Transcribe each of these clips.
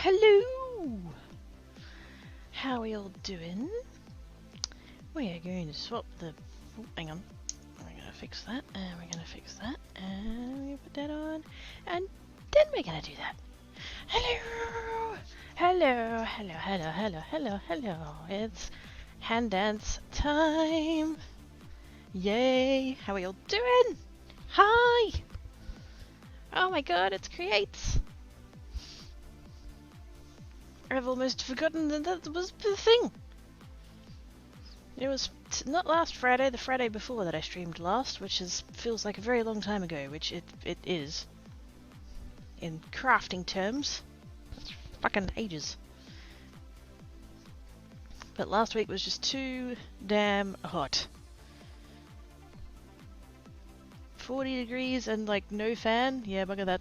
Hello! How are you all doing? We are going to swap the... Oh, hang on. We're going to fix that, and we're going to fix that, and we're going to put that on, and then we're going to do that. Hello! Hello, hello, hello, hello, hello, hello. It's hand dance time! Yay! How are you all doing? Hi! Oh my god, it's Creates! I've almost forgotten that was the thing. It was not last Friday, the Friday before that I streamed last, which feels like a very long time ago, which it is. In crafting terms. That's fucking ages. But last week was just too damn hot. 40 degrees and like no fan? Yeah, bugger that.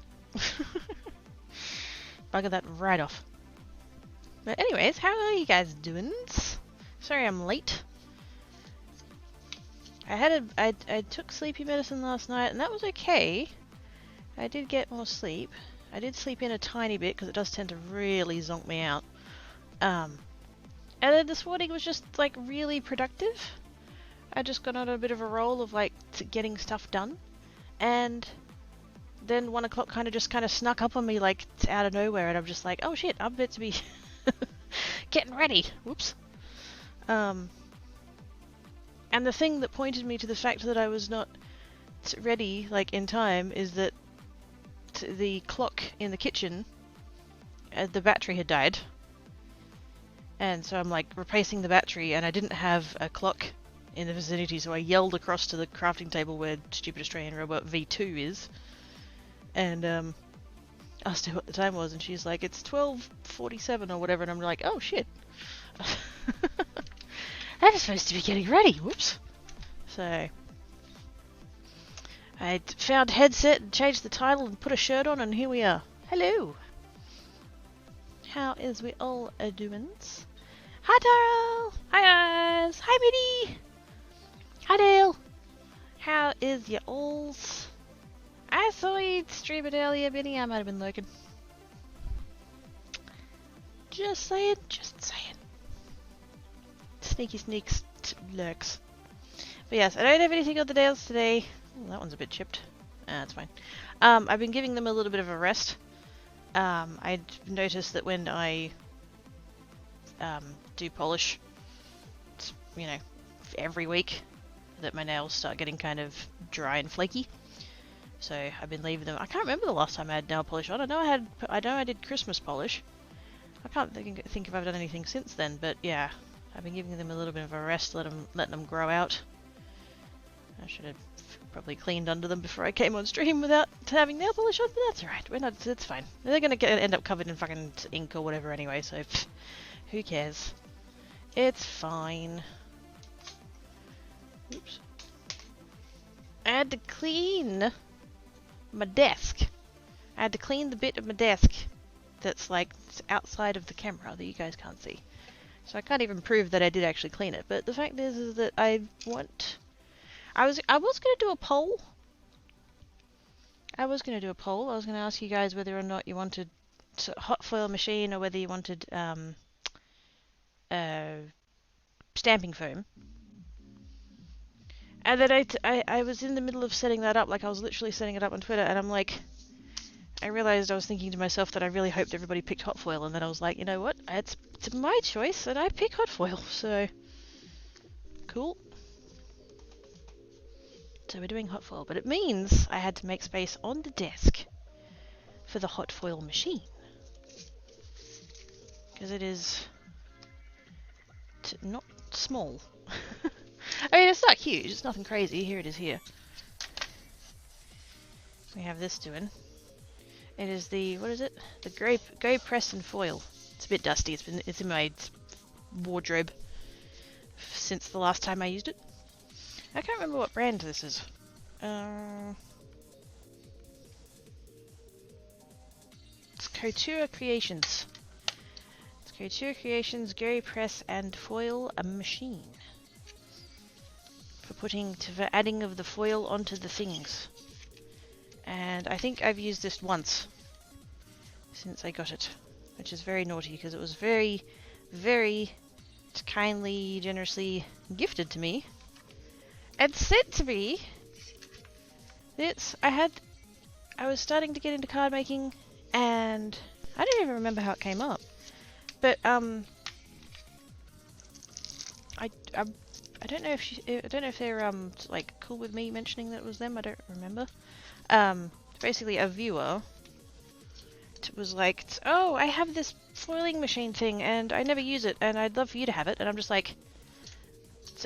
Bugger that right off. But anyways, how are you guys doing? Sorry I'm late. I took sleepy medicine last night and that was okay. I did get more sleep. I did sleep in a tiny bit because it does tend to really zonk me out. And then this morning was just like really productive. I just got on a bit of a roll of like getting stuff done. And then 1 o'clock kind of snuck up on me like out of nowhere and I'm just like, oh shit, I'm meant to be getting ready. Whoops. And the thing that pointed me to the fact that I was not ready, like, in time, is that the clock in the kitchen, the battery had died. And so I'm, like, replacing the battery, and I didn't have a clock in the vicinity, so I yelled across to the crafting table where Stupid Australian Robot V2 is, and, asked her what the time was, and she's like, it's 12:47 or whatever, and I'm like, oh shit. That is supposed to be getting ready. Whoops. So I found headset and changed the title and put a shirt on and here we are. Hello. How is we all doing? Hi Daryl. Hi guys. Hi Minnie. Hi Dale. How is ya alls? I saw you stream it earlier, Minnie. I might have been lurking. Just saying. Just saying. Sneaky sneaks lurks. But yes, I don't have anything on the nails today. Ooh, that one's a bit chipped. That's fine. I've been giving them a little bit of a rest. I'd noticed that when I do polish, you know, every week, that my nails start getting kind of dry and flaky. So I've been leaving them. I can't remember the last time I had nail polish on. I know I did Christmas polish. I can't think if I've done anything since then, but yeah. I've been giving them a little bit of a rest, letting them grow out. I should have probably cleaned under them before I came on stream without having nail polish on, but that's alright. It's fine. They're gonna end up covered in fucking ink or whatever anyway, so who cares? It's fine. Oops. I had to clean my desk. I had to clean the bit of my desk that's like outside of the camera that you guys can't see. So I can't even prove that I did actually clean it. But the fact is that I was going to do a poll. I was going to ask you guys whether or not you wanted hot foil machine or whether you wanted stamping foam. And then I was in the middle of setting that up, like I was literally setting it up on Twitter, and I'm like, I realized I was thinking to myself that I really hoped everybody picked hot foil, and then I was like, you know what, it's my choice, and I pick hot foil, so cool. So we're doing hot foil, but it means I had to make space on the desk for the hot foil machine. Because it is not small. I mean, it's not huge, it's nothing crazy. Here it is here. We have this doing. It is the, what is it? The grey press and foil. It's a bit dusty, it's in my wardrobe since the last time I used it. I can't remember what brand this is. It's Couture Creations. It's Couture Creations Grey Press and Foil Machine. For adding of the foil onto the things. And I think I've used this once since I got it, which is very naughty because it was very, very kindly, generously gifted to me and sent to me. I was starting to get into card making, and I don't even remember how it came up, but I don't know if they're like cool with me mentioning that it was them. I don't remember. Basically a viewer was like, oh, I have this foiling machine thing and I never use it and I'd love for you to have it. And I'm just like,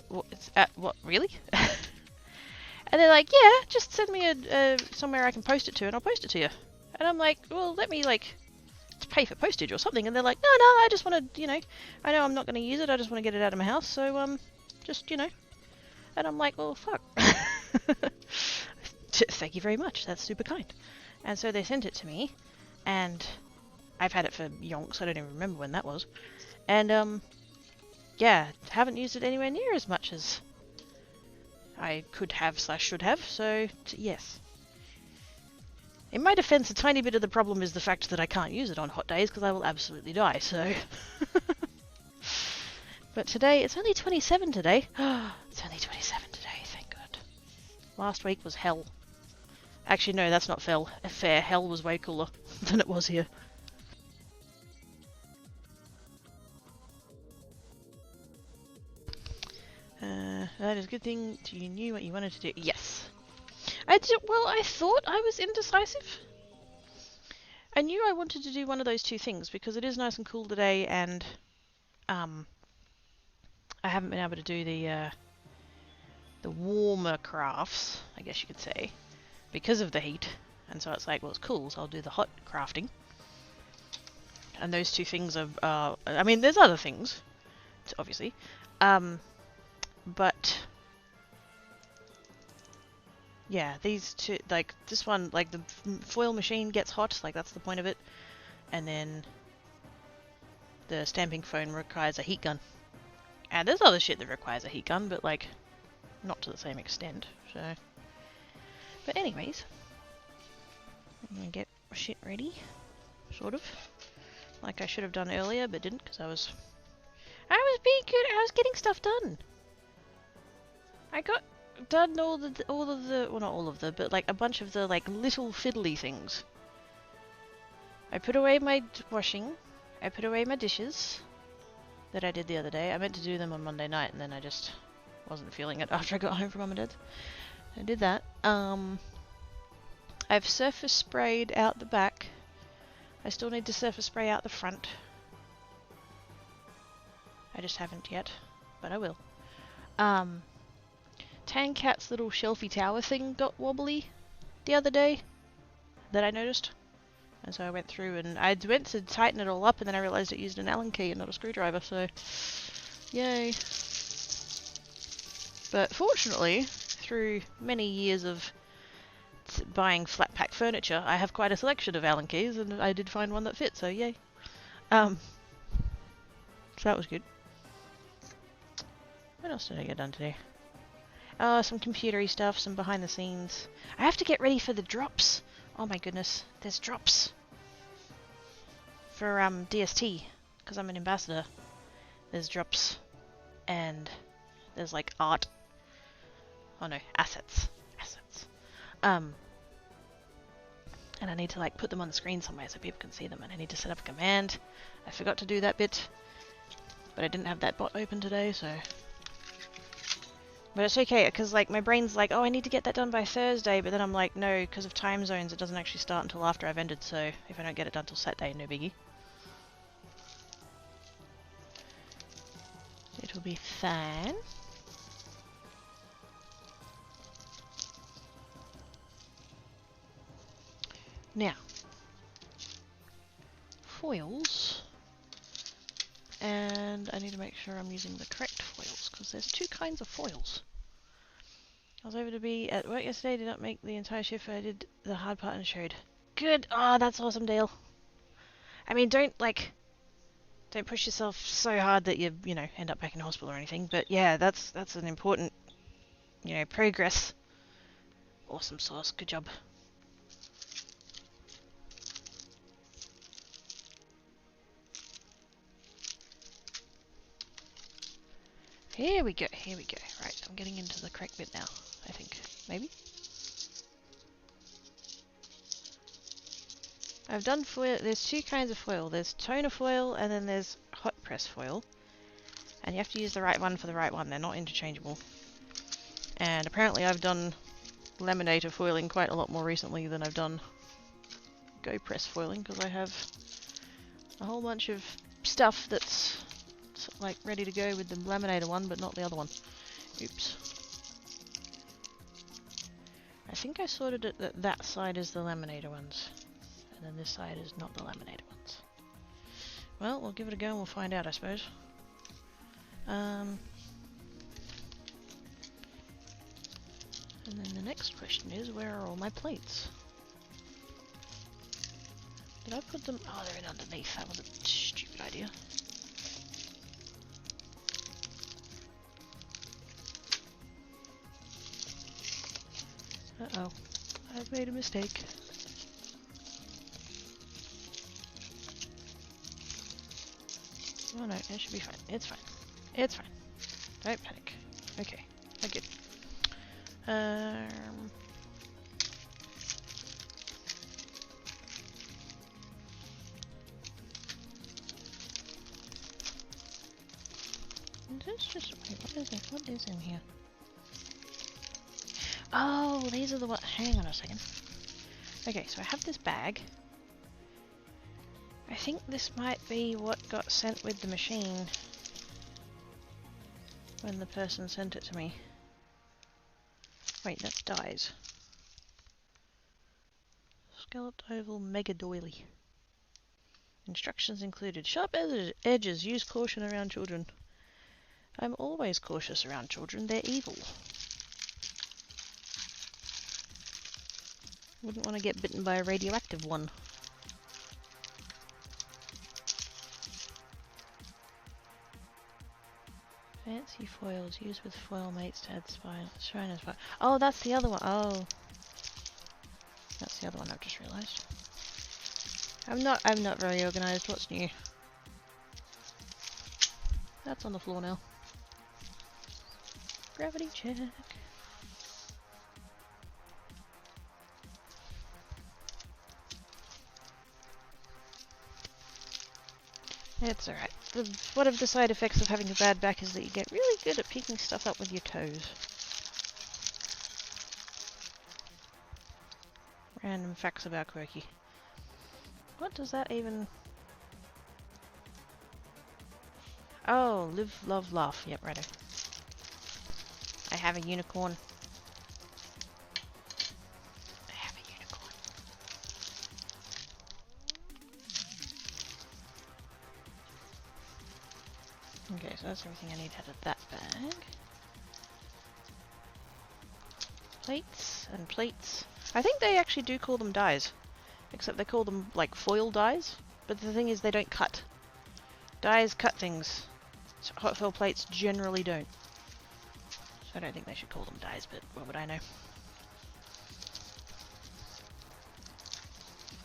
what, really? And they're like, yeah, just send me somewhere I can post it to and I'll post it to you. And I'm like, well, let me like pay for postage or something. And they're like, no, I just want to, I know I'm not going to use it. I just want to get it out of my house. So, just, And I'm like, well, fuck. Thank you very much. That's super kind. And so they sent it to me, and I've had it for yonks. I don't even remember when that was. And yeah, haven't used it anywhere near as much as I could have / should have. So yes. In my defense, a tiny bit of the problem is the fact that I can't use it on hot days because I will absolutely die. So. But today, it's only 27 today. It's only 27 today. Thank God. Last week was hell. Actually, no, that's not fair. Hell was way cooler than it was here. That is a good thing. You knew what you wanted to do. Yes. I thought I was indecisive. I knew I wanted to do one of those two things because it is nice and cool today, and I haven't been able to do the warmer crafts, I guess you could say, because of the heat. And so it's like, well, it's cool, so I'll do the hot crafting. And those two things are, I mean, there's other things, obviously, but yeah, these two, like this one, like the foil machine gets hot, like that's the point of it, and then the stamping foam requires a heat gun. And there's other shit that requires a heat gun, but like not to the same extent. So, but anyways, I'm gonna get shit ready, sort of, like I should have done earlier, but didn't because I was being good. I was getting stuff done. I got done all of the well, not all of the, but like a bunch of the like little fiddly things. I put away my washing. I put away my dishes that I did the other day. I meant to do them on Monday night, and then I just wasn't feeling it after I got home from Mum and Dad's. I did that. I've surface sprayed out the back. I still need to surface spray out the front. I just haven't yet, but I will. Tancat's little shelfie tower thing got wobbly the other day that I noticed. And so I went through and I went to tighten it all up, and then I realized it used an Allen key and not a screwdriver, so yay. But fortunately, through many years of buying flat pack furniture, I have quite a selection of Allen keys, and I did find one that fit, so yay. So that was good. What else did I get done today? Some computery stuff, some behind the scenes. I have to get ready for the drops. Oh my goodness, there's drops for DST, because I'm an ambassador. There's drops, and there's like art Oh no, assets. Assets. And I need to like put them on the screen somewhere so people can see them, and I need to set up a command. I forgot to do that bit, but I didn't have that bot open today, so... But it's okay, because like my brain's like, oh, I need to get that done by Thursday, but then I'm like, no, because of time zones it doesn't actually start until after I've ended, so if I don't get it done till Saturday, no biggie. It'll be fine. Now, foils, and I need to make sure I'm using the correct foils, because there's two kinds of foils. I was able to be at work yesterday, did not make the entire shift, but I did the hard part and showed. Good! Oh, that's awesome, Dale. I mean, don't push yourself so hard that you know, end up back in hospital or anything, but yeah, that's an important, you know, progress. Awesome sauce, good job. Here we go, here we go. Right, I'm getting into the correct bit now, I think. Maybe? I've done foil. There's two kinds of foil. There's toner foil and then there's hot press foil. And you have to use the right one for the right one. They're not interchangeable. And apparently I've done laminator foiling quite a lot more recently than I've done go press foiling, because I have a whole bunch of stuff that's like ready to go with the laminator one, but not the other one. Oops. I think I sorted it that that side is the laminator ones. And then this side is not the laminated ones. Well, we'll give it a go and we'll find out, I suppose. And then the next question is, where are all my plates? Did I put them? Oh, they're in underneath. That was a stupid idea. Uh-oh. I've made a mistake. Oh no, it should be fine. It's fine. It's fine. Don't panic. Okay, I'm good. This just wait, what is it? What is in here? Oh, these are the what? Hang on a second. Okay, so I have this bag. I think this might be what got sent with the machine when the person sent it to me. Wait, that's dyes. Scalloped oval mega doily. Instructions included. Sharp edges. Use caution around children. I'm always cautious around children. They're evil. Wouldn't want to get bitten by a radioactive one. Fancy foils used with foil mates to add shriners foil. Oh, that's the other one. Oh, that's the other one. I've just realised. I'm not very organised. What's new? That's on the floor now. Gravity check. It's alright. One of the side effects of having a bad back is that you get really good at picking stuff up with your toes. Random facts about Quirky. What does that even... Oh, live, love, laugh. Yep, righto. I have a unicorn. I have a unicorn. Okay, so that's everything I need out of that bag. Plates and plates. I think they actually do call them dyes. Except they call them, like, foil dyes. But the thing is, they don't cut. Dyes cut things. So hot foil plates generally don't. So I don't think they should call them dyes, but what would I know?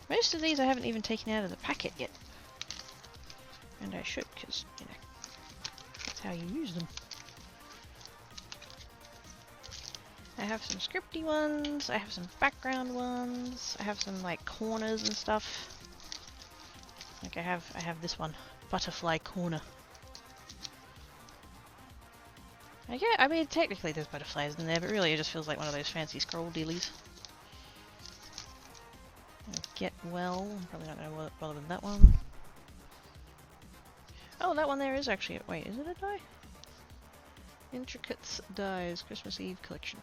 Most of these I haven't even taken out of the packet yet. And I should, because, you know, that's how you use them. I have some scripty ones, I have some background ones, I have some like corners and stuff. Like I have this one, butterfly corner. Okay, I mean technically there's butterflies in there, but really it just feels like one of those fancy scroll dealies. Get well, I'm probably not going to bother with that one. Oh, that one there is actually, wait, is it a die? Intricate Dies, Christmas Eve collection.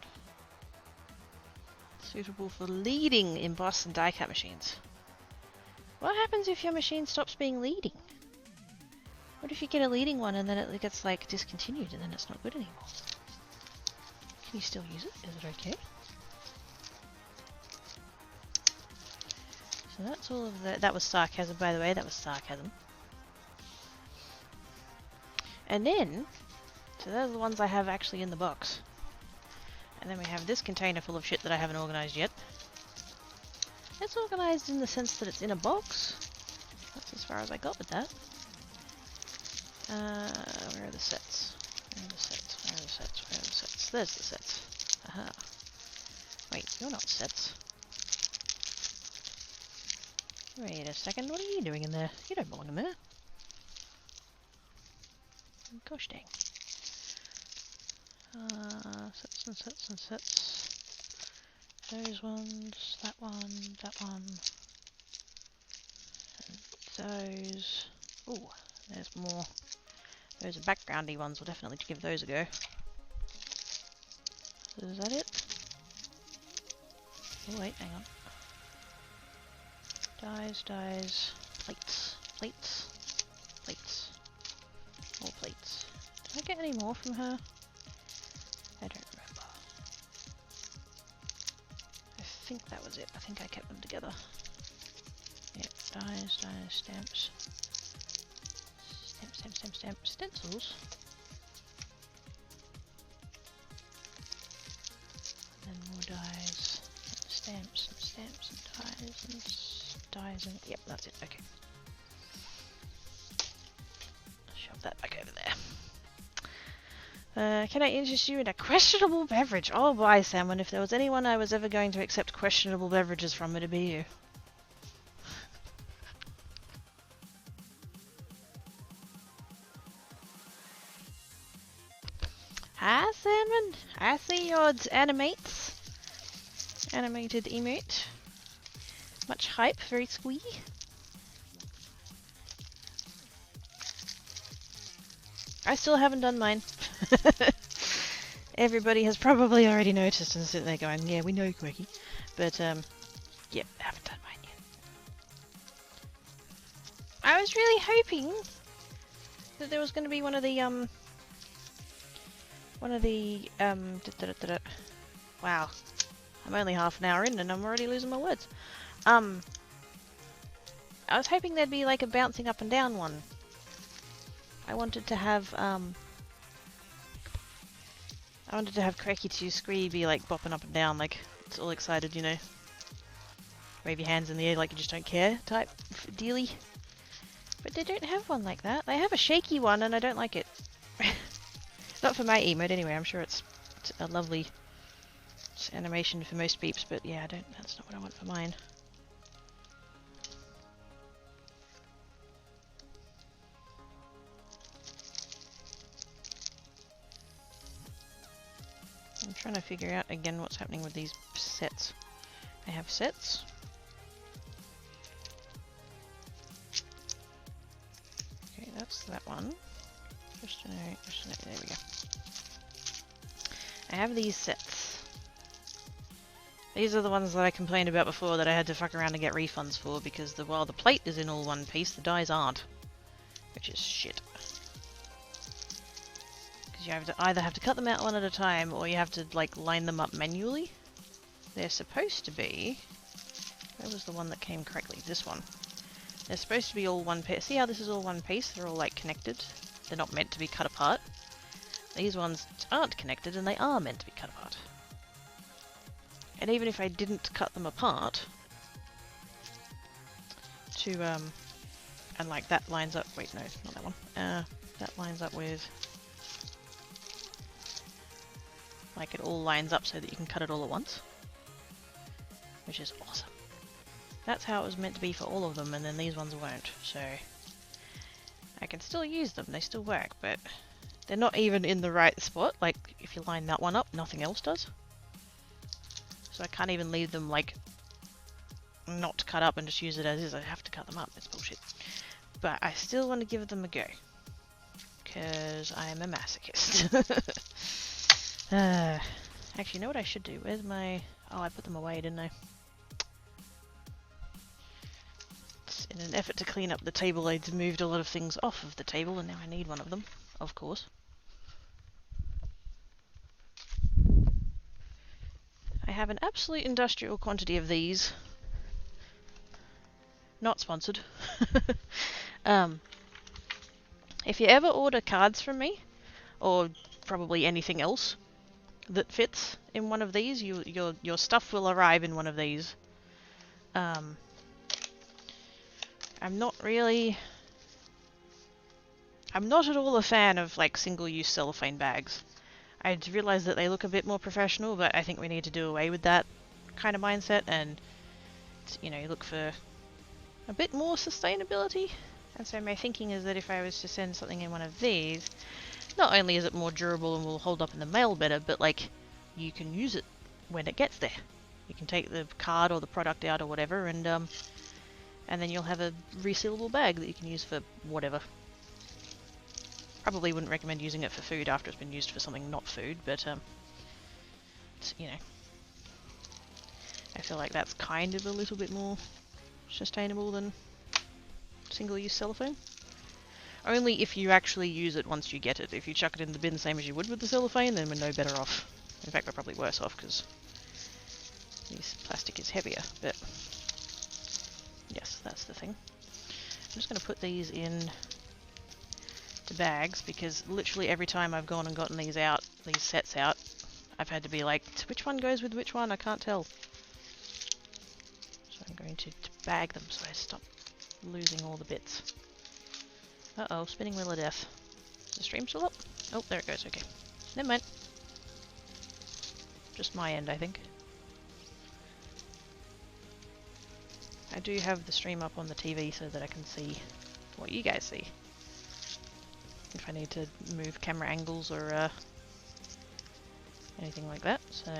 Suitable for leading emboss and die cut machines. What happens if your machine stops being leading? What if you get a leading one and then it gets like discontinued and then it's not good anymore? Can you still use it? Is it okay? So that's all of the... That was sarcasm, by the way. That was sarcasm. And then... So those are the ones I have actually in the box. And then we have this container full of shit that I haven't organised yet. It's organised in the sense that it's in a box. That's as far as I got with that. Where are the sets? Where are the sets? Where are the sets? Where are the sets? There's the sets. Aha. Wait, you're not sets. Wait a second, what are you doing in there? You don't belong in there. Gosh dang. Sets and sets and sets. Those ones, that one, that one. And those. Ooh, there's more. Those are backgroundy ones, we'll definitely give those a go. Is that it? Oh wait, hang on. Dies, dies, plates, plates, plates, more plates. Did I get any more from her? I don't remember. I think that was it. I think I kept them together. Yep, dies, dies, stamps. Stamp, stamp, stamp, stamp. Stencils. And then more dies. And stamps and stamps and dies and dies and... Yep, that's it. Okay. Shove that back over there. Can I interest you in a questionable beverage? Oh boy, Salmon, if there was anyone I was ever going to accept questionable beverages from, it'd be you. Hi, Salmon. I see your animates. Animated emote. Much hype, very squee. I still haven't done mine. Everybody has probably already noticed and sitting there going, yeah, we know, Quirky. But, yep, haven't done mine yet. I was really hoping that there was going to be one of the, wow. I'm only half an hour in and I'm already losing my words. I was hoping there'd be like a bouncing up and down one. I wanted to have Cracky 2 Scree be like bopping up and down, like it's all excited, you know. Wave your hands in the air like you just don't care type dealy. But they don't have one like that. They have a shaky one and I don't like it. Not for my emote anyway, I'm sure it's a lovely animation for most beeps, but yeah, that's not what I want for mine. I'm trying to figure out again what's happening with these sets. I have sets. Okay, that's that one. Just a note, there we go. I have these sets. These are the ones that I complained about before that I had to fuck around and get refunds for because while the plate is in all one piece, the dies aren't. Which is shit. Because you either have to cut them out one at a time or you have to like line them up manually. They're supposed to be... Where was the one that came correctly? This one. They're supposed to be all one piece. See how this is all one piece? They're all like connected. They're not meant to be cut apart. These ones aren't connected and they are meant to be cut apart. And even if I didn't cut them apart, and like that lines up, wait no, not that one, that lines up with Like it all lines up so that you can cut it all at once. Which is awesome. That's how it was meant to be for all of them, and then these ones weren't, so I can still use them, they still work, but they're not even in the right spot. Like, if you line that one up, nothing else does. So I can't even leave them, like, not cut up and just use it as is. I have to cut them up, it's bullshit. But I still want to give them a go, because I am a masochist. Actually, you know what I should do? Where's my... Oh, I put them away, didn't I? In an effort to clean up the table, I'd moved a lot of things off of the table, and now I need one of them, of course. I have an absolute industrial quantity of these. Not sponsored. If you ever order cards from me, or probably anything else that fits in one of these, your stuff will arrive in one of these. I'm not at all a fan of like single-use cellophane bags. I realise that they look a bit more professional, but I think we need to do away with that kind of mindset and, you know, look for a bit more sustainability. And so my thinking is that if I was to send something in one of these, not only is it more durable and will hold up in the mail better, but like you can use it when it gets there. You can take the card or the product out or whatever, and then you'll have a resealable bag that you can use for whatever. Probably wouldn't recommend using it for food after it's been used for something not food, but you know, I feel like that's kind of a little bit more sustainable than single-use cellophane. Only if you actually use it once you get it. If you chuck it in the bin same as you would with the cellophane, then we're no better off. In fact, we're probably worse off because this plastic is heavier, but yes, that's the thing. I'm just going to put these in to bags because literally every time I've gone and gotten these out, these sets out, I've had to be like, which one goes with which one? I can't tell. So I'm going to bag them so I stop losing all the bits. Uh-oh, spinning wheel of death. Is the stream still up? Oh, there it goes, okay. Never mind. Just my end, I think. I do have the stream up on the TV so that I can see what you guys see. If I need to move camera angles or anything like that, so...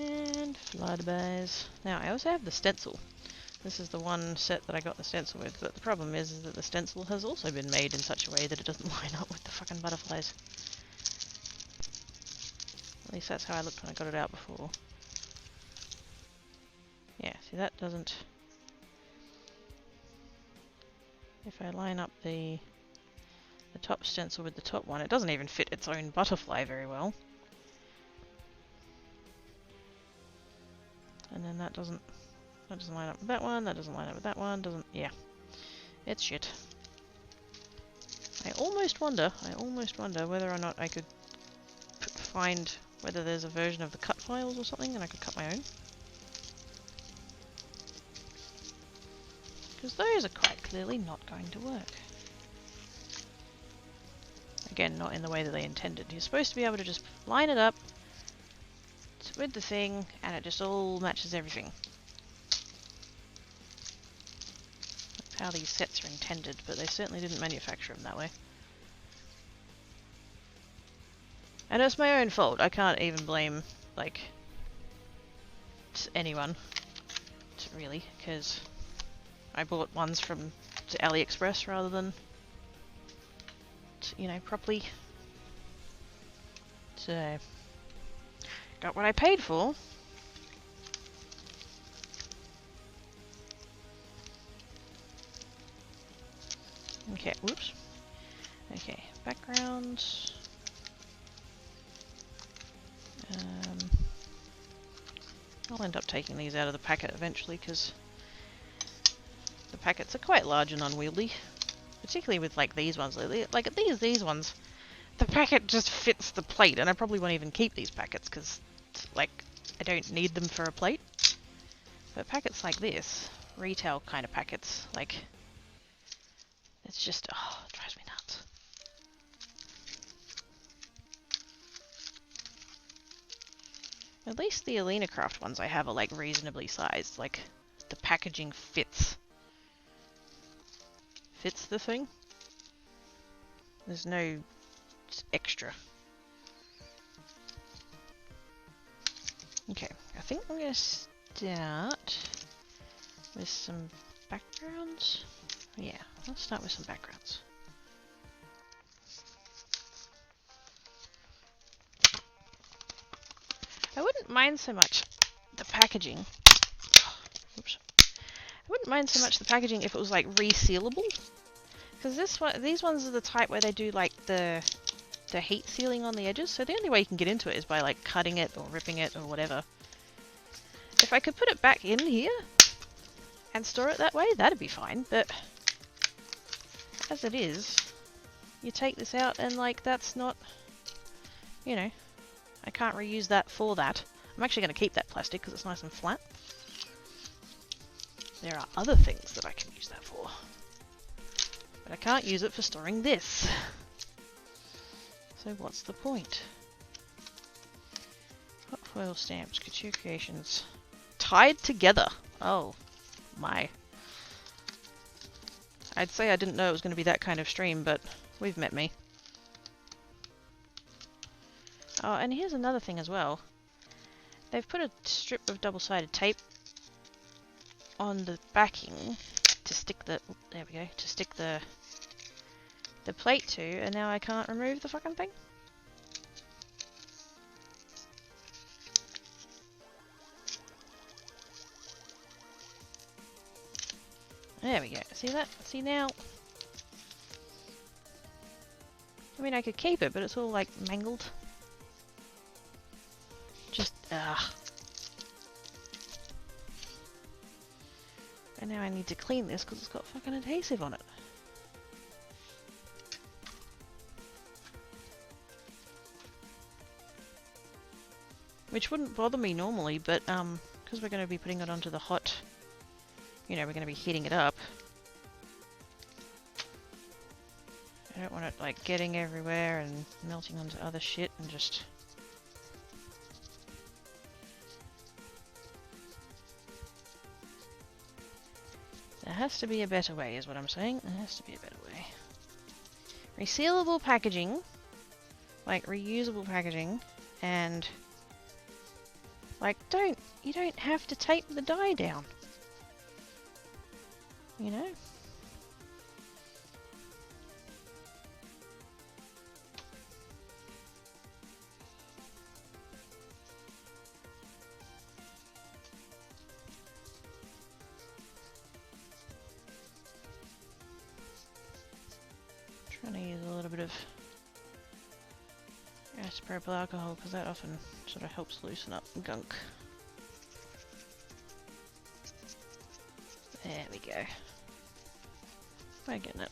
And flybys. Now, I also have the stencil. This is the one set that I got the stencil with, but the problem is that the stencil has also been made in such a way that it doesn't line up with the fucking butterflies. At least that's how I looked when I got it out before. Yeah, see that doesn't... If I line up the top stencil with the top one, it doesn't even fit its own butterfly very well. And then that doesn't line up with that one, that doesn't line up with that one, yeah. It's shit. I almost wonder whether or not I could find whether there's a version of the cut files or something and I could cut my own. Because those are quite clearly not going to work. Again, not in the way that they intended. You're supposed to be able to just line it up with the thing, and it just all matches everything. That's how these sets are intended, but they certainly didn't manufacture them that way. And it's my own fault. I can't even blame, like, anyone, really, because I bought ones from AliExpress rather than, you know, properly. So... got what I paid for. Okay, whoops. Okay, backgrounds. I'll end up taking these out of the packet eventually because the packets are quite large and unwieldy. Particularly with like these ones. Like these ones, the packet just fits the plate, and I probably won't even keep these packets because like I don't need them for a plate. But packets like this, retail kind of packets, like, it's just, oh, it drives me nuts. At least the Alina Craft ones I have are like reasonably sized, like the packaging fits the thing. There's no extra. Okay, I think I'm going to start with some backgrounds. Yeah, let's start with some backgrounds. I wouldn't mind so much the packaging. Oops. I wouldn't mind so much the packaging if it was like resealable. Because these ones are the type where they do like the heat sealing on the edges, so the only way you can get into it is by like cutting it or ripping it or whatever. If I could put it back in here and store it that way, that'd be fine, but as it is, you take this out and like that's not, you know, I can't reuse that for that. I'm actually going to keep that plastic because it's nice and flat. There are other things that I can use that for, but I can't use it for storing this. So what's the point? Hot foil stamps, couture creations. Tied together. Oh my. I'd say I didn't know it was going to be that kind of stream, but we've met me. Oh, and here's another thing as well. They've put a strip of double-sided tape on the backing to stick the, there we go, to stick the plate to, and now I can't remove the fucking thing. There we go. See that? See now? I mean, I could keep it, but it's all like mangled. Just, and now I need to clean this because it's got fucking adhesive on it. Which wouldn't bother me normally, but because we're going to be putting it onto the hot, you know, we're going to be heating it up. I don't want it like getting everywhere and melting onto other shit and just... There has to be a better way, is what I'm saying. There has to be a better way. Resealable packaging, like reusable packaging, and like you don't have to tape the dye down. You know? Trying to use a little bit of isopropyl alcohol because that often sort of helps loosen up gunk. There we go. We're getting it.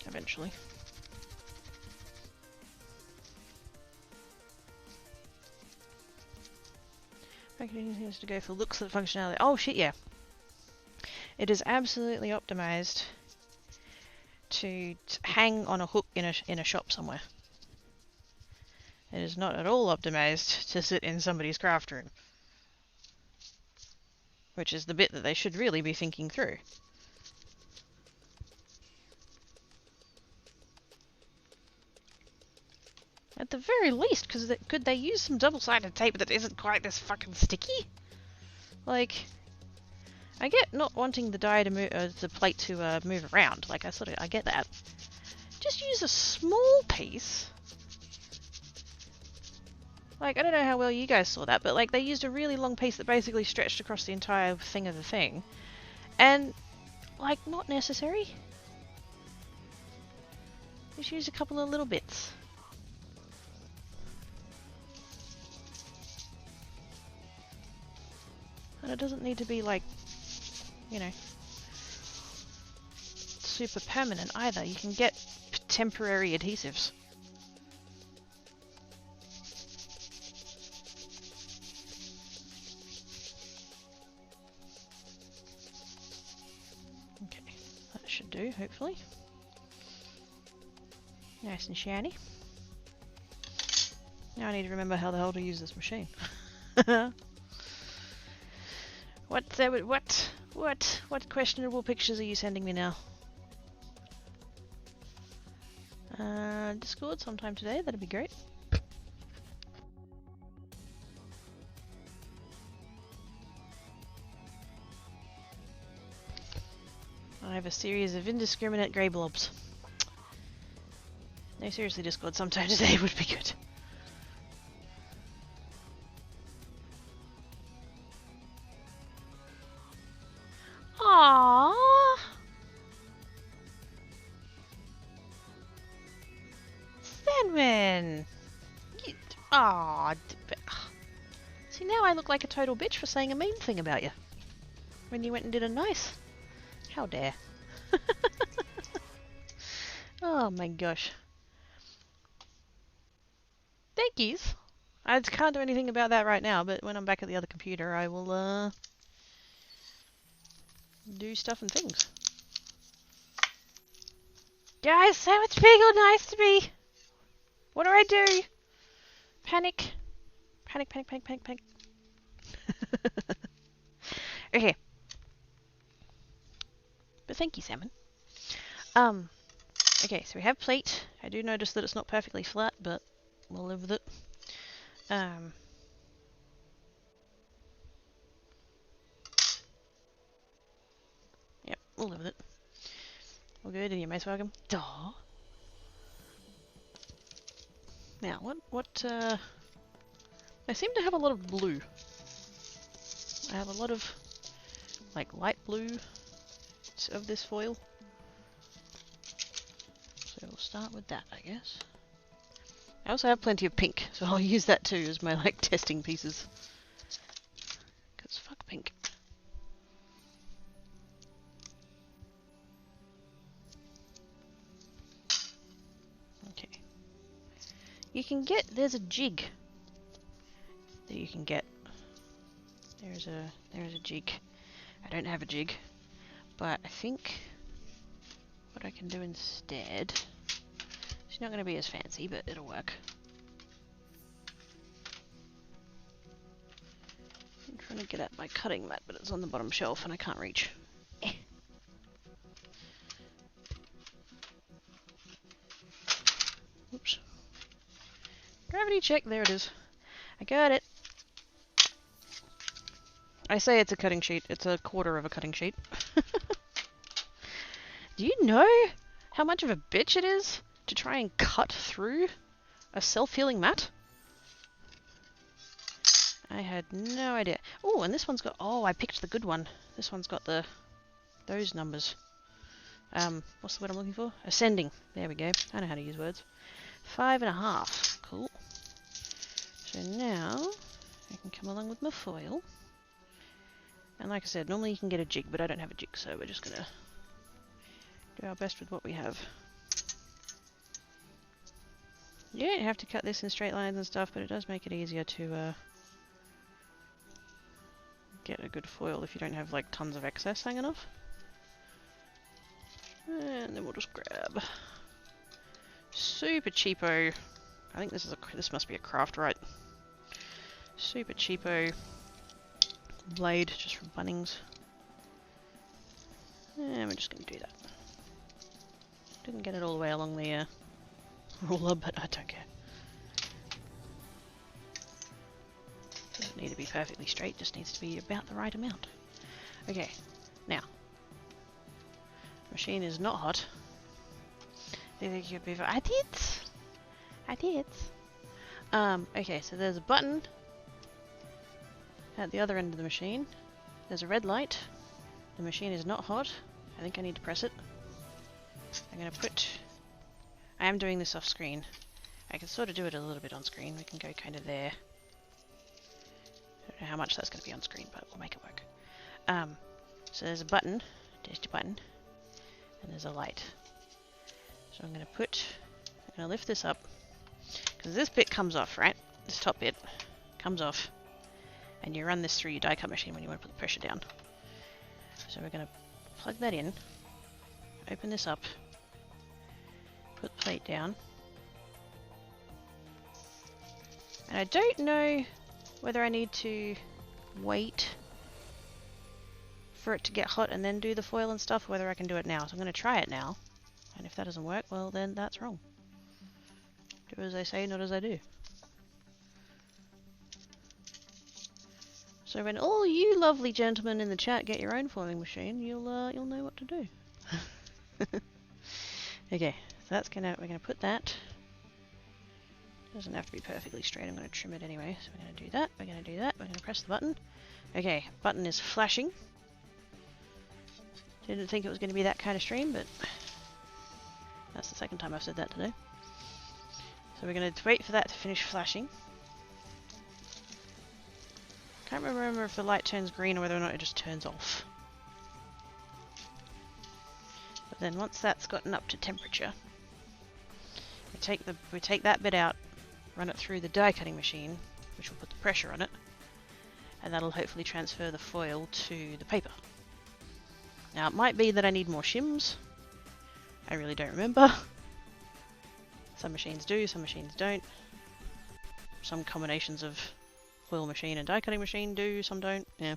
Eventually. Packaging seems to go for looks and functionality. Oh shit, yeah. It is absolutely optimized to hang on a hook in a shop somewhere. It is not at all optimized to sit in somebody's craft room. Which is the bit that they should really be thinking through. At the very least, because could they use some double-sided tape that isn't quite this fucking sticky? Like, I get not wanting the dye to move, the plate to move around. Like, I get that. Just use a small piece. Like, I don't know how well you guys saw that, but like they used a really long piece that basically stretched across the entire thing of the thing. And, like, not necessary. Just use a couple of little bits. And it doesn't need to be like, you know, super permanent either. You can get temporary adhesives. should do, hopefully. Nice and shiny. Now I need to remember how the hell to use this machine. What questionable pictures are you sending me now? Discord sometime today, that'd be great. I have a series of indiscriminate grey blobs. No, seriously, Discord sometime today would be good. Aww. Sandman! Aww. See, now I look like a total bitch for saying a mean thing about you. When you went and did a nice. How dare. Oh my gosh. Thankies. I can't do anything about that right now, but when I'm back at the other computer, I will, do stuff and things. Guys, so much big or nice to me. What do I do? Panic. Panic, panic, panic, panic, panic. Okay. But thank you, Salmon. Okay, so we have plate. I do notice that it's not perfectly flat, but we'll live with it. Yep, we'll live with it. All good, and you're most welcome. Duh. Now, I seem to have a lot of blue. I have a lot of, like, light blue of this foil. So we'll start with that, I guess. I also have plenty of pink, so I'll use that too as my, like, testing pieces. Because fuck pink. Okay. You can get, there's a jig that you can get. There's a jig. I don't have a jig, but I think what I can do instead, it's not going to be as fancy, but it'll work. I'm trying to get at my cutting mat, but it's on the bottom shelf and I can't reach. Oops. Gravity check, there it is. I got it. I say it's a cutting sheet. It's a quarter of a cutting sheet. Do you know how much of a bitch it is to try and cut through a self-healing mat? I had no idea. Oh, and this one's got... Oh, I picked the good one. This one's got those numbers. What's the word I'm looking for? Ascending. There we go. I know how to use words. 5.5. Cool. So now I can come along with my foil. And like I said, normally you can get a jig, but I don't have a jig, so we're just gonna do our best with what we have. You don't have to cut this in straight lines and stuff, but it does make it easier to get a good foil if you don't have like tons of excess hanging off. And then we'll just grab super cheapo. I think this must be a craft, right? Super cheapo blade just from Bunnings. And we're just going to do that. Didn't get it all the way along the ruler, but I don't care. Doesn't need to be perfectly straight, just needs to be about the right amount. Okay, now. Machine is not hot. I did. Okay, so there's a button at the other end of the machine. There's a red light. The machine is not hot. I think I need to press it. I'm going to put... I am doing this off screen. I can sort of do it a little bit on screen. We can go kind of there. I don't know how much that's going to be on screen, but we'll make it work. So there's a button. There's the button. And there's a light. So I'm going to lift this up. Because this bit comes off, right? This top bit comes off. And you run this through your die cut machine when you want to put the pressure down. So we're going to plug that in. open this up, put the plate down. And I don't know whether I need to wait for it to get hot and then do the foil and stuff, or whether I can do it now. So I'm going to try it now. And if that doesn't work, well then that's wrong. Do as I say, not as I do. So when all you lovely gentlemen in the chat get your own foiling machine, you'll know what to do. Okay, so that's we're gonna put that. Doesn't have to be perfectly straight. I'm gonna trim it anyway. So we're gonna do that. We're gonna do that. We're gonna press the button. Okay, button is flashing. Didn't think it was gonna be that kind of stream, but that's the second time I've said that today. So we're gonna wait for that to finish flashing. Can't remember if the light turns green or whether or not it just turns off. But then once that's gotten up to temperature, we take that bit out, run it through the die cutting machine, which will put the pressure on it, and that'll hopefully transfer the foil to the paper. Now it might be that I need more shims. I really don't remember. Some machines do, some machines don't. Some combinations of foil machine and die cutting machine do, some don't. Yeah.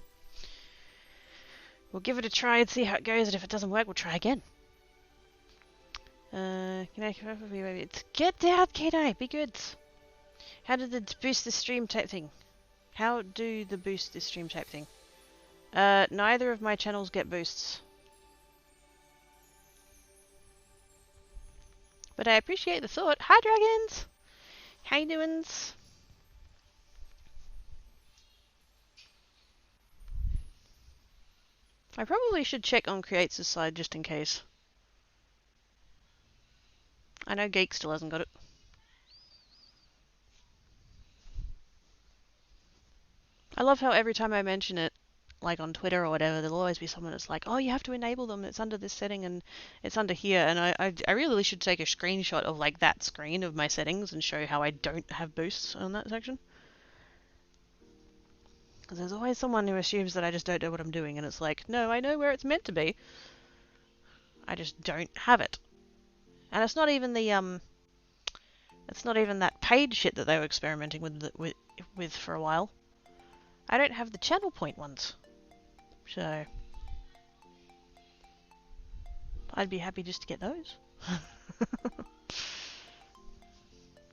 We'll give it a try and see how it goes, and if it doesn't work, we'll try again. Get out, Kidai! Be good! How did the boost the stream type thing? How do the boost this stream type thing? Neither of my channels get boosts. But I appreciate the thought. Hi, dragons! How you doins? I probably should check on Creates' side just in case. I know Geek still hasn't got it. I love how every time I mention it, like on Twitter or whatever, there'll always be someone that's like, oh, you have to enable them, it's under this setting and it's under here. And I really should take a screenshot of like that screen of my settings and show how I don't have boosts on that section. Because there's always someone who assumes that I just don't know what I'm doing, and it's like, no, I know where it's meant to be. I just don't have it. And it's not even the it's not even that paid shit that they were experimenting with for a while. I don't have the channel point ones. So I'd be happy just to get those.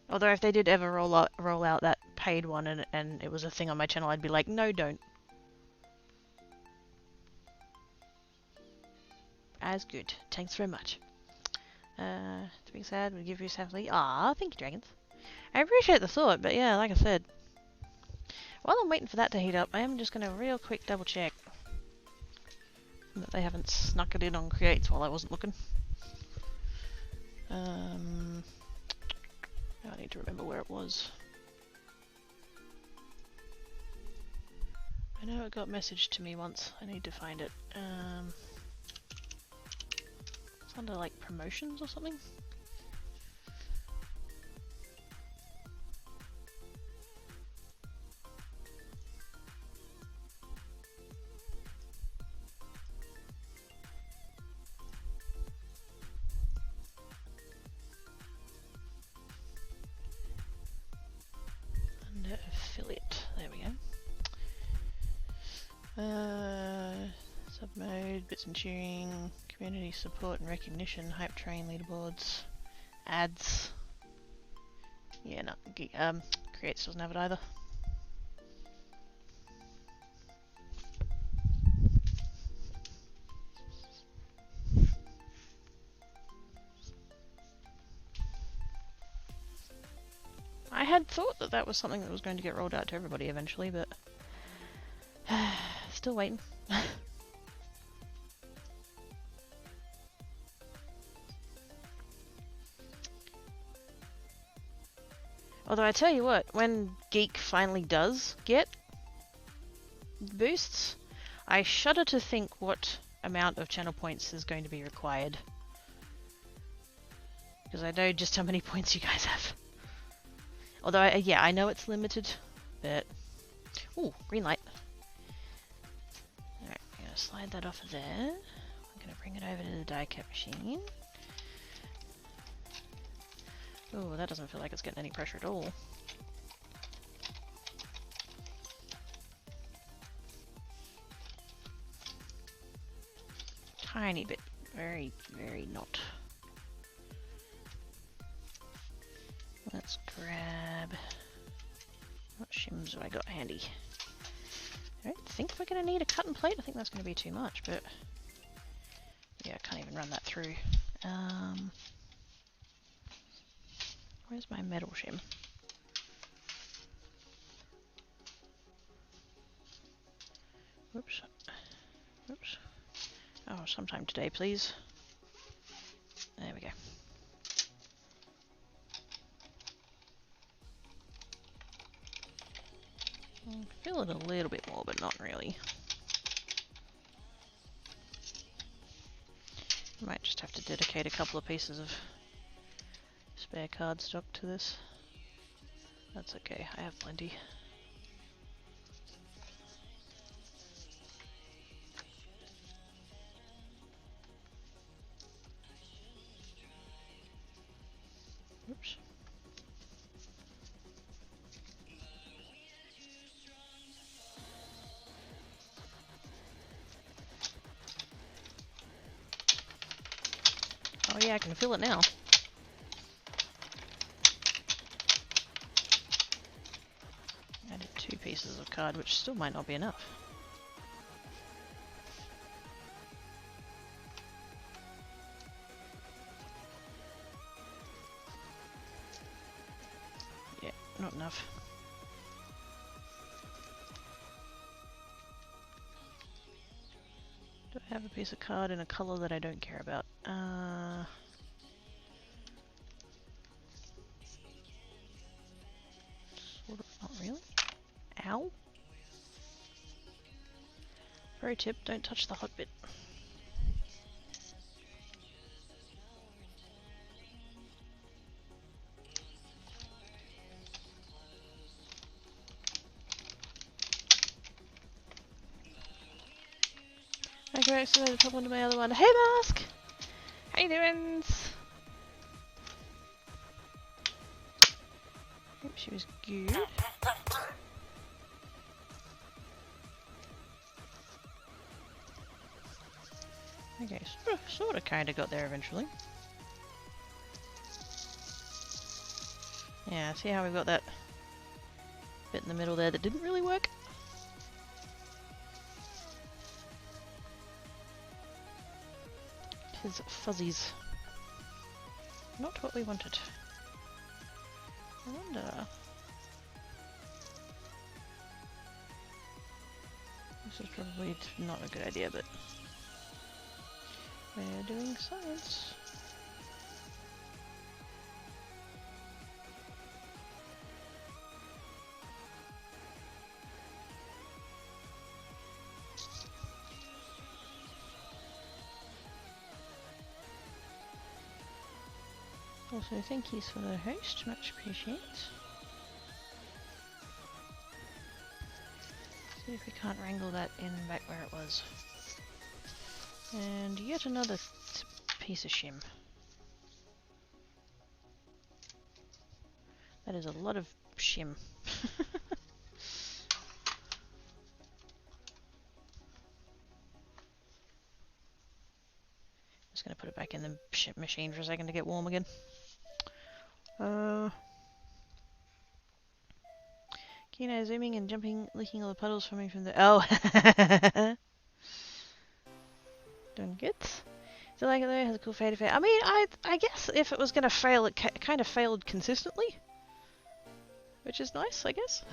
Although if they did ever roll out that paid one and it was a thing on my channel, I'd be like, no, don't. As good. Thanks very much. To be sad, we'll give you Safely. Ah, thank you, dragons. I appreciate the thought, but yeah, like I said, while I'm waiting for that to heat up, I am just going to real quick double check that they haven't snuck it in on Creates while I wasn't looking. I need to remember where it was. I know it got messaged to me once. I need to find it. It's under like promotions or something. Under affiliate. There we go. Submode, bits and tuning, community support and recognition, hype train, leaderboards, ads. Yeah, no, Creates doesn't have it either. I had thought that that was something that was going to get rolled out to everybody eventually, but still waiting. Although I tell you what, when Geek finally does get boosts, I shudder to think what amount of channel points is going to be required. Because I know just how many points you guys have. Although, yeah, I know it's limited, but... Ooh, green light. Alright, I'm going to slide that off of there. I'm going to bring it over to the die-cut machine. Oh, that doesn't feel like it's getting any pressure at all. Tiny bit. Very, very not. Let's grab... What shims have I got handy? I don't think we're going to need a cut and plate. I think that's going to be too much, but... Yeah, I can't even run that through. Where's my metal shim? Whoops. Whoops. Oh, sometime today, please. There we go. I feel it a little bit more, but not really. Might just have to dedicate a couple of pieces of spare cardstock to this. That's okay, I have plenty. Oops. Oh yeah, I can feel it now. Added 2 pieces of card, which still might not be enough. Yeah, not enough. Do I have a piece of card in a color that I don't care about? Sort of, not really. Ow. Pro tip, don't touch the hot bit. I can accidentally pop onto my other one. Hey Mask! How you doing? Hope she was good. Okay, sort of kind of got there eventually. Yeah, see how we've got that bit in the middle there that didn't really work? His fuzzies. Not what we wanted. I wonder... This is probably not a good idea, but... We're doing science. Also, thank yous for the host, much appreciated. See if we can't wrangle that in back where it was. And yet another piece of shim. That is a lot of shim. Just gonna put it back in the machine for a second to get warm again. Kino zooming and jumping, licking all the puddles forming from the... Oh! Doing good. Still like it though, has a cool fade effect. I mean, I guess if it was gonna fail, it kind of failed consistently. Which is nice, I guess.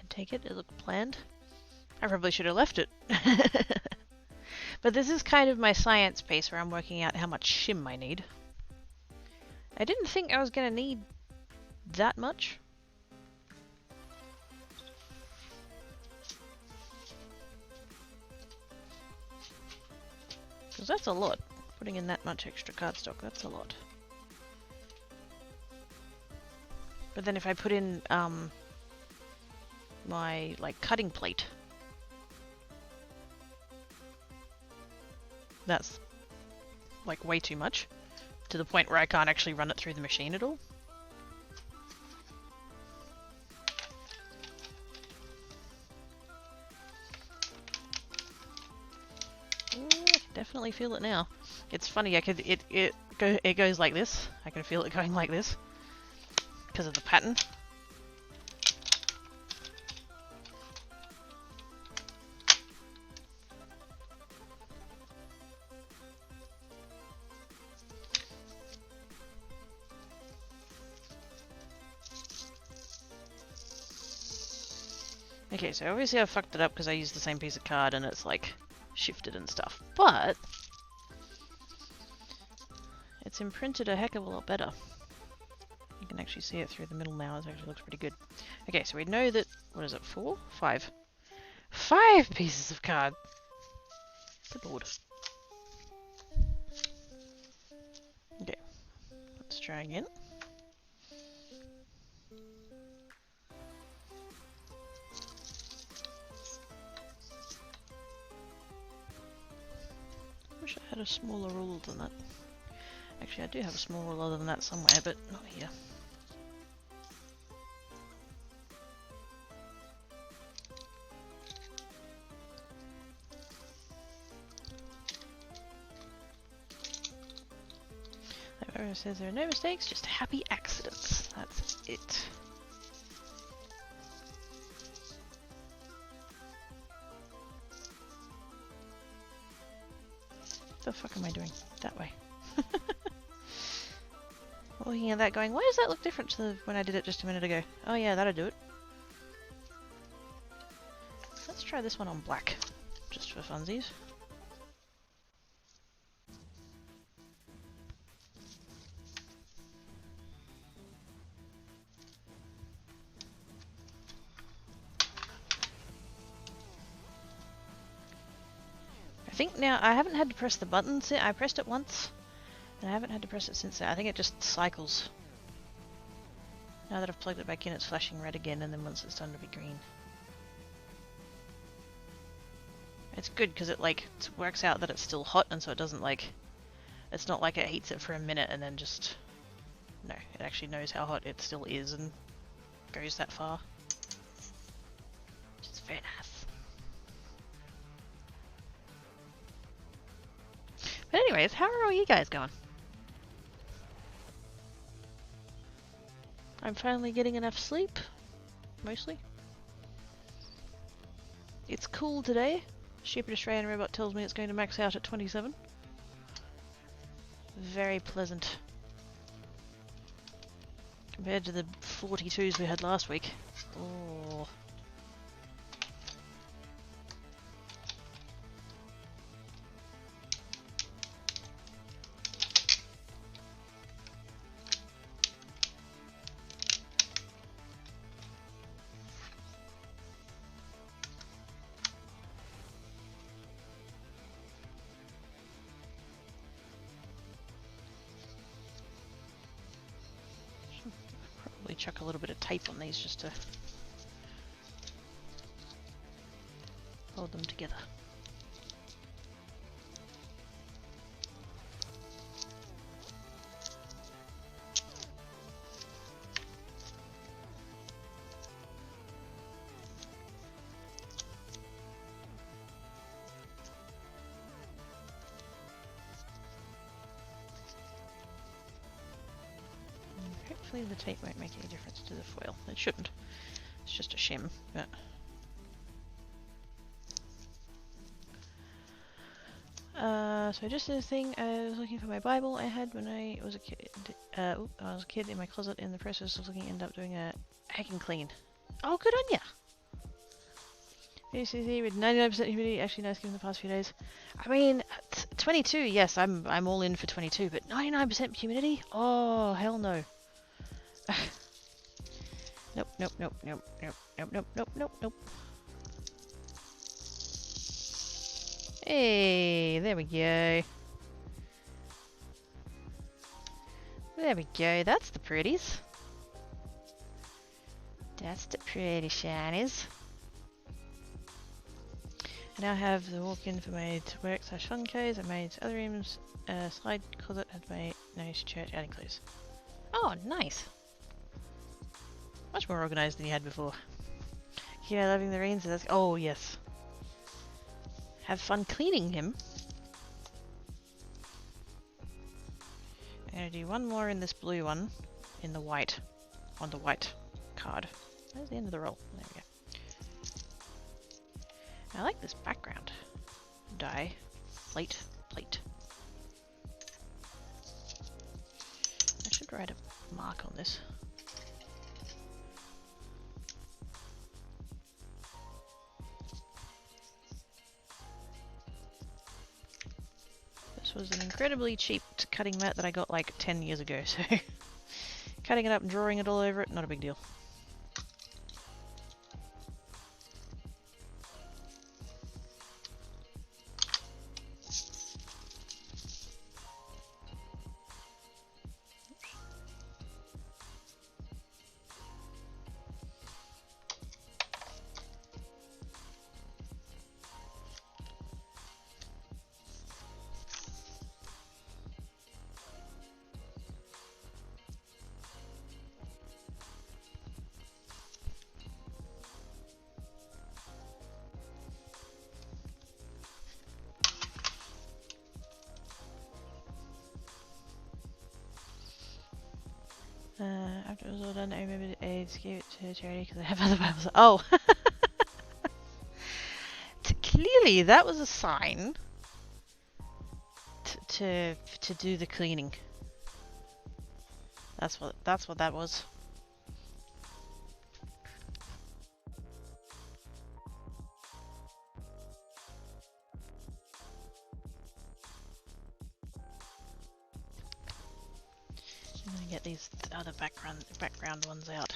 Take it looked planned. I probably should have left it. But this is kind of my science piece where I'm working out how much shim I need. I didn't think I was gonna need that much. Because that's a lot. Putting in that much extra cardstock, that's a lot. But then if I put in my like cutting plate, that's like way too much, to the point where I can't actually run it through the machine at all. Ooh, I can definitely feel it now. It's funny, it goes like this. I can feel it going like this because of the pattern. Okay, so obviously I fucked it up because I used the same piece of card and it's like shifted and stuff, but it's imprinted a heck of a lot better. You can actually see it through the middle now. It actually looks pretty good. Okay, so we know that, what is it, 4? 5. 5 pieces of card! Good lord. Okay, let's try again. Wish I had a smaller ruler than that. Actually, I do have a smaller ruler than that somewhere, but not here. Like says, there are no mistakes, just happy accidents. That's it. What the fuck am I doing? That way. Looking at that going, why does that look different to when I did it just a minute ago? Oh yeah, that'll do it. Let's try this one on black, just for funsies. I think now, I haven't had to press the button since, I pressed it once, and I haven't had to press it since then. I think it just cycles. Now that I've plugged it back in, it's flashing red again, and then once it's done, it'll be green. It's good because it like works out that it's still hot, and so it doesn't like, it's not like it heats it for a minute and then just, no, it actually knows how hot it still is and goes that far. Which is very nice. But anyways, how are all you guys going? I'm finally getting enough sleep, mostly. It's cool today. Stupid Australian robot tells me it's going to max out at 27. Very pleasant. Compared to the 42s we had last week. Oh. Chuck a little bit of tape on these just to hold them together. Hopefully the tape won't make any difference to the foil. It shouldn't. It's just a shim, but... so just the thing, I was looking for my Bible I had when I was a kid. I was a kid in my closet in the process of looking, ended up doing a hack and clean. Oh, good on ya! VCC with 99% humidity, actually nice given the past few days. I mean, 22, yes, I'm all in for 22, but 99% humidity? Oh, hell no. Nope, nope, nope, nope, nope, nope, nope, nope, nope, nope. Hey, there we go. There we go, that's the pretties. That's the pretty shinies. I now have the walk-in for my work / fun clothes. I made other rooms, slide closet had my nice church adding clothes. Oh, nice. Much more organized than you had before. Yeah, loving the rains. Oh, yes. Have fun cleaning him. I'm going to do one more in this blue one, in the white, on the white card. There's the end of the roll. There we go. I like this background. Die. Plate. Plate. I should write a mark on this. This was an incredibly cheap cutting mat that I got like 10 years ago, so cutting it up and drawing it all over it, not a big deal. After it was all done, I remembered to give it to charity because I have other Bibles. Oh! Clearly, that was a sign to do the cleaning. That's what that was. I'm gonna get these other background ones out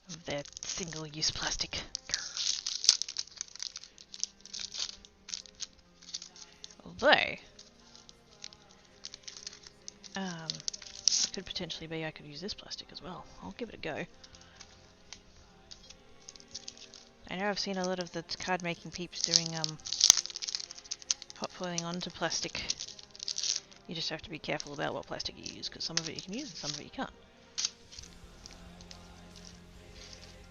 of their single-use plastic. Although, it could potentially be I could use this plastic as well. I'll give it a go. I know I've seen a lot of the card making peeps doing pot foiling onto plastic. You just have to be careful about what plastic you use, because some of it you can use and some of it you can't.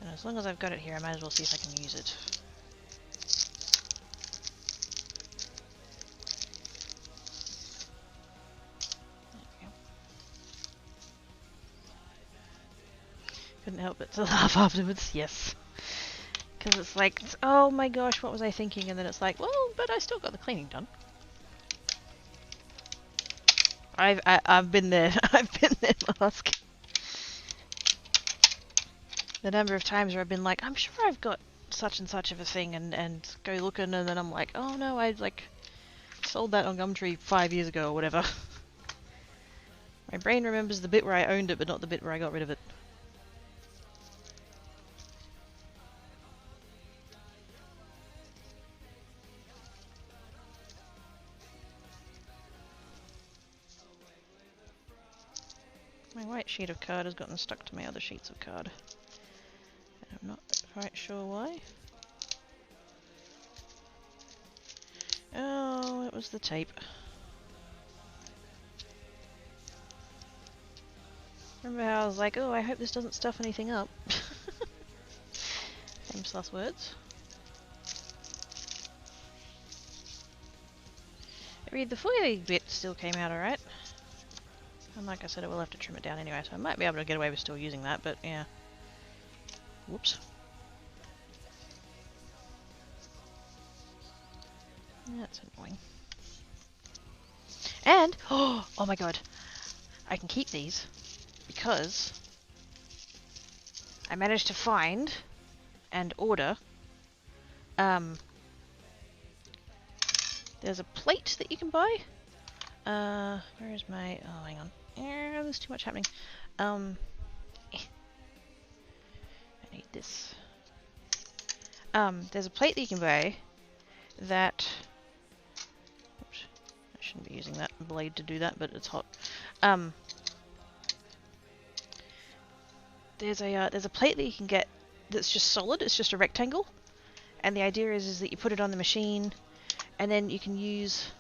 And as long as I've got it here, I might as well see if I can use it. There we go. Couldn't help but to laugh afterwards, yes. Because it's like, oh my gosh, what was I thinking? And then it's like, well, but I still got the cleaning done. I've been there. I've been there, Mask. The number of times where I've been like, I'm sure I've got such and such of a thing, and go looking, and then I'm like, oh no, I like sold that on Gumtree 5 years ago or whatever. My brain remembers the bit where I owned it, but not the bit where I got rid of it. My white sheet of card has gotten stuck to my other sheets of card. And I'm not quite sure why. Oh, it was the tape. Remember how I was like, oh, I hope this doesn't stuff anything up. Famous last words. I read the foiling bit still came out alright. And like I said, I will have to trim it down anyway, so I might be able to get away with still using that, but yeah. Whoops. That's annoying. And, oh my god, I can keep these because I managed to find and order There's a plate that you can buy. Where is my... Oh, hang on. There's too much happening. I need this. There's a plate that you can buy that... Oops, I shouldn't be using that blade to do that, but it's hot. There's a plate that you can get that's just solid. It's just a rectangle, and the idea is that you put it on the machine, and then you can use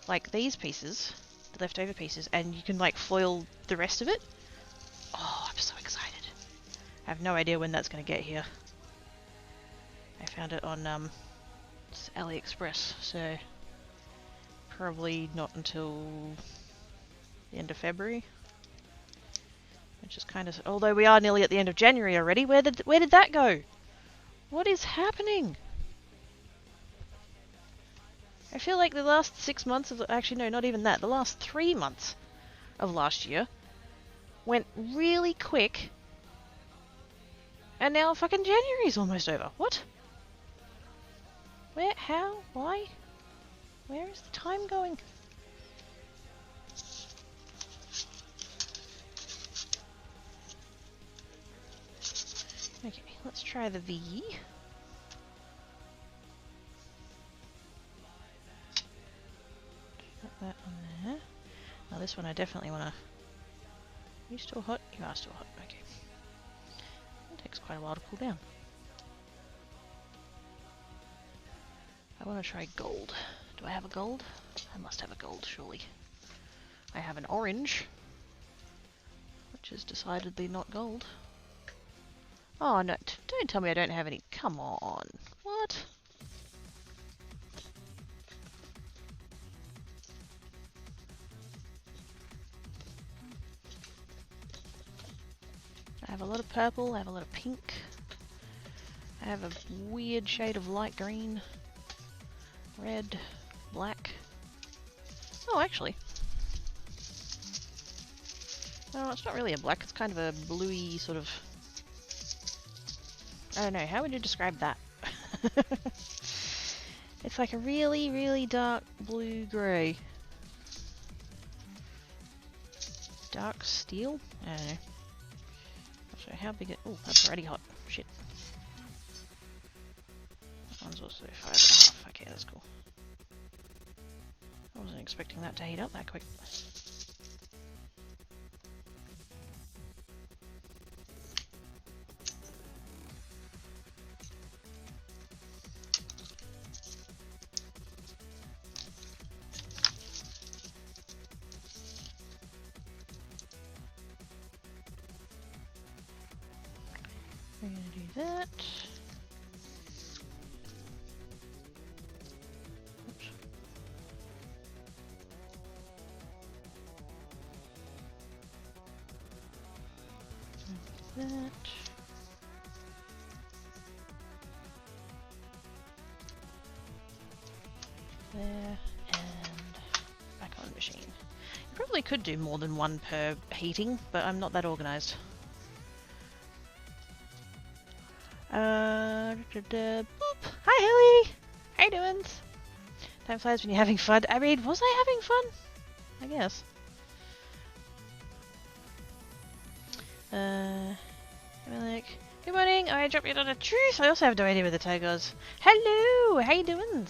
like these pieces, the leftover pieces, and you can like foil the rest of it. Oh, I'm so excited! I have no idea when that's going to get here. I found it on AliExpress, so probably not until the end of February. Which is kind of... Although we are nearly at the end of January already. Where did that go? What is happening? I feel like the last 6 months of... Actually, no, not even that. The last 3 months of last year went really quick. And now fucking January's almost over. What? Where? How? Why? Where is the time going? Okay, let's try the V. Put that on there. Now this one I definitely want to... Are you still hot? You are still hot, okay. It takes quite a while to cool down. I want to try gold. Do I have a gold? I must have a gold, surely. I have an orange, which is decidedly not gold. Oh no, don't tell me I don't have any. Come on. What? I have a lot of purple, I have a lot of pink. I have a weird shade of light green. Red, black. Oh, actually. No, it's not really a black, it's kind of a bluey sort of... I don't know, how would you describe that? It's like a really, really dark blue-grey. Dark steel? I don't know. So how big it... Oh, that's already hot. Shit. That one's also 5.5. Okay, that's cool. I wasn't expecting that to heat up that quick. We're gonna do that. Oops. That. There, and back on machine. You probably could do more than one per heating, but I'm not that organised. Boop. Hi, Haley! How you doing? Time flies when you're having fun. I mean, was I having fun? I guess. Like, good morning. I dropped you on a truth. I also have no idea where the tag goes. Hello! How you doing?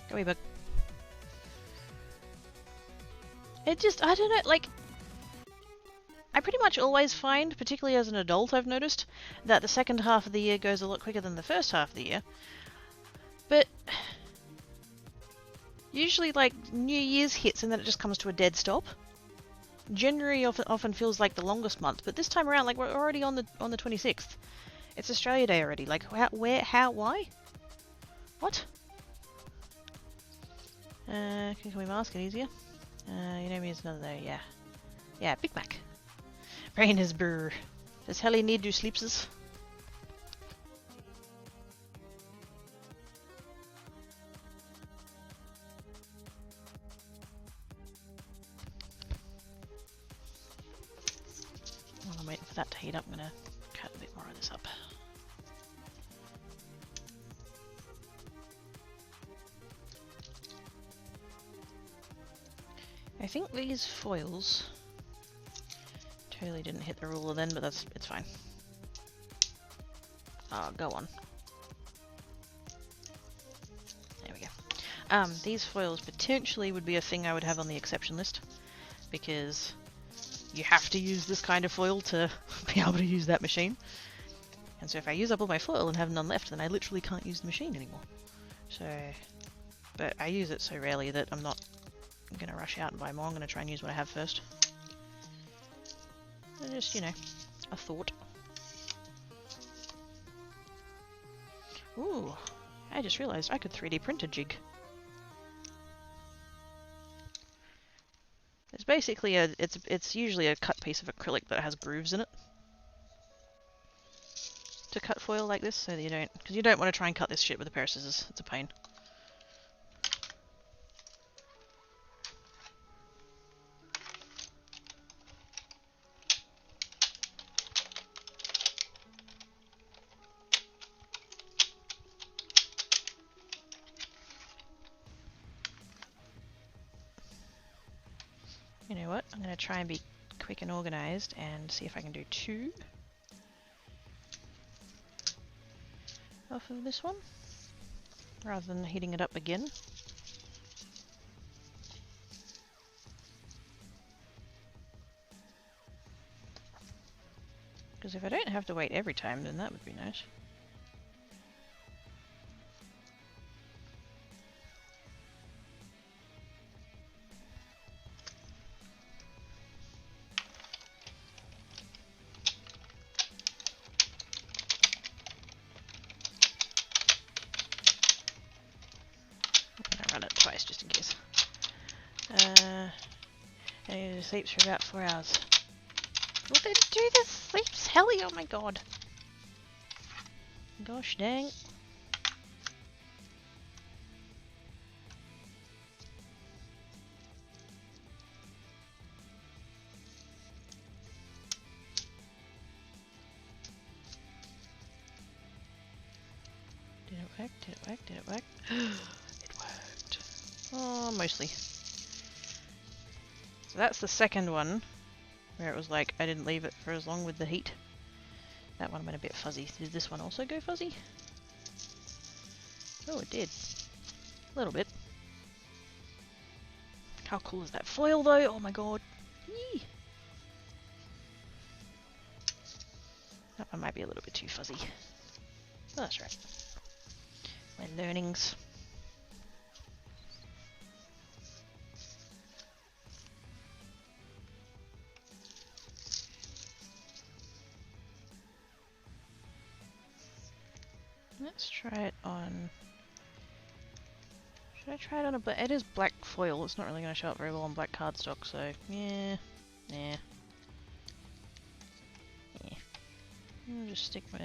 Go away, bug. It just, I don't know, like... I pretty much always find, particularly as an adult I've noticed, that the second half of the year goes a lot quicker than the first half of the year. But... usually, like, New Year's hits and then it just comes to a dead stop. January often feels like the longest month, but this time around, like, we're already on the 26th. It's Australia Day already. Like, where, how, why? What? Can we mask it easier? You know me as another there, yeah. Yeah, Big Mac. Brain is brr. Does Helly need to sleepses? While I'm waiting for that to heat up, I'm gonna cut a bit more of this up. I think these foils totally didn't hit the ruler then, but it's fine. Oh, go on. There we go. These foils potentially would be a thing I would have on the exception list, because you have to use this kind of foil to be able to use that machine. And so if I use up all my foil and have none left, then I literally can't use the machine anymore. So, but I use it so rarely that I'm not going to rush out and buy more. I'm going to try and use what I have first. Just, you know, a thought. Ooh, I just realised I could 3D print a jig. It's basically it's usually a cut piece of acrylic that has grooves in it to cut foil like this, so that because you don't want to try and cut this shit with a pair of scissors. It's a pain. You know what? I'm going to try and be quick and organised and see if I can do 2 off of this one, rather than heating it up again. Because if I don't have to wait every time, then that would be nice. Run it twice just in case. I need to sleep for about 4 hours. Well then do the sleep helly, oh my god. Gosh dang. Did it work? Did it work? Did it work? It worked. Oh, mostly. So that's the second one, where it was like I didn't leave it for as long with the heat. That one went a bit fuzzy. Did this one also go fuzzy? Oh, it did. A little bit. How cool is that foil though? Oh my god. Yee. That one might be a little bit too fuzzy. Oh, that's right. My learnings. Let's try it on... Should I try it on a black... It is black foil. It's not really going to show up very well on black cardstock, so... Yeah. Yeah. Yeah. I'll just stick with...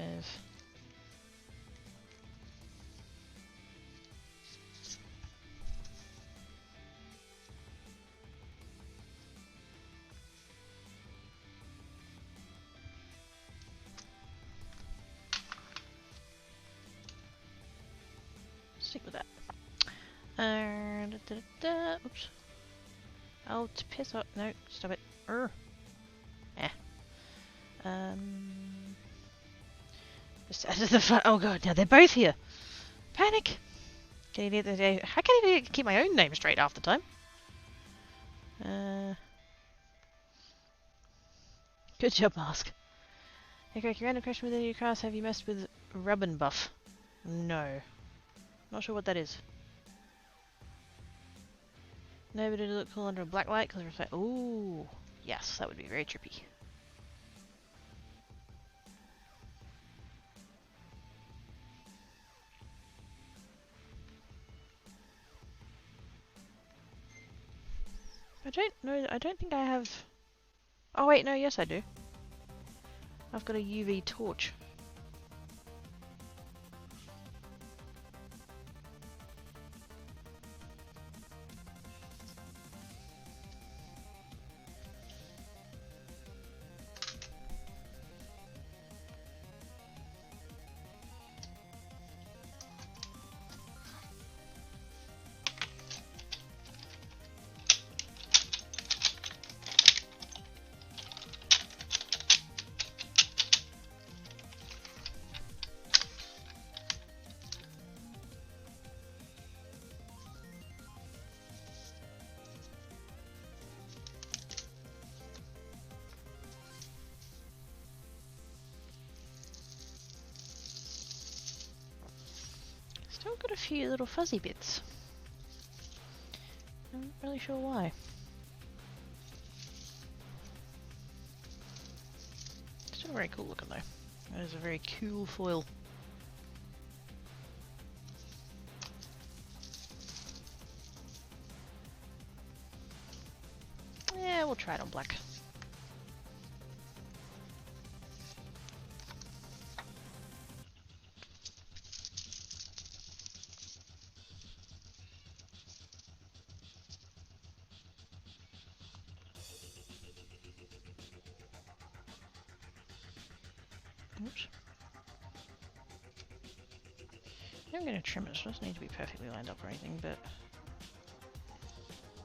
Stick with that. Oops. Oh, to piss off. No, stop it. Eh. Just added the front. Oh god, now they're both here. Panic. How can I keep my own name straight half the time? Good job, Mask. Hey, Greg, random question within your class. Have you messed with Rub and Buff? No. Not sure what that is. No, but it'll look cool under a black light because reflect. Ooh, yes, that would be very trippy. I don't know. I don't think I have. Oh wait, no. Yes, I do. I've got a UV torch. I've got a few little fuzzy bits. I'm not really sure why. Still very cool looking though. That is a very cool foil. Yeah, we'll try it on black. Oops. I'm going to trim it. It doesn't need to be perfectly lined up or anything, but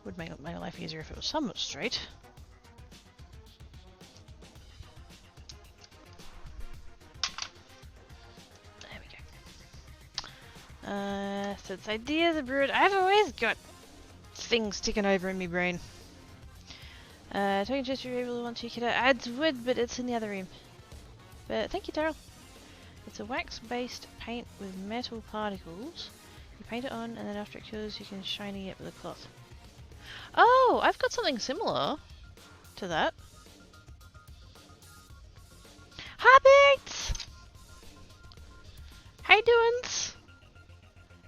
would make my life easier if it was somewhat straight. There we go. So it's idea of the brood. I've always got things ticking over in my brain. Talking just removal once you can adds wood, but it's in the other room. But thank you, Daryl. It's a wax-based paint with metal particles. You paint it on, and then after it cures, you can shiny it with a cloth. Oh, I've got something similar to that. Hi, Biggs! How you doings?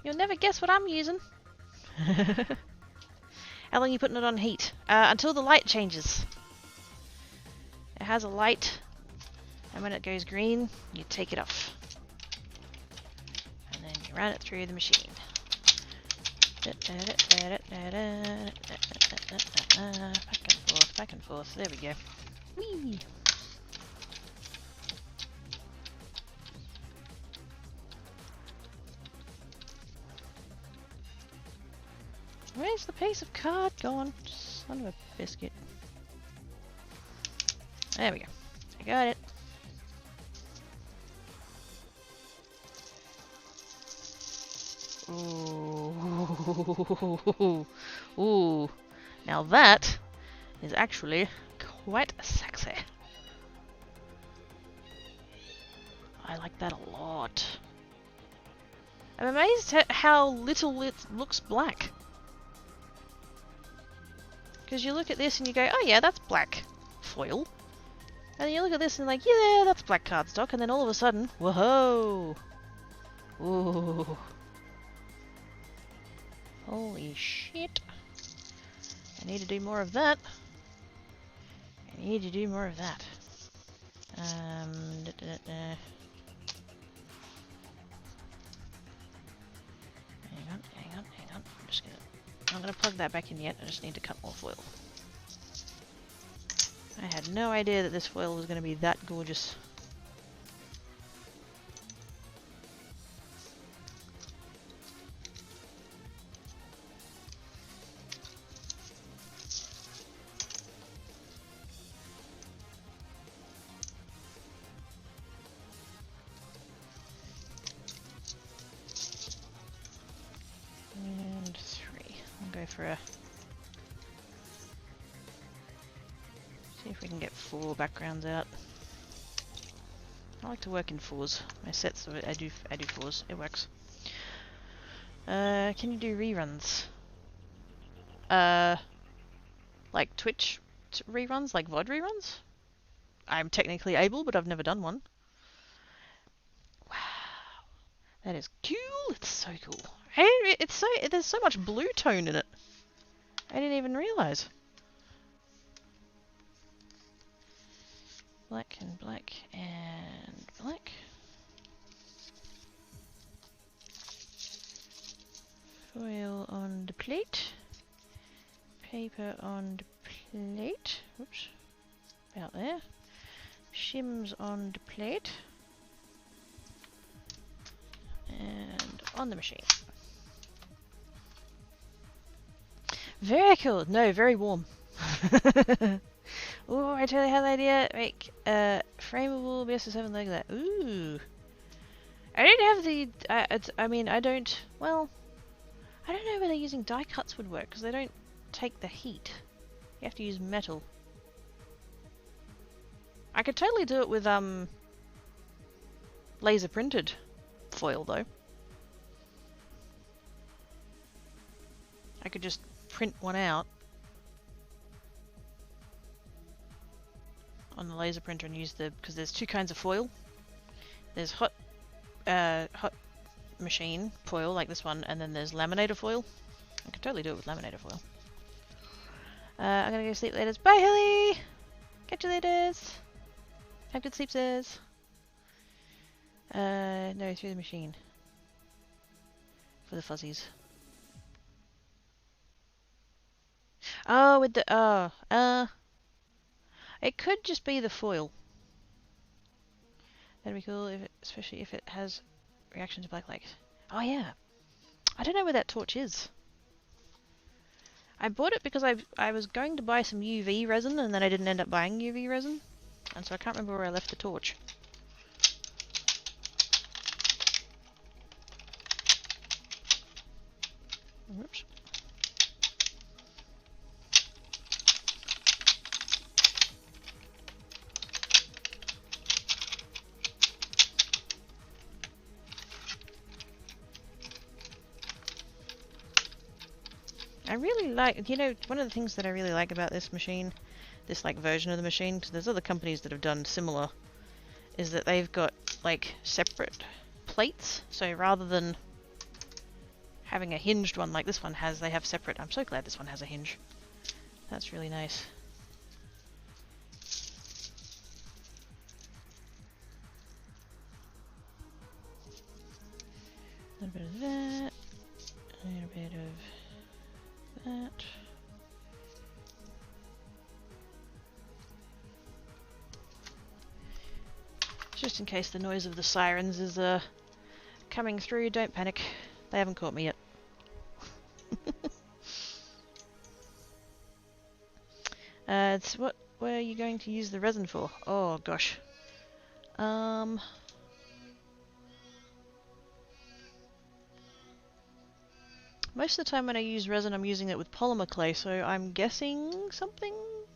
You'll never guess what I'm using. How long are you putting it on heat? Until the light changes. It has a light, and when it goes green, you take it off. And then you run it through the machine. Back and forth, back and forth. There we go. Whee! Where's the piece of card gone? Son of a biscuit. There we go. I got it. Ooh. Ooh. Now that is actually quite sexy. I like that a lot. I'm amazed at how little it looks black. Because you look at this and you go, oh yeah, that's black foil. And then you look at this and like, yeah, that's black cardstock. And then all of a sudden, whoa! Ooh. Holy shit. I need to do more of that. I need to do more of that. Hang on. I'm gonna plug that back in yet. I just need to cut more foil. I had no idea that this foil was gonna be that gorgeous. For a see if we can get 4 backgrounds out. I like to work in 4s. My sets, I do 4s. It works. Can you do reruns? Like Twitch reruns, like VOD reruns? I'm technically able, but I've never done one. Wow, that is cool. It's so cool. There's so much blue tone in it. I didn't even realize. Black and black and black. Foil on the plate. Paper on the plate. Oops. About there. Shims on the plate. And on the machine. Very cool. No, very warm. Ooh, I totally had the idea. Make frameable BS7 like that. Ooh. I don't have the. I mean, I don't. Well, I don't know whether using die cuts would work because they don't take the heat. You have to use metal. I could totally do it with laser printed foil though. could just print one out on the laser printer and use the, because there's two kinds of foil. There's hot machine foil like this one, and then there's laminator foil. I can totally do it with laminator foil. I'm gonna go sleep later. Bye, Hilly! Catch you later! Have good sleep, sis. No, through the machine. For the fuzzies. Oh, with the, it could just be the foil. That'd be cool, if it, especially if it has reaction to black light. Oh yeah. I don't know where that torch is. I bought it because I was going to buy some UV resin and then I didn't end up buying UV resin. And so I can't remember where I left the torch. Whoops. I really like, you know, one of the things that I really like about this machine, this like version of the machine, because there's other companies that have done similar, is that they've got like separate plates. So rather than having a hinged one like this one has, they have separate. I'm so glad this one has a hinge. That's really nice. A little bit of that, a little bit of that. Just in case the noise of the sirens is coming through, don't panic. They haven't caught me yet. It's what were you going to use the resin for? Oh gosh. Most of the time when I use resin, I'm using it with polymer clay, so I'm guessing something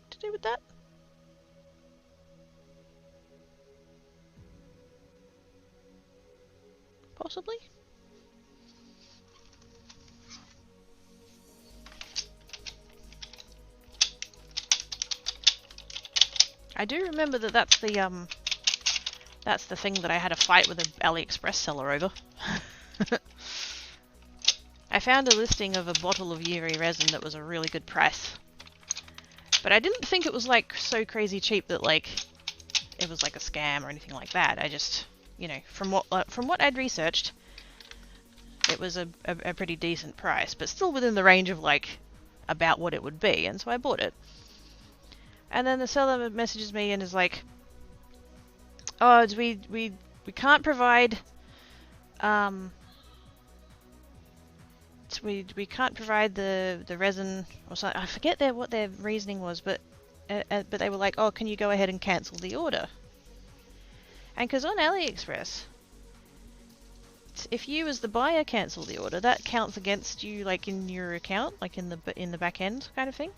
to do with that. Possibly? I do remember that that's the thing that I had a fight with an AliExpress seller over. I found a listing of a bottle of UV resin that was a really good price. But I didn't think it was like so crazy cheap that like it was like a scam or anything like that. I just, you know, from what I'd researched, it was a pretty decent price, but still within the range of like about what it would be, and so I bought it. And then the seller messages me and is like, "Oh, we can't provide we can't provide the resin or something." I forget what their reasoning was, but they were like, "Oh, can you go ahead and cancel the order?" And because on AliExpress, if you as the buyer cancel the order, that counts against you, like in your account, like in the back end kind of thing.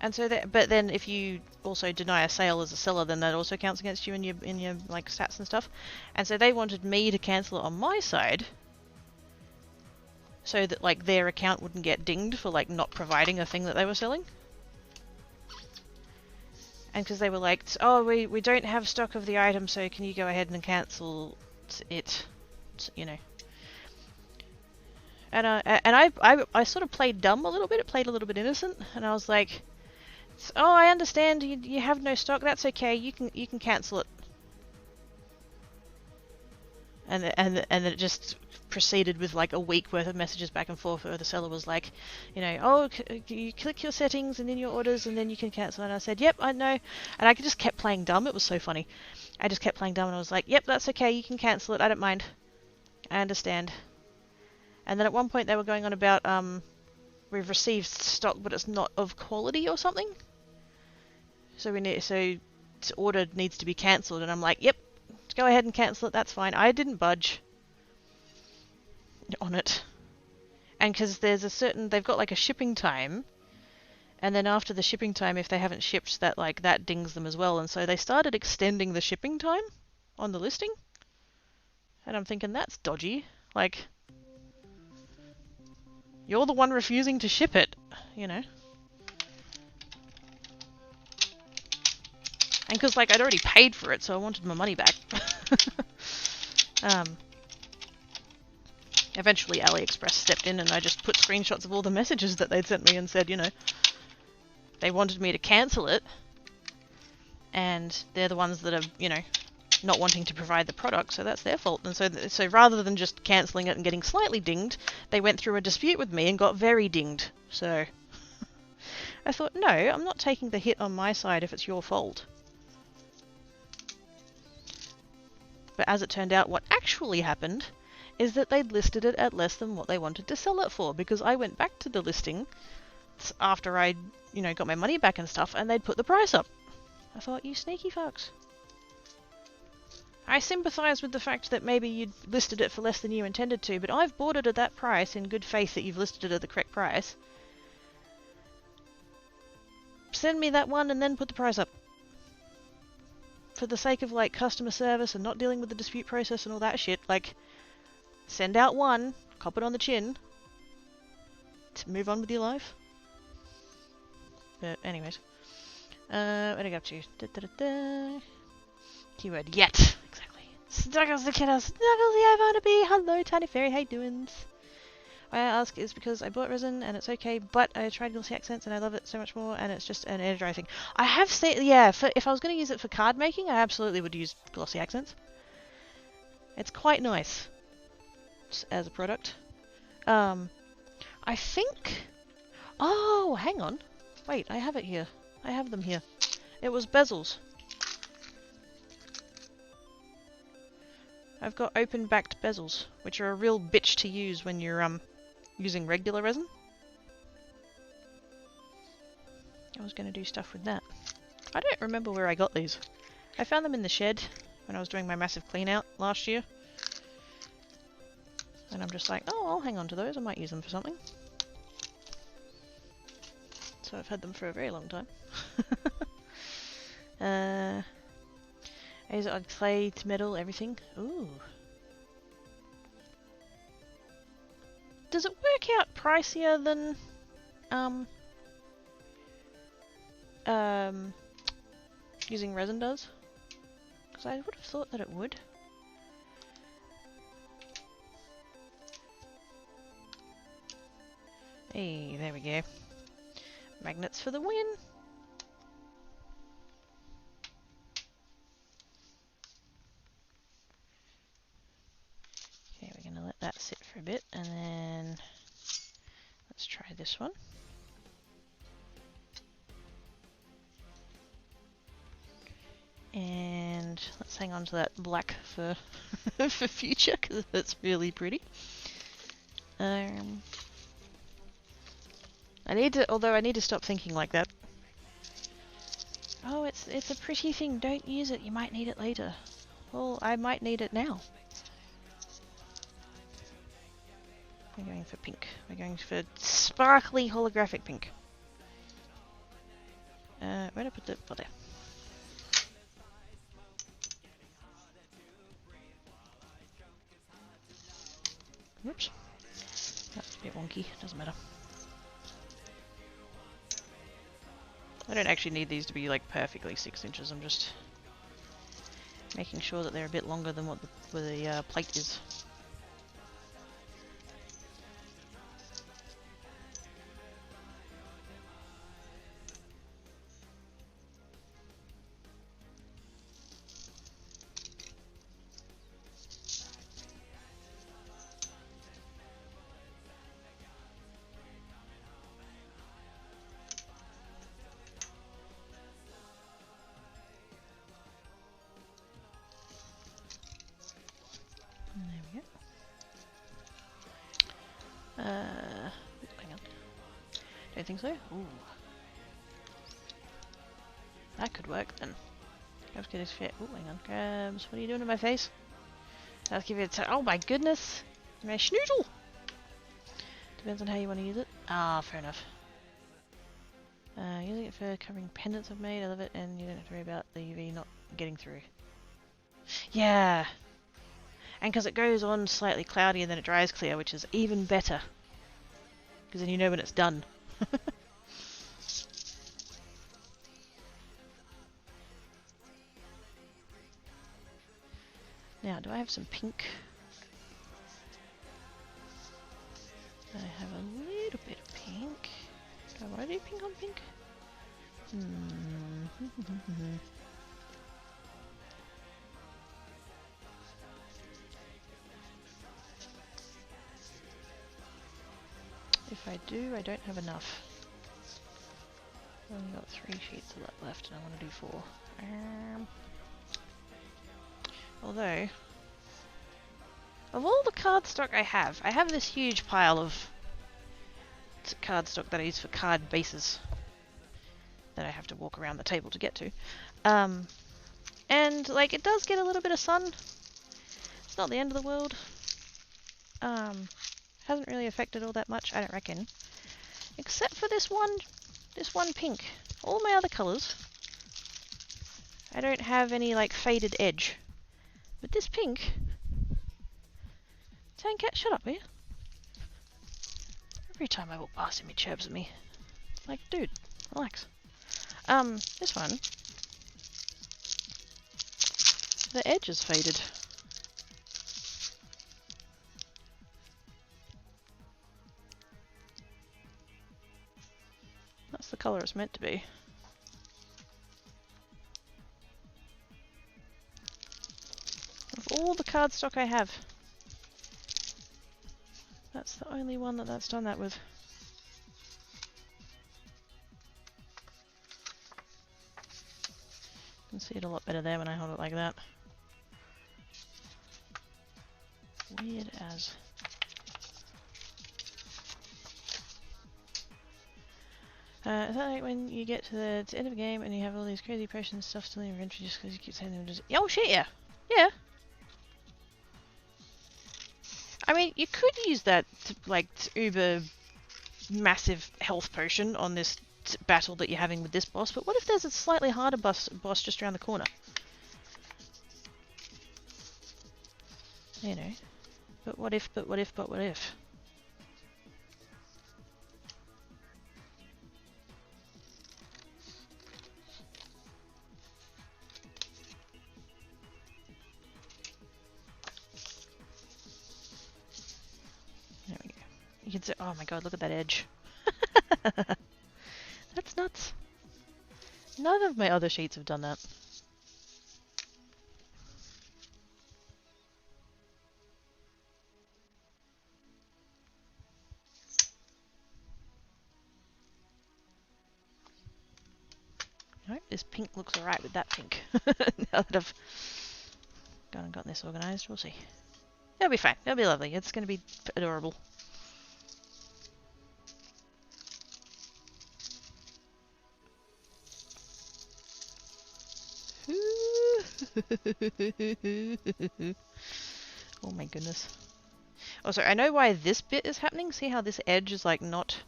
And so that, but then if you also deny a sale as a seller, then that also counts against you in your like stats and stuff. And so they wanted me to cancel it on my side, so that like their account wouldn't get dinged for like not providing a thing that they were selling. And because they were like, "Oh, we don't have stock of the item, so can you go ahead and cancel it?" You know. And I sort of played dumb a little bit. It played a little bit innocent, and I was like, "Oh, I understand. You have no stock. That's okay. You can cancel it." And it just proceeded with like a week worth of messages back and forth where the seller was like, you know, "Oh, you click your settings and then your orders and then you can cancel." And I said, "Yep, I know." And I just kept playing dumb. It was so funny. I just kept playing dumb and I was like, "Yep, that's okay. You can cancel it. I don't mind. I understand." And then at one point they were going on about, "We've received stock, but it's not of quality or something. So the order needs to be cancelled." And I'm like, "Yep, go ahead and cancel it. That's fine." I didn't budge on it. And because they've got like a shipping time, and then after the shipping time, if they haven't shipped, that dings them as well. And so they started extending the shipping time on the listing. And I'm thinking, that's dodgy. Like, You're the one refusing to ship it, you know. And because, like, I'd already paid for it, so I wanted my money back. Eventually AliExpress stepped in and I just put screenshots of all the messages that they'd sent me and said, you know, they wanted me to cancel it. And they're the ones that are, you know, not wanting to provide the product, so that's their fault. And so rather than just cancelling it and getting slightly dinged, they went through a dispute with me and got very dinged. So I thought, no, I'm not taking the hit on my side if it's your fault. But as it turned out, what actually happened is that they'd listed it at less than what they wanted to sell it for, because I went back to the listing after I, you know, got my money back and stuff, and they'd put the price up. I thought, you sneaky fucks. I sympathise with the fact that maybe you'd listed it for less than you intended to, but I've bought it at that price in good faith that you've listed it at the correct price. Send me that one and then put the price up. For the sake of, like, customer service and not dealing with the dispute process and all that shit, like, send out one, cop it on the chin, to move on with your life. But anyways, what did I go up to? Keyword yet. Exactly. Snuggles the kiddo. Snuggles the Ivana. Hello, Tiny Fairy. How you doing? Why I ask is because I bought resin and it's okay, but I tried glossy accents and I love it so much more, and it's just an air dry thing. I have said, yeah, if I was going to use it for card making, I absolutely would use glossy accents. It's quite nice as a product. I think... Oh, hang on. Wait, I have it here. I have them here. It was bezels. I've got open-backed bezels, which are a real bitch to use when you're using regular resin. I was going to do stuff with that. I don't remember where I got these. I found them in the shed when I was doing my massive clean out last year. And I'm just like, oh, I'll hang on to those. I might use them for something. So I've had them for a very long time. Is it on clay to metal, everything? Ooh. Does it work out pricier than using resin does? Because I would have thought that it would. Hey, there we go. Magnets for the win! Okay, we're going to let that sit for a bit, and then let's try this one. And let's hang on to that black for for future, because it's really pretty. I need to stop thinking like that. Oh, it's a pretty thing. Don't use it. You might need it later. Well, I might need it now. We're going for pink. We're going for sparkly holographic pink. Where did I put the... Oh, there. Whoops. That's a bit wonky. Doesn't matter. I don't actually need these to be like perfectly 6 inches. I'm just making sure that they're a bit longer than what the plate is. Hang on. Don't think so? Ooh. That could work then. Let's get his fit. Ooh, hang on. Grabs. What are you doing to my face? Let's give it a oh my goodness! My schnoodle! Depends on how you want to use it. Ah, fair enough. Using it for covering pendants I've made. I love it, and you don't have to worry about the UV not getting through. Yeah! And because it goes on slightly cloudy and then it dries clear, which is even better. because then you know when it's done. Now, do I have some pink? I have a little bit of pink. Do I want to do pink on pink? If I do, I don't have enough. I've only got 3 sheets of that left and I want to do 4. Although, of all the cardstock I have this huge pile of cardstock that I use for card bases that I have to walk around the table to get to. And, like, it does get a little bit of sun. It's not the end of the world. Hasn't really affected all that much, I don't reckon. Except for this one pink. All my other colours, I don't have any, like, faded edge. But this pink... Tankat, shut up, will you? Every time I walk past him, he chirps at me. Like, dude, relax. This one... The edge is faded. That's the colour it's meant to be. Of all the cardstock I have, that's the only one that's done that with. You can see it a lot better there when I hold it like that. Weird as. Is that like when you get to the end of a game and you have all these crazy potions stuff still in your inventory just because you keep saying them just... Oh shit, yeah! Yeah! I mean, you could use that to, like, uber massive health potion on this battle that you're having with this boss, but what if there's a slightly harder boss just around the corner? You know. But what if, but what if, but what if? There we go. You can see, oh my god, look at that edge. That's nuts. None of my other sheets have done that. Nope, this pink looks alright with that pink. Now that I've gone and gotten this organised, we'll see. It'll be fine. It'll be lovely. It's going to be adorable. Oh my goodness. Oh, sorry, I know why this bit is happening. See how this edge is like not...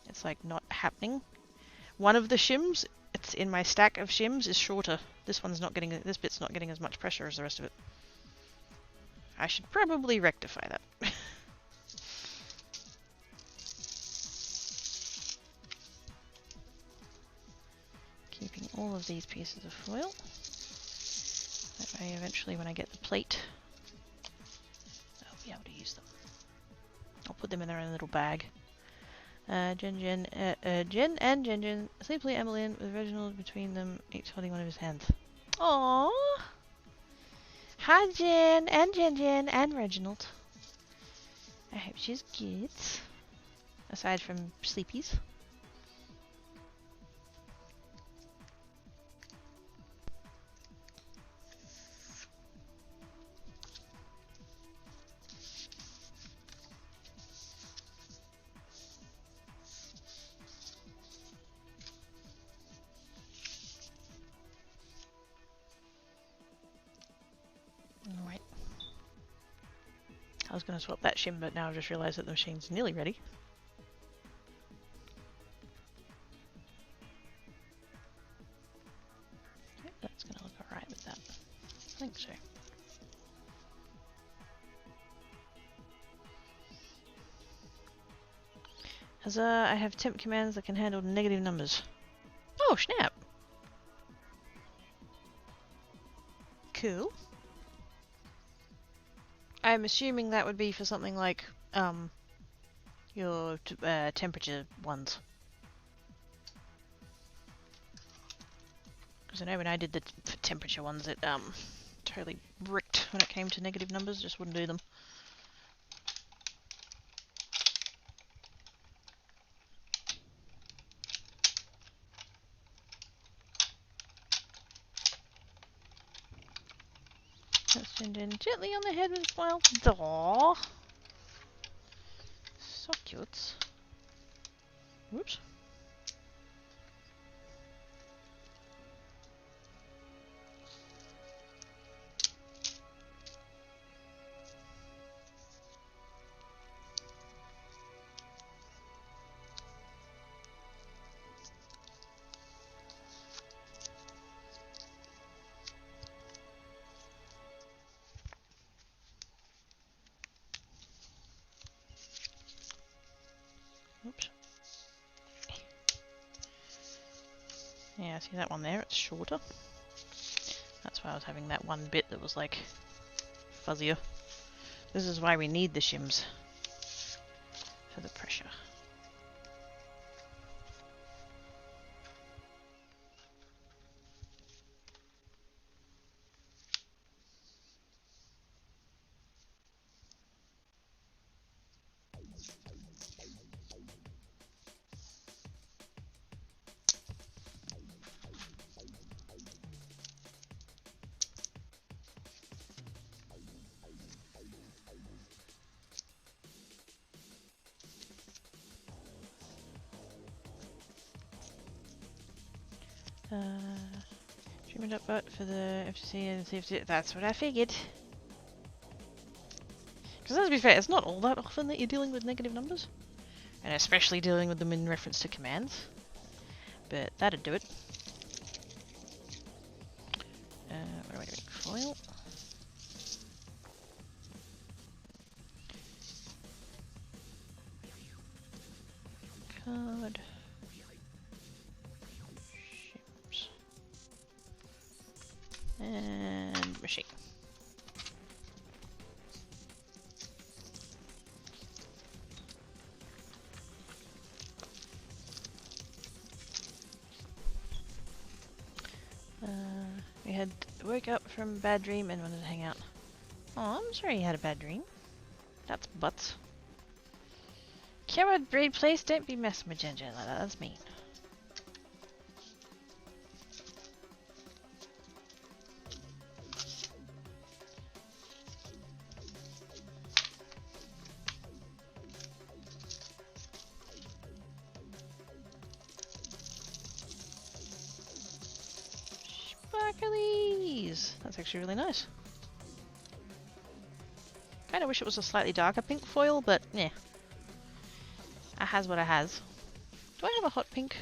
It's like not happening. One of the shims, it's in my stack of shims, is shorter. This one's not getting... This bit's not getting as much pressure as the rest of it. I should probably rectify that. Keeping all of these pieces of foil. That way eventually when I get the plate, I'll be able to use them. I'll put them in their own little bag. Jen and Jen sleepily Emmeline with Reginald between them, each holding one of his hands. Aww! Hi Jen and Reginald. I hope she's good. Aside from sleepies. Alright. I was going to swap that shim, but now I've just realised that the machine's nearly ready. Okay, that's going to look alright with that. I think so. Huzzah, I have temp commands that can handle negative numbers. Oh, snap! Cool. I'm assuming that would be for something like, your temperature ones. Because I know when I did the temperature ones, it, totally bricked when it came to negative numbers, just wouldn't do them. Let's send in gently on the head with a smile. Aww. So cute. Whoops. Oops. Yeah, see that one there? It's shorter. That's why I was having that one bit that was like fuzzier. This is why we need the shims for the pressure. Treatment up but for the FTC and CFC. That's what I figured. Because let's be fair, it's not all that often that you're dealing with negative numbers. And especially dealing with them in reference to commands. But that'd do it. What do I do? Foil? Card. Shims. And machine. We had woke up from a bad dream and wanted to hang out. Oh, I'm sorry you had a bad dream. That's butts. Coward breed, please don't be messing with Ginger like that. That's mean. Sparklies! That's actually really nice. Kinda wish it was a slightly darker pink foil, but yeah. I has what I has. Do I have a hot pink?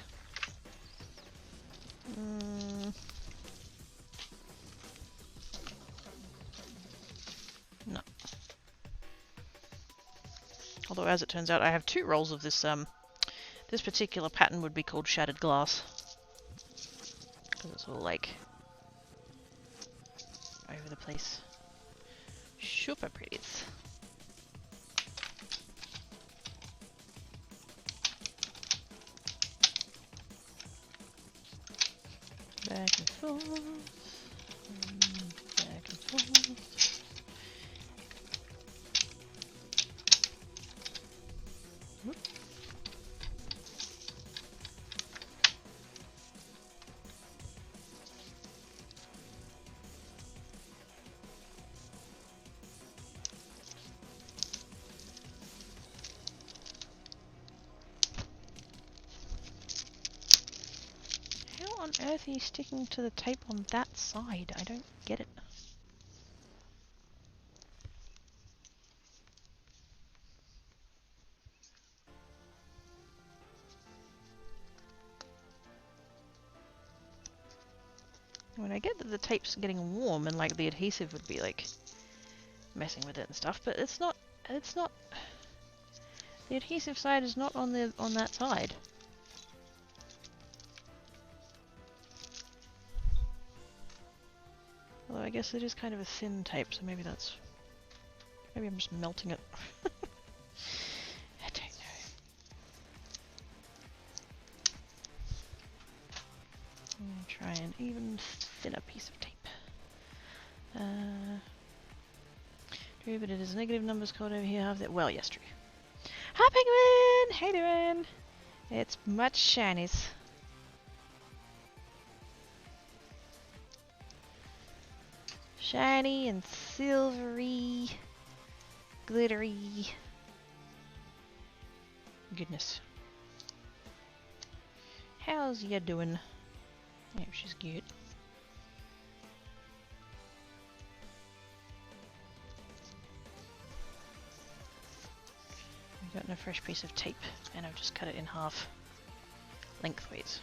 No. Although as it turns out I have 2 rolls of this this particular pattern would be called Shattered Glass. Because it's all like over the place. Super pretty. Back and forth. Back and forth. Whoop. On earth are you sticking to the tape on that side? I don't get it. When I get that the tape's getting warm and like the adhesive would be like messing with it and stuff, but it's not The adhesive side is not on that side. Although I guess it is kind of a thin tape, so maybe I'm just melting it. I don't know. I'm gonna try an even thinner piece of tape. True, but it is negative numbers code over here. Have that? Well, yes, true. Hi, Penguin! How you doing? It's much shinies. Shiny and silvery, glittery. Goodness. How's ya doing? Yeah, she's good. I've gotten a fresh piece of tape and I've just cut it in half lengthways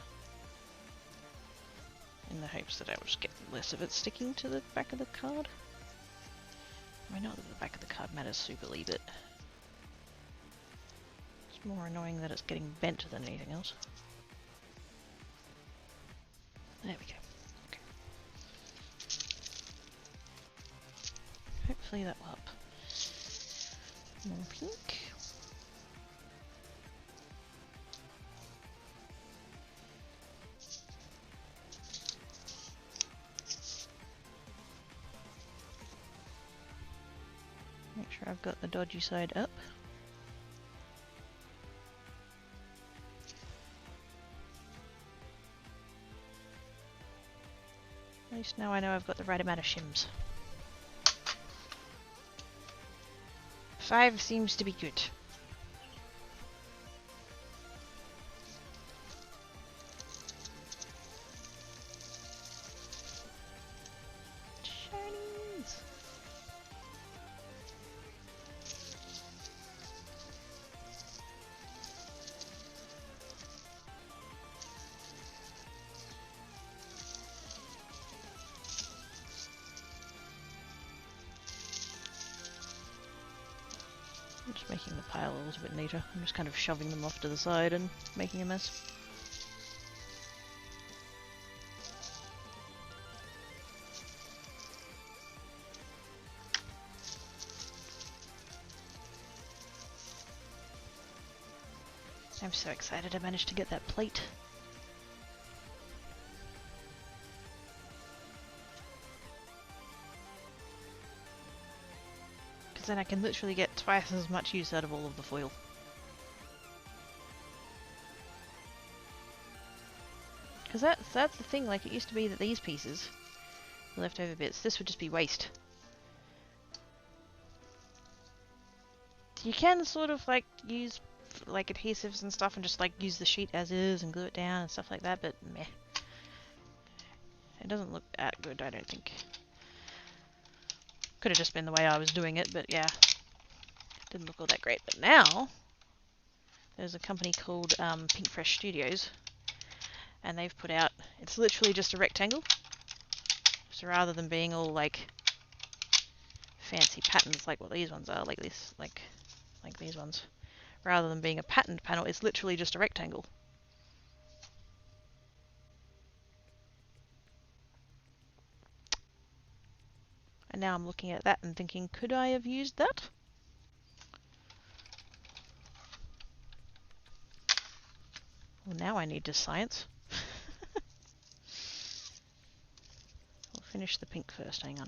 in the hopes that I will just get less of it sticking to the back of the card. I know that the back of the card matters superly, but it's more annoying that it's getting bent than anything else. There we go. Okay. Hopefully that will help. More pink. Make sure I've got the dodgy side up. At least now I know I've got the right amount of shims. 5 seems to be good. Shinies! I'm just making the pile a little bit neater. I'm just kind of shoving them off to the side and making a mess. I'm so excited I managed to get that plate. Because then I can literally get twice as much use out of all of the foil. Because that's the thing, like it used to be that these pieces, the leftover bits, this would just be waste. You can sort of like use like adhesives and stuff and just like use the sheet as is and glue it down and stuff like that, but meh. It doesn't look that good, I don't think. Could have just been the way I was doing it, but yeah. Didn't look all that great. But now, there's a company called Pink Fresh Studios, and they've put out, it's literally just a rectangle. So rather than being all like fancy patterns like what these ones are, like this, like these ones, rather than being a patterned panel, it's literally just a rectangle. And now I'm looking at that and thinking, could I have used that? Well, now I need to science. We'll finish the pink first, hang on.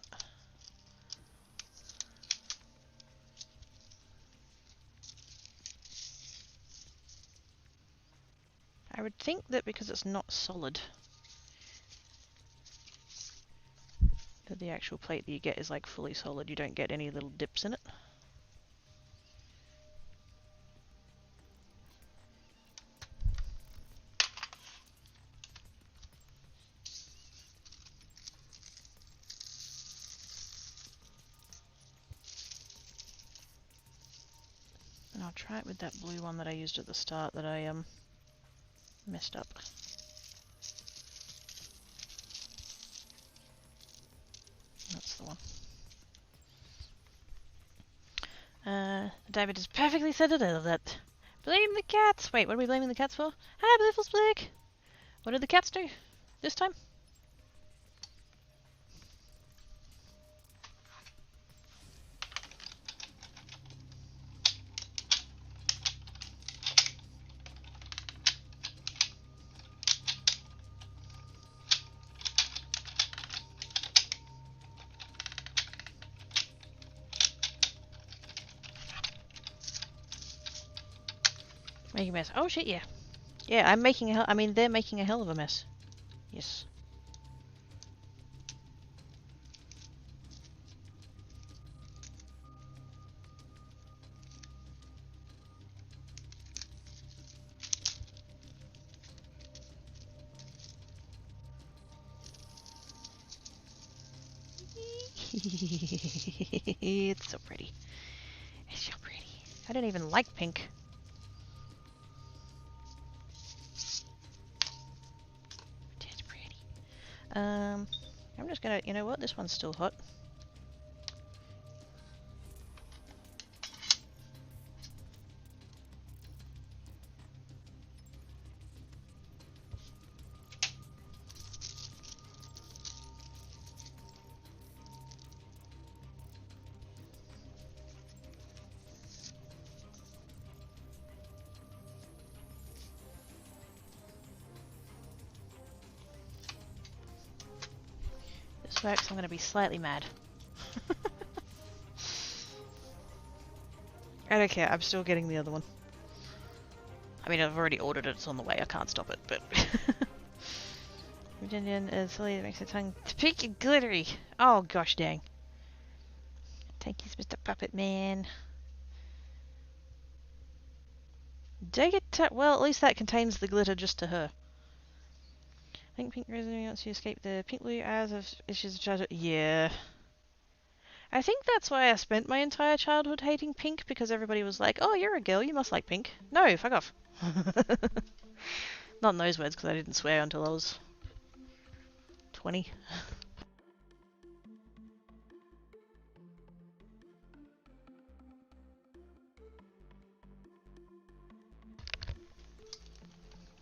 I would think that because it's not solid, that the actual plate that you get is like fully solid, you don't get any little dips in it. And I'll try it with that blue one that I used at the start that I messed up. That's the one. David is perfectly centered. I love that. Blame the cats! Wait, what are we blaming the cats for? Hi, Bliffles Blick! What did the cats do this time? Making a mess. Oh shit, yeah. Yeah, I'm making a hell. I mean, they're making a hell of a mess. Yes. It's so pretty. It's so pretty. I don't even like pink. It's pretty. I'm just gonna, you know what? This one's still hot. This works, I'm gonna be slightly mad. I don't care, I'm still getting the other one. I mean, I've already ordered it, it's on the way, I can't stop it, but... Virginian is silly, that makes the tongue pink and glittery. Oh gosh dang. Thank you, Mr. Puppet Man. Dig it, well, at least that contains the glitter just to her. I think pink resonating wants to escape the pink blue eyes of issues of childhood. Yeah. I think that's why I spent my entire childhood hating pink, because everybody was like, oh, you're a girl, you must like pink. No, fuck off. Not in those words, because I didn't swear until I was 20.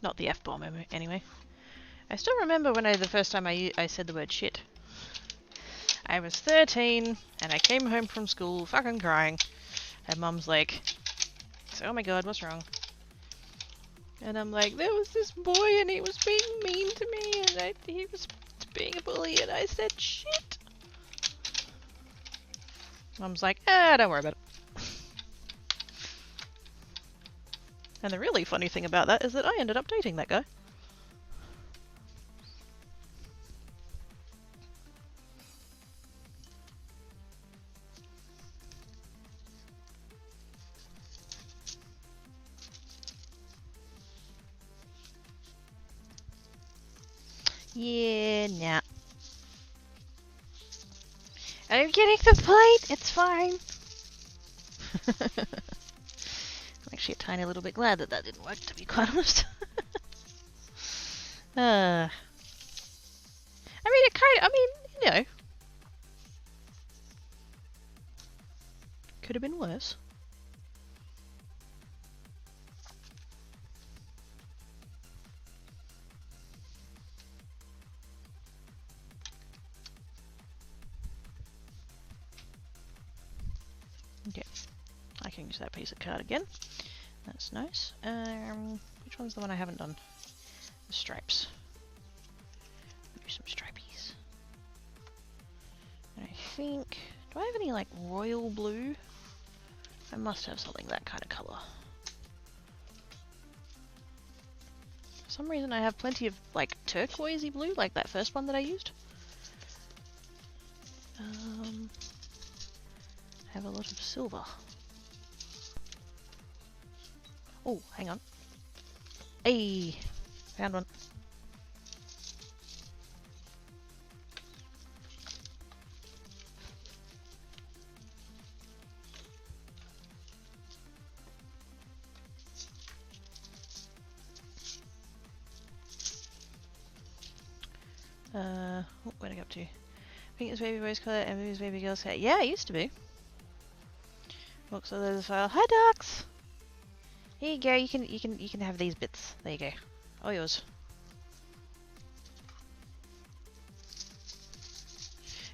Not the F-bomb, anyway. I still remember when the first time I said the word shit. I was 13, and I came home from school fucking crying. And Mum's like, oh my god, what's wrong? And I'm like, there was this boy and he was being mean to me, and he was being a bully, and I said shit. Mum's like, don't worry about it. And the really funny thing about that is that I ended up dating that guy. Yeah, nah. I'm getting the plate! It's fine! I'm actually a tiny little bit glad that didn't work, to be quite honest. I mean, you know. Could have been worse. Okay, I can use that piece of card again. That's nice. Which one's the one I haven't done? The stripes. Do some stripies. And I think... Do I have any, like, royal blue? I must have something that kind of colour. For some reason I have plenty of, like, turquoisey blue, like that first one that I used. I have a lot of silver. Oh, hang on. Hey! Found one. Where'd I go up to? Pink is baby boy's colour and blue is baby girl's hair. Yeah, it used to be. Looks like there's a file. Hi, ducks! Here you go. You can have these bits. There you go. All yours.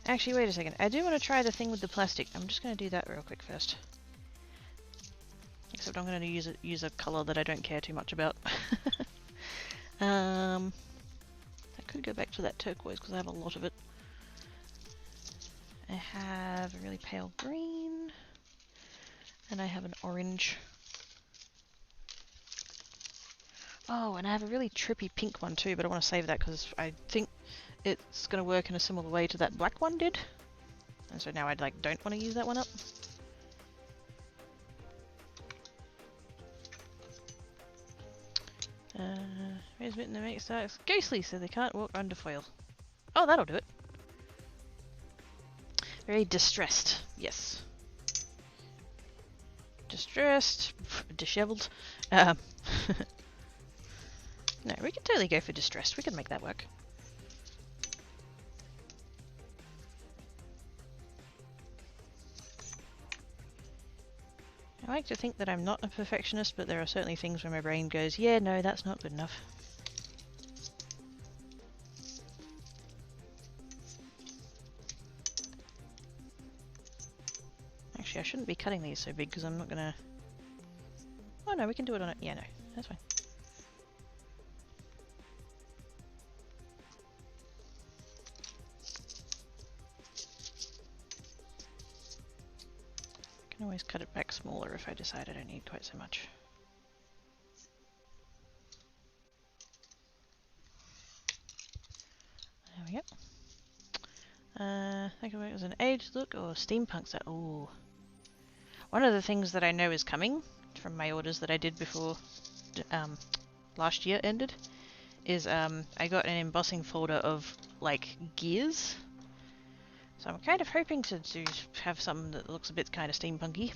Actually, wait a second. I do want to try the thing with the plastic. I'm just going to do that real quick first. Except I'm going to use a color that I don't care too much about. I could go back to that turquoise because I have a lot of it. I have a really pale green, and I have an orange. Oh, and I have a really trippy pink one too, but I want to save that because I think it's going to work in a similar way to that black one did. And so now I don't want to use that one up. Where's bitten to make stars ghostly so they can't walk under foil. Oh, that'll do it. Very distressed, yes. Distressed, disheveled. No, we can totally go for distressed. We can make that work. I like to think that I'm not a perfectionist, but there are certainly things where my brain goes, yeah, no, that's not good enough. Actually, I shouldn't be cutting these so big because I'm not gonna... Oh no, we can do it on it. Yeah, no, that's fine. I can always cut it back smaller if I decide I don't need quite so much. There we go. I think it was an aged look or steampunk set. Ooh. One of the things that I know is coming from my orders that I did before last year ended is I got an embossing folder of like gears. So I'm kind of hoping to have something that looks a bit kind of steampunky.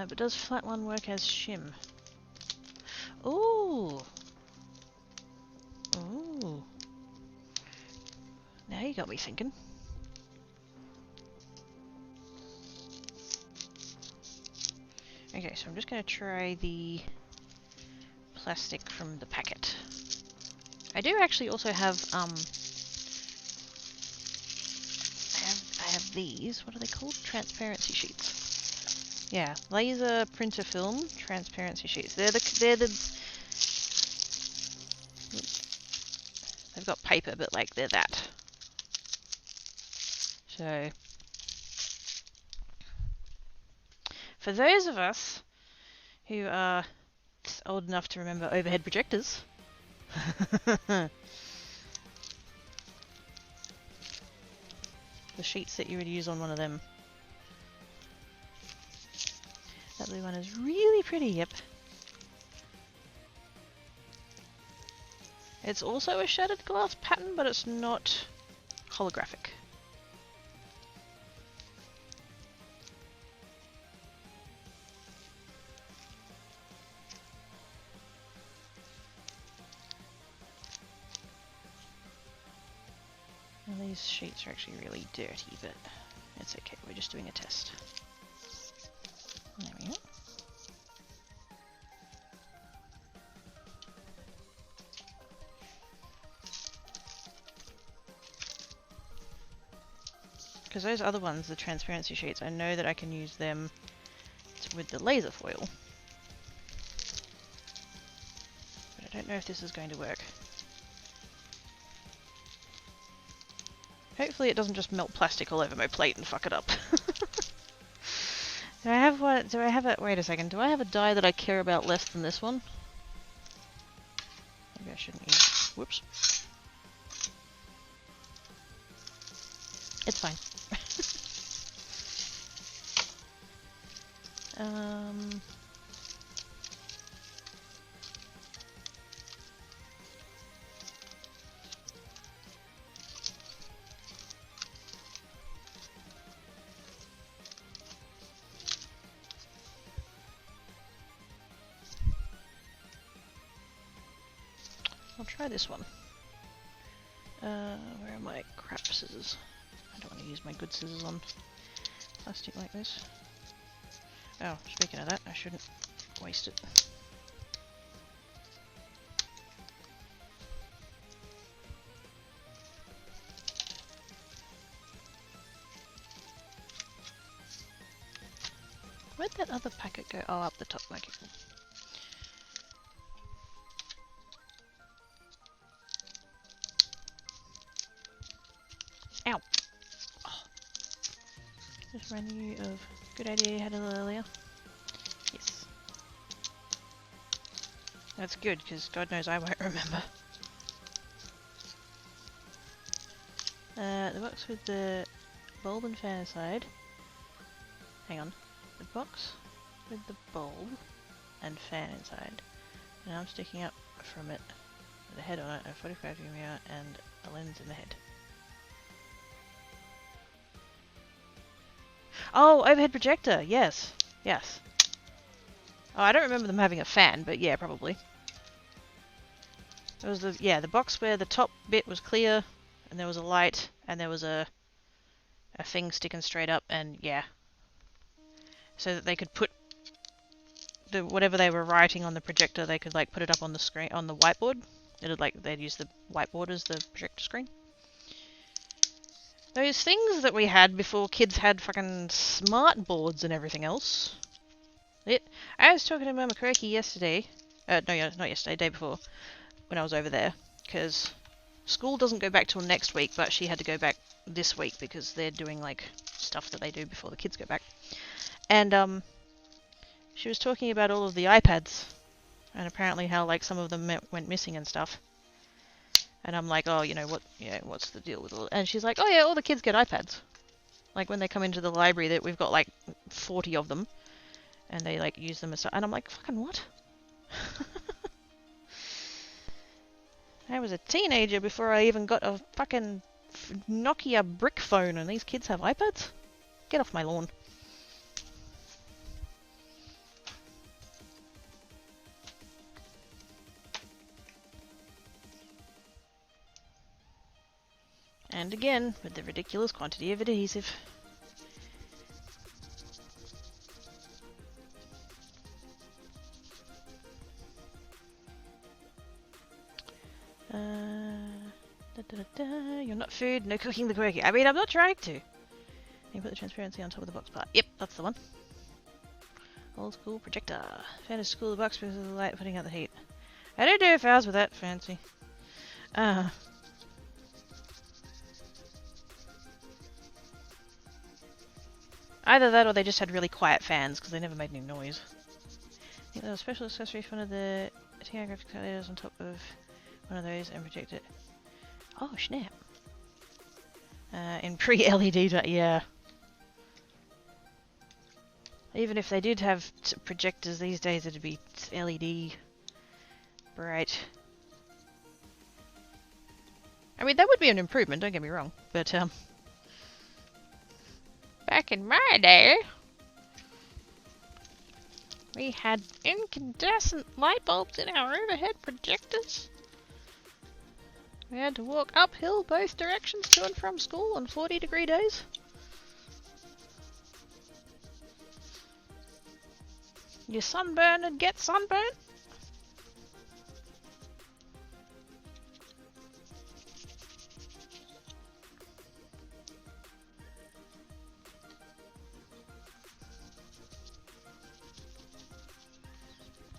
But does flat one work as shim? Ooh! Ooh! Now you got me thinking. Okay, so I'm just going to try the plastic from the packet. I do actually also have I have these. What are they called? Transparency sheets. Yeah, laser printer film transparency sheets. They've got paper, but like they're that. So for those of us who are old enough to remember overhead projectors, the sheets that you would use on one of them. That blue one is really pretty, yep. It's also a shattered glass pattern, but it's not holographic. Well, these sheets are actually really dirty, but it's okay, we're just doing a test. There we go. Because those other ones, the transparency sheets, I know that I can use them with the laser foil. But I don't know if this is going to work. Hopefully it doesn't just melt plastic all over my plate and fuck it up. Do I have one? Do I have a... Wait a second. Do I have a die that I care about less than this one? Maybe I shouldn't use... Whoops. It's fine. I'll try this one. Where are my crap scissors? I don't want to use my good scissors on plastic like this. Oh, speaking of that, I shouldn't waste it. Where'd that other packet go? Oh, up the top. Okay, cool. Ow! Oh. Just reminding you of a good idea you had a little earlier. Yes. That's good, because God knows I won't remember. The box with the bulb and fan inside. Hang on. The box with the bulb and fan inside. And I'm sticking up from it with a head on it, a 45 mirror and a lens in the head. Oh, overhead projector! Yes. Yes. Oh, I don't remember them having a fan, but yeah, probably. It was the box where the top bit was clear, and there was a light, and there was a thing sticking straight up, and yeah. So that they could put whatever they were writing on the projector, they could like put it up on the screen, on the whiteboard. They'd use the whiteboard as the projector screen. Those things that we had before kids had fucking smart boards and everything else. I was talking to Mama Croaky yesterday. No, not yesterday, day before, when I was over there, because school doesn't go back till next week, but she had to go back this week because they're doing like stuff that they do before the kids go back. And she was talking about all of the iPads and apparently how like some of them went missing and stuff. And I'm like, oh, what's the deal with all? And she's like, oh yeah, all the kids get iPads. Like when they come into the library, that we've got like 40 of them, and they like use them as. And I'm like, fucking what? I was a teenager before I even got a fucking Nokia brick phone, and these kids have iPads? Get off my lawn. And again, with the ridiculous quantity of adhesive. You're not food, no cooking the quirky. I mean, I'm not trying to. You put the transparency on top of the box part. Yep, that's the one. Old school projector. Fan is to cool the box because of the light putting out the heat. I don't know if ours were that fancy. Either that or they just had really quiet fans because they never made any noise. I think there was a special accessory for one of the TI graphics calculators on top of one of those and project it. Oh, snap. In pre-LED, yeah. Even if they did have projectors these days, it'd be LED bright. I mean, that would be an improvement, don't get me wrong, but back in my day, we had incandescent light bulbs in our overhead projectors. We had to walk uphill both directions to and from school on 40-degree days. Your sunburn would get sunburnt.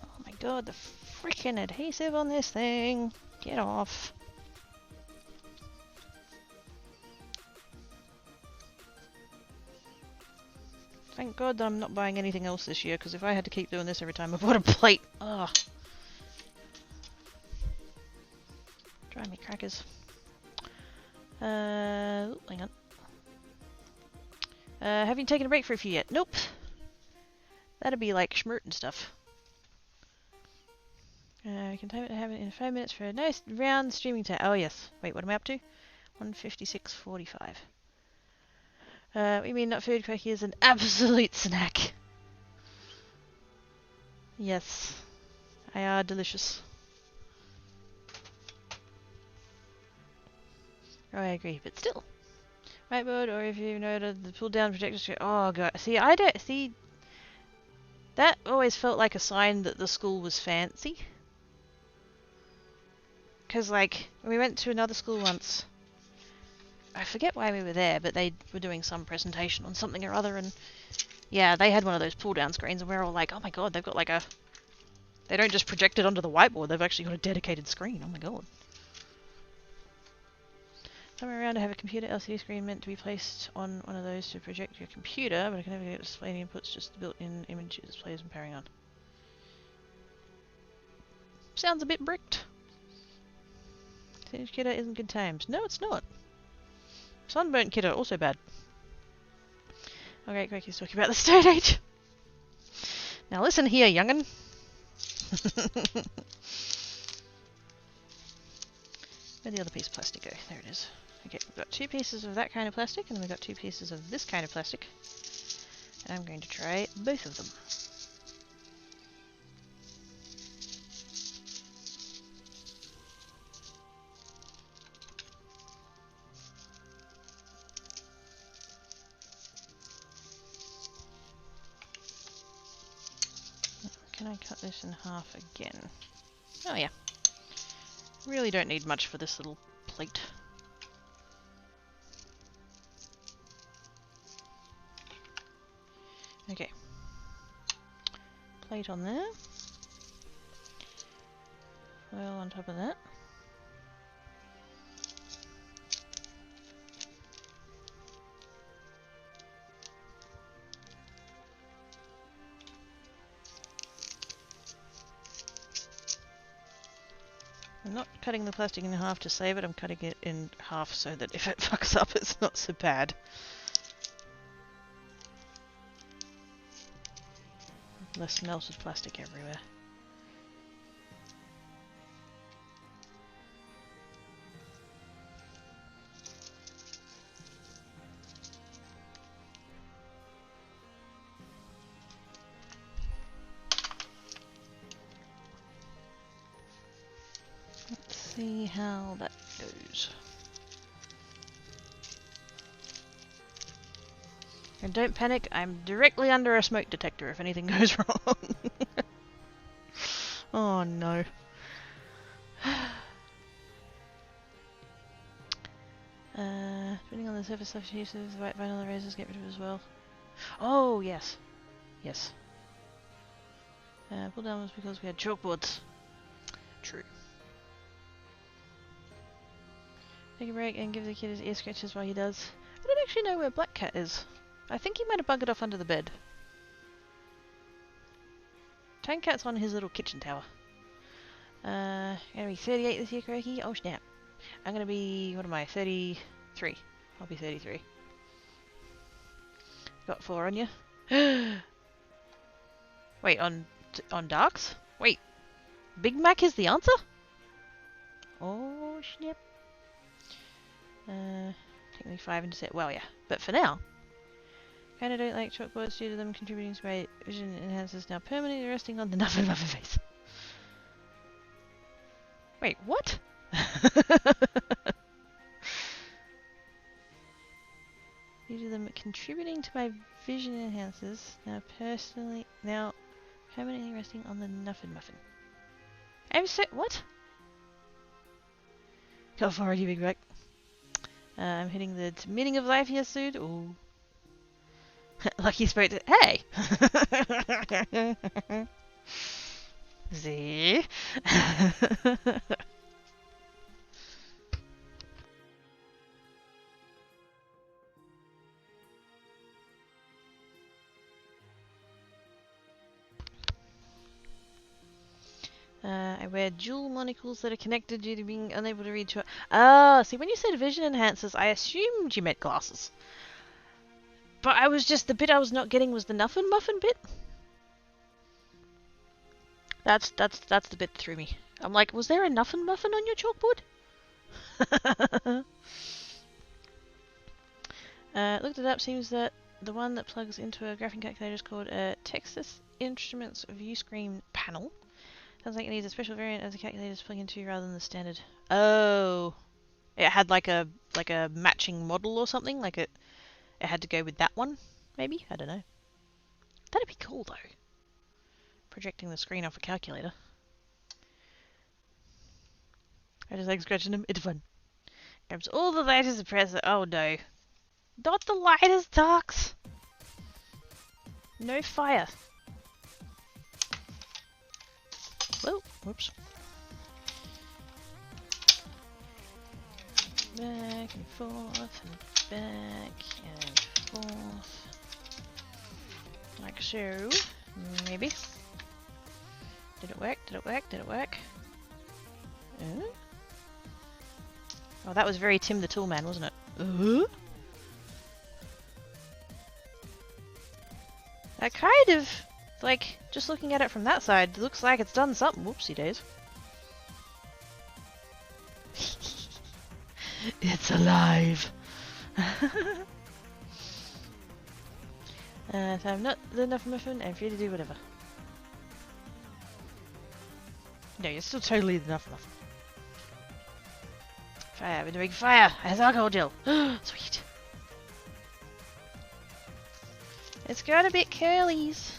Oh my god, the freaking adhesive on this thing. Get off. Thank God that I'm not buying anything else this year, because if I had to keep doing this every time I bought a plate, ugh. Drive me crackers. Hang on. Have you taken a break for a few yet? Nope. That'd be like schmurt and stuff. We can time it and have it in 5 minutes for a nice round streaming time. Oh yes. Wait, what am I up to? 1:56:45. We mean not food, quirky is an absolute snack. Yes. They are delicious. Oh, I agree, but still. Whiteboard, or if you noted the pull down projector. Oh god, see, that always felt like a sign that the school was fancy. Because, like, we went to another school once. I forget why we were there, but they were doing some presentation on something or other, and yeah, they had one of those pull-down screens, and we were all like, oh my god, they've got like a... They don't just project it onto the whiteboard, they've actually got a dedicated screen, oh my god. Somewhere around I have a computer LCD screen meant to be placed on one of those to project your computer, but I can never get display any inputs, just the built-in image displays and powering on. Sounds a bit bricked. Teenage kidder isn't good times. No, it's not. Sunburnt kidder, also bad. Okay, Greg is talking about the state age. Now listen here, young'un. Where'd the other piece of plastic go? There it is. Okay, we've got 2 pieces of that kind of plastic, and then we've got 2 pieces of this kind of plastic. And I'm going to try both of them. Can I cut this in half again? Oh yeah. Really don't need much for this little plate. Okay. Plate on there. Foil on top of that. I'm not cutting the plastic in half to save it, I'm cutting it in half so that if it fucks up it's not so bad. Less melted plastic everywhere. Let's see how that goes. And don't panic, I'm directly under a smoke detector if anything goes wrong. Oh no. Depending on the surface stuff she uses, the white vinyl erasers get rid of as well. Oh, yes. Yes. Pull down was because we had chalkboards. True. Take a break and give the kid his ear scratches while he does. I don't actually know where Black Cat is. I think he might have buggered off under the bed. Tank Cat's on his little kitchen tower. Gonna be 38 this year, Craigie. Oh snap. I'm gonna be, what am I, 33. I'll be 33. Got 4 on you. Wait, on Darks? Wait, Big Mac is the answer? Oh snap. Technically 5 into set. Well, yeah, but for now. Kinda don't like chalkboards due to them contributing to my vision enhancers now permanently resting on the Nuffin Muffin face. Wait, what? Due to them contributing to my vision enhancers now permanently resting on the Nuffin Muffin. I'm so what? Go forward, you big wreck. I'm hitting the meaning of life here soon. Ooh. Lucky spoke to. Hey! Z. I wear dual monocles that are connected due to being unable to read. Ah, see, when you said vision enhancers, I assumed you meant glasses. But I was just, the bit I was not getting was the Nuffin Muffin bit. That's the bit that threw me. I'm like, was there a Nuffin Muffin on your chalkboard? Looked it up, seems that the one that plugs into a graphing calculator is called a Texas Instruments view screen panel. Sounds like it needs a special variant of the calculator to plug into rather than the standard. Oh, it had like a like a matching model or something. Like it had to go with that one, maybe? I don't know. That'd be cool though. Projecting the screen off a calculator. I just like scratching them. It's fun. Grabs all the lighters and presses. Oh no. Not the lighters, Darks! No fire. Whoa, whoops. Back and forth and back and forth. Like so. Maybe. Did it work? Did it work? Did it work? Oh, that was very Tim the Toolman, wasn't it? That kind of, like, just looking at it from that side, looks like it's done something. Whoopsie days. It's alive! So I'm not enough muffin, I'm free to do whatever. No, you're still totally enough muffin. Fire, we're doing fire! As alcohol gel! Sweet! It's got a bit curlies.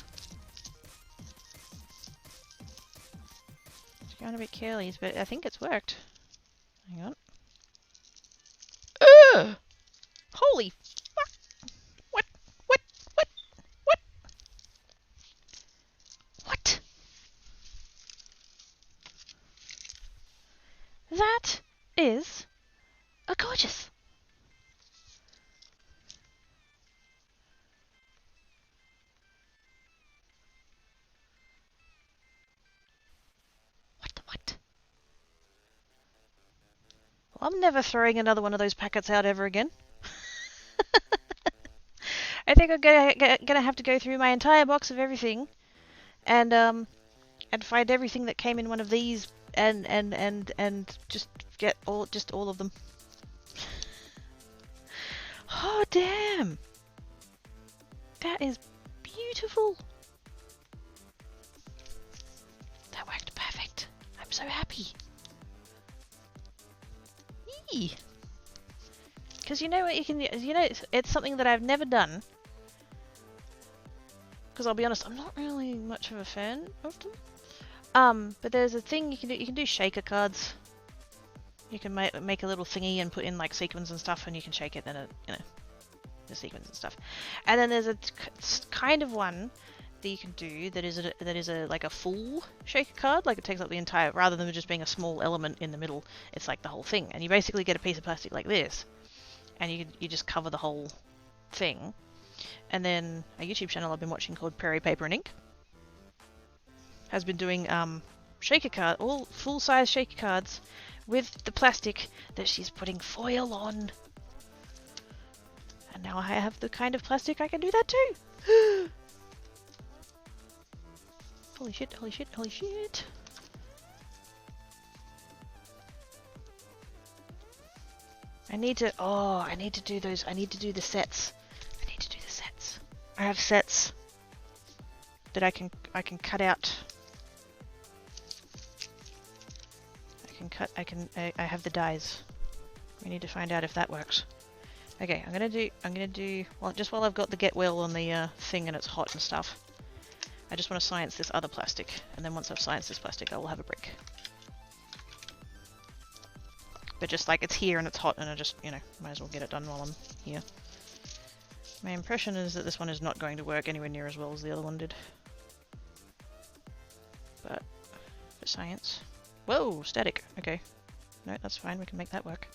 It's got a bit curlies, but I think it's worked. Hang on. Ugh! Holy fuck! What? What? What? What? What? That is a gorgeous. What? Well, I'm never throwing another one of those packets out ever again. I think I'm gonna have to go through my entire box of everything, and find everything that came in one of these, and just get all of them. Oh damn! That is beautiful. That worked perfect. I'm so happy. Yee. Because you know what you can, it's something that I've never done. Because I'll be honest, I'm not really much of a fan of them. But there's a thing you can do. You can do shaker cards. You can make a little thingy and put in like sequins and stuff, and you can shake it, and it, the sequins and stuff. And then there's a kind of one that you can do that is a like a full shaker card, like it takes up the entire, rather than just being a small element in the middle. It's like the whole thing, and you basically get a piece of plastic like this, and you just cover the whole thing. And then a YouTube channel I've been watching called Prairie Paper and Ink has been doing shaker card, all full size shaker cards with the plastic that she's putting foil on. And now I have the kind of plastic I can do that too. Holy shit, holy shit, holy shit. I need to do those, I need to do the sets. I have sets that I can cut out. I have the dies. We need to find out if that works. Okay, I'm gonna do well, just while I've got the get well on the thing and it's hot and stuff. I just want to science this other plastic, and then once I've scienced this plastic, I will have a brick. But just like it's here and it's hot, and I just, might as well get it done while I'm here. My impression is that this one is not going to work anywhere near as well as the other one did. But for science. Whoa, static. Okay. No, that's fine. We can make that work.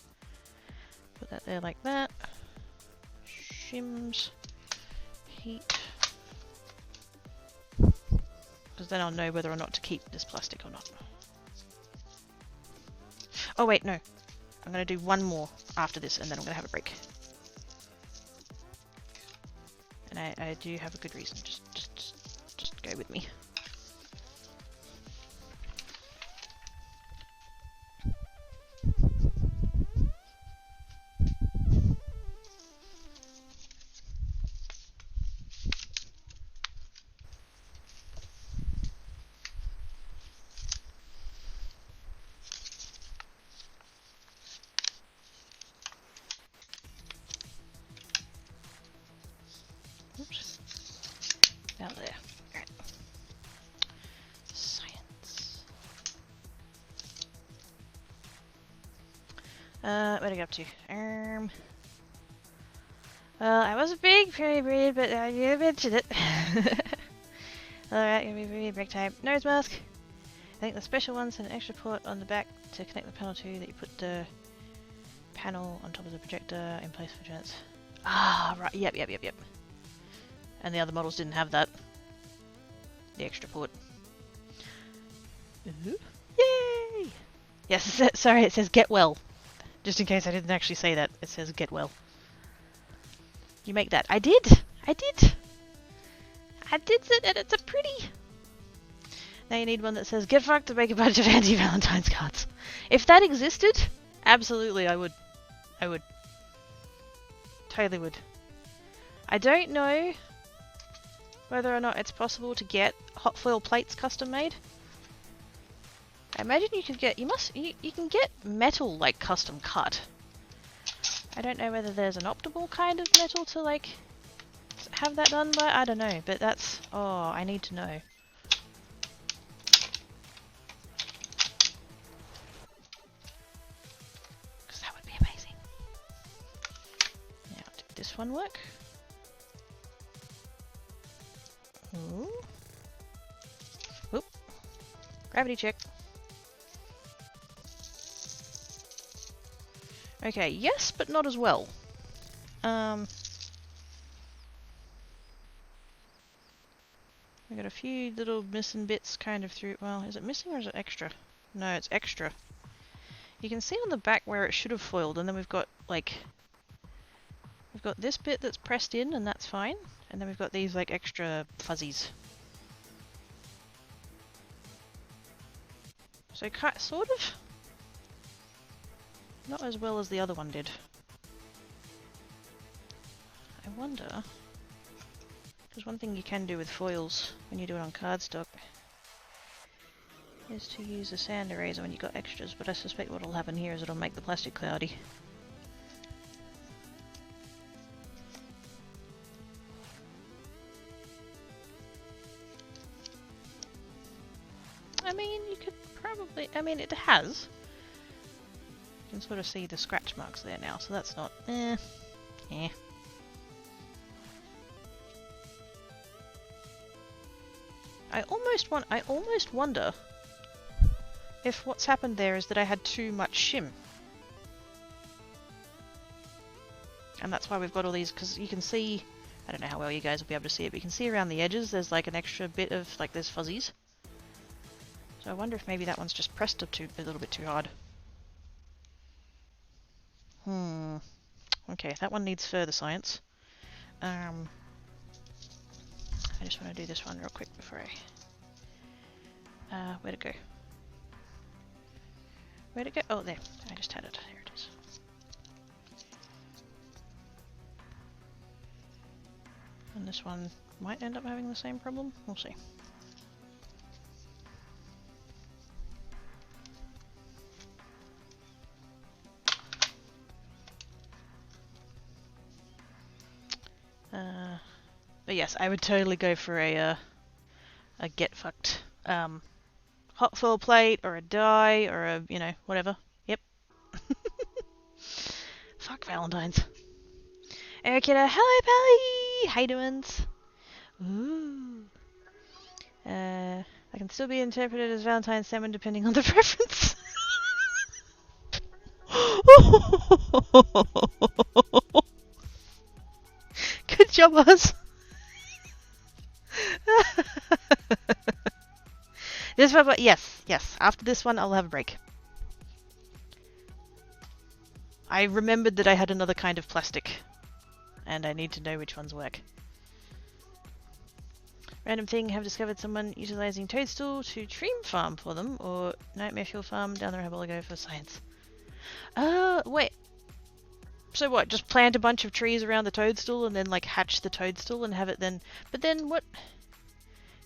Put that there like that. Shims. Heat. Because then I'll know whether or not to keep this plastic or not. Oh wait, no. I'm going to do one more after this, and then I'm going to have a break. And I do have a good reason. Just go with me. Where'd I go up to? Well, I was a big pretty breed, but I mentioned it. Alright, gonna be pretty break time. Nose mask! I think the special ones have an extra port on the back to connect the panel to that you put the panel on top of the projector in place for joints. Ah, right, yep. And the other models didn't have that. The extra port. Ooh. Yay! Yes, sorry, it says get well. Just in case I didn't actually say that, it says get well. You make that. I did it, and it's a pretty. Now you need one that says get fucked to make a bunch of anti-Valentine's cards. If that existed, absolutely I would. Totally would. I don't know whether or not it's possible to get hot foil plates custom made. I imagine you could get, you can get metal like custom cut. I don't know whether there's an optimal kind of metal to like have that done by, I don't know, but that's, oh, I need to know. Because that would be amazing. Now, did this one work? Ooh. Oop. Gravity check. Okay, yes, but not as well. We got a few little missing bits kind of through. Well, is it missing or is it extra? No, it's extra. You can see on the back where it should have foiled, and then we've got like we've got this bit that's pressed in, and that's fine, and then we've got these like extra fuzzies. So sort of. Not as well as the other one did. I wonder, because one thing you can do with foils when you do it on cardstock is to use a sand eraser when you've got extras, but I suspect what will happen here is it'll make the plastic cloudy. I mean, you could probably, I mean, it has. You can sort of see the scratch marks there now, so that's not, eh. I almost wonder if what's happened there is that I had too much shim. And that's why we've got all these, because you can see, I don't know how well you guys will be able to see it, but you can see around the edges there's like an extra bit of, like there's fuzzies. So I wonder if maybe that one's just pressed a little bit too hard. Okay, that one needs further science. I just want to do this one real quick before I... where'd it go? Where'd it go? Oh, there. I just had it. Here it is. And this one might end up having the same problem. We'll see. But yes, I would totally go for a get fucked hot foil plate or a die or a, you know, whatever. Yep. Fuck Valentine's. Erikita, hello Pally! How you doing? Ooh. I can still be interpreted as Valentine's salmon depending on the preference. Good job, Oz. This one, but yes. After this one, I'll have a break. I remembered that I had another kind of plastic, and I need to know which ones work. Random thing, have discovered someone utilizing toadstool to stream farm for them, or nightmare fuel farm down the rabbit hole go for science. Wait. So what, just plant a bunch of trees around the toadstool and then like hatch the toadstool and have it then... But then what...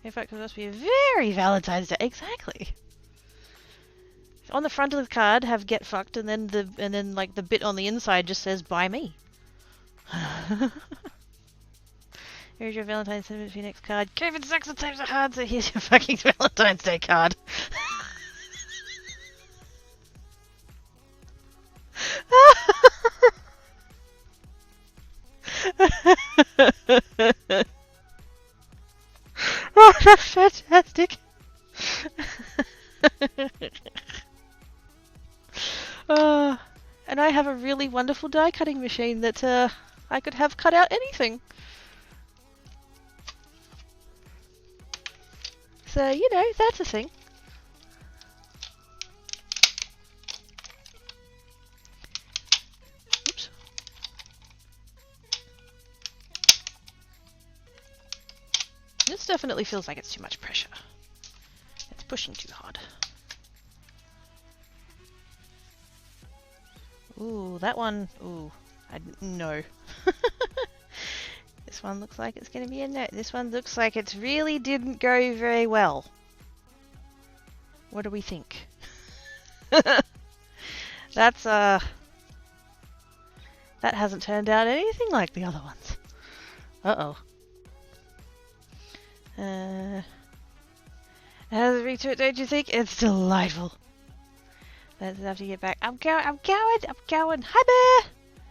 In fact, it must be a very Valentine's Day. Exactly. On the front of the card, have get fucked, and then like the bit on the inside just says "Buy me." Here's your Valentine's Day Phoenix card. Kevin sucks at times are hard, so here's your fucking Valentine's Day card. Oh, that's fantastic. And I have a really wonderful die cutting machine that I could have cut out anything. So, you know, that's a thing. Oops. This definitely feels like it's too much pressure. It's pushing too hard. Ooh, that one. Ooh, no. This one looks like it's going to be a no. This one looks like it really didn't go very well. What do we think? That's that hasn't turned out anything like the other ones. Uh-oh. Has a ring to it, don't you think? It's delightful. Let's have to get back. I'm going. Hi, Bear!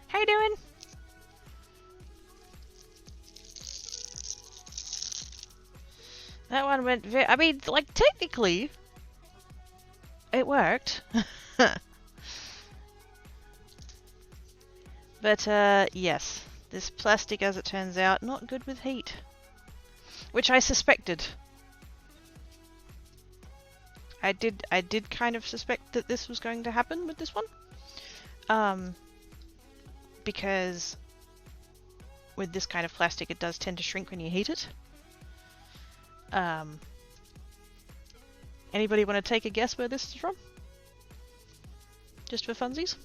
How you doing? That one went very... I mean, like, technically, it worked. But, yes. This plastic, as it turns out, not good with heat. Which I suspected. I did kind of suspect that this was going to happen with this one. Because with this kind of plastic, it does tend to shrink when you heat it. Anybody want to take a guess where this is from? Just for funsies?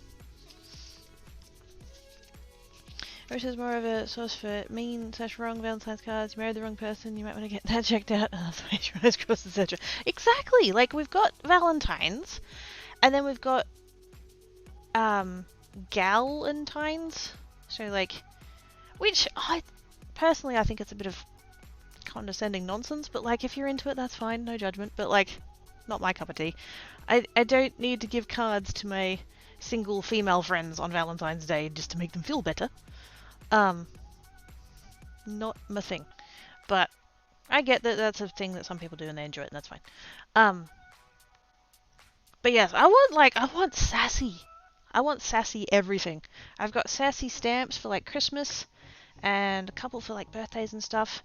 Which is more of a source for mean/wrong Valentine's cards. You married the wrong person, you might want to get that checked out. Etc. Exactly! Like, we've got Valentine's, and then we've got Galentines. So, like, which I think it's a bit of condescending nonsense, but like, if you're into it, that's fine, no judgment, but like, not my cup of tea. I don't need to give cards to my single female friends on Valentine's Day just to make them feel better. Not my thing. But I get that that's a thing that some people do and they enjoy it, and that's fine. But yes, I want sassy. I want sassy everything. I've got sassy stamps for like Christmas and a couple for like birthdays and stuff.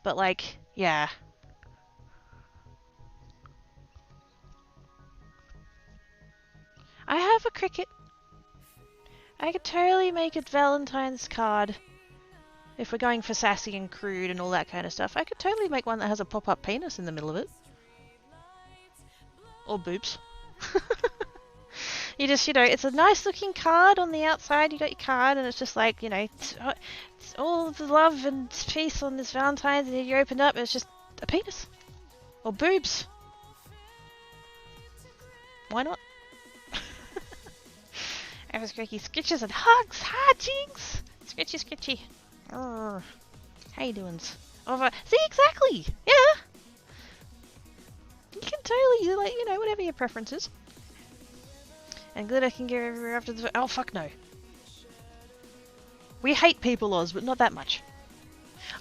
But like, yeah. I have a cricket. I could totally make a Valentine's card. If we're going for sassy and crude and all that kind of stuff, I could totally make one that has a pop-up penis in the middle of it. Or boobs. You just, you know, it's a nice looking card on the outside. You got your card and it's just like, you know, it's all the love and peace on this Valentine's, and then you open up and it's just a penis. Or boobs. Why not? I was Greggy scritches and hugs. Hi, Jinx. Scritchy, scritchy. How you doing? Over. See, exactly. Yeah. You can totally, like, you know, whatever your preference is. And glitter can go everywhere after the... Oh, fuck no. We hate people, Oz, but not that much.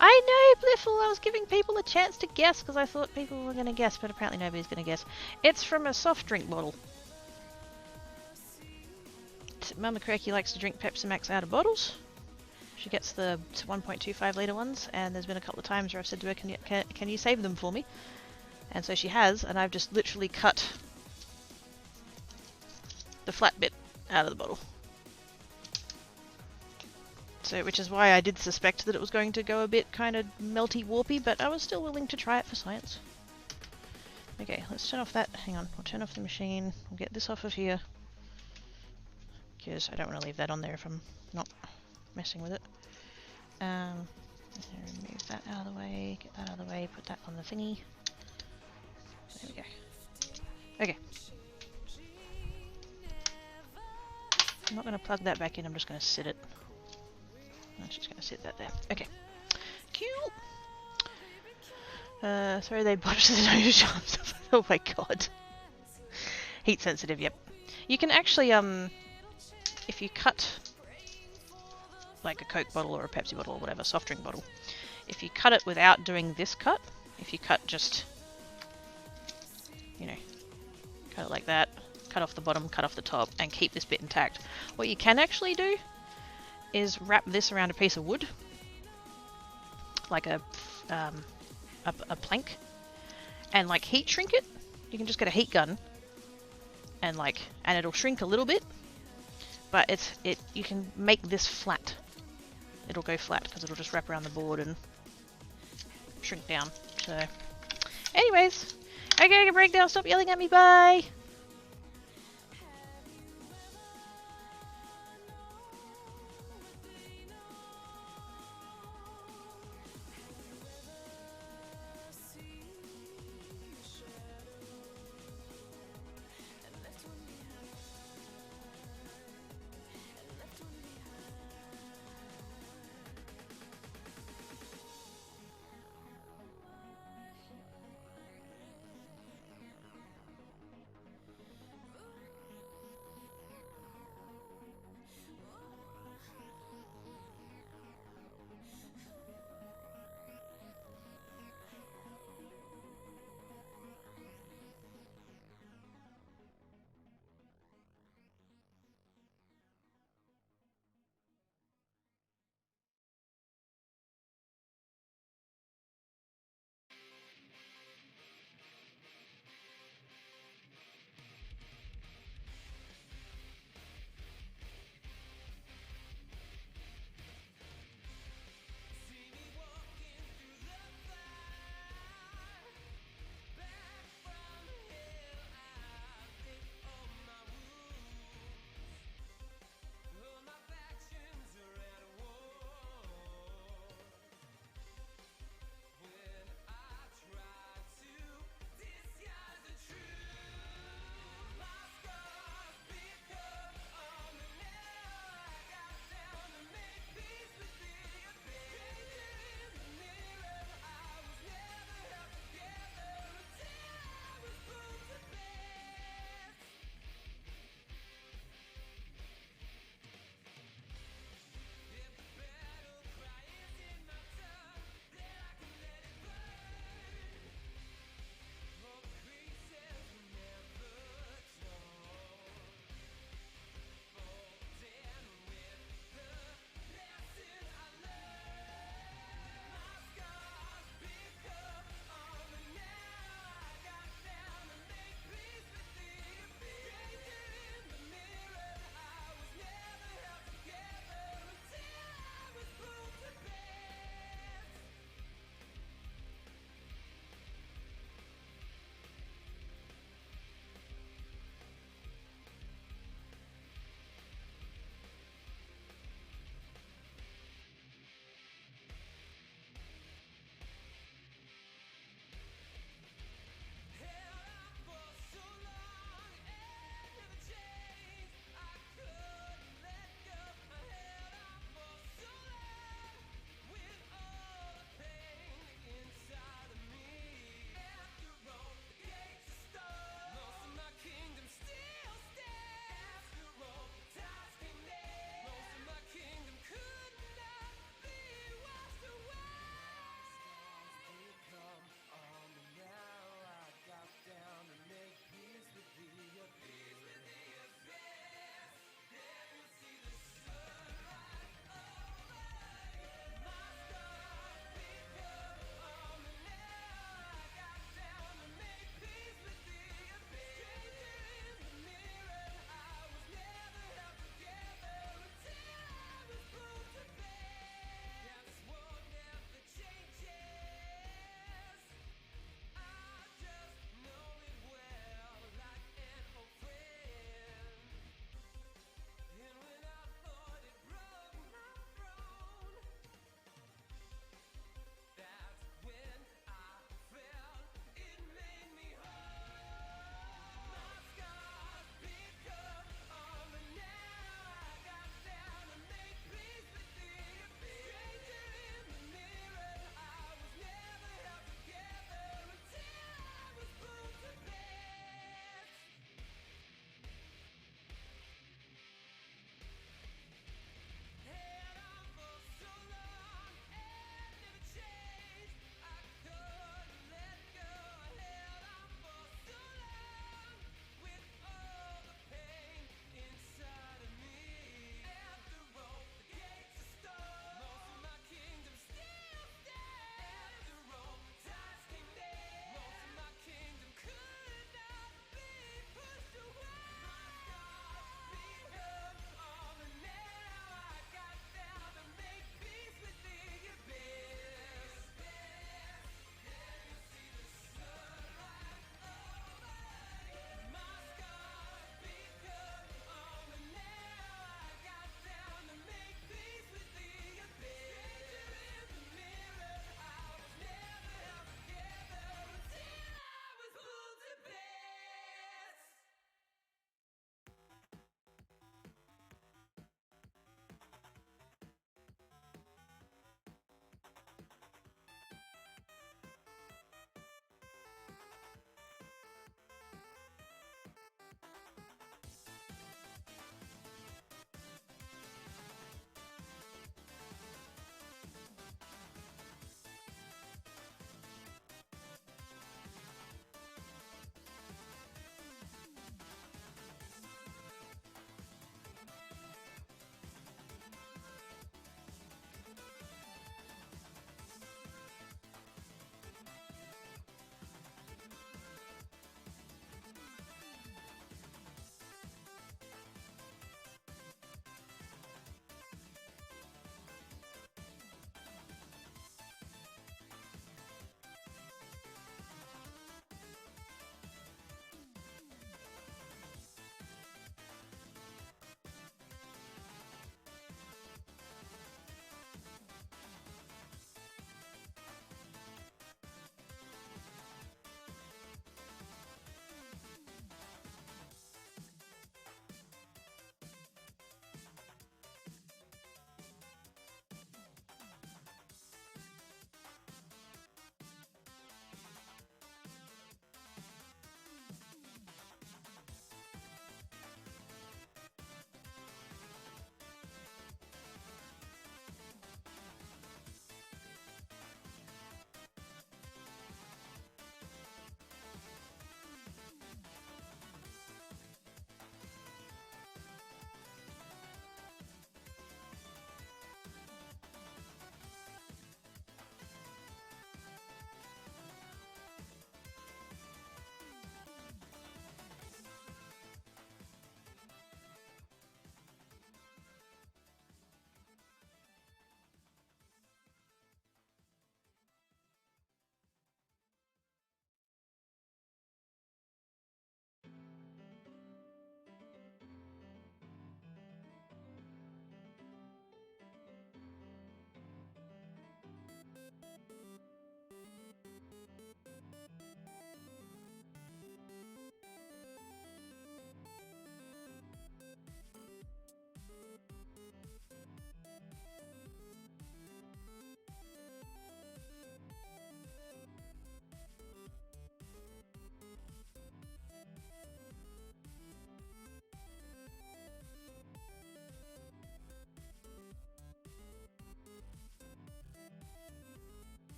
I know, Bliffle. I was giving people a chance to guess because I thought people were going to guess, but apparently nobody's going to guess. It's from a soft drink bottle. Mama Cracky likes to drink Pepsi Max out of bottles. She gets the 1.25 litre ones, and there's been a couple of times where I've said to her, can you save them for me? And so she has, and I've just literally cut the flat bit out of the bottle. So, which is why I did suspect that it was going to go a bit kind of melty warpy, but I was still willing to try it for science. Okay, let's turn off that. Hang on, we'll turn off the machine. We'll get this off of here. Because I don't want to leave that on there if I'm not messing with it. Remove that out of the way, get that out of the way, put that on the thingy. There we go. Okay. I'm not going to plug that back in, I'm just going to sit it. I'm just going to sit that there. Okay. Cool. Sorry they botched the nose jobs. Oh my god. Heat sensitive, yep. You can actually, if you cut like a Coke bottle or a Pepsi bottle or whatever, soft drink bottle. If you cut it without doing this cut, if you cut just, you know, cut it like that, cut off the bottom, cut off the top, and keep this bit intact, what you can actually do is wrap this around a piece of wood, like a plank, and like heat shrink it. You can just get a heat gun, and it'll shrink a little bit, but you can make this flat. It'll go flat because it'll just wrap around the board and shrink down. So, anyways, I gotta get a break now. Stop yelling at me. Bye.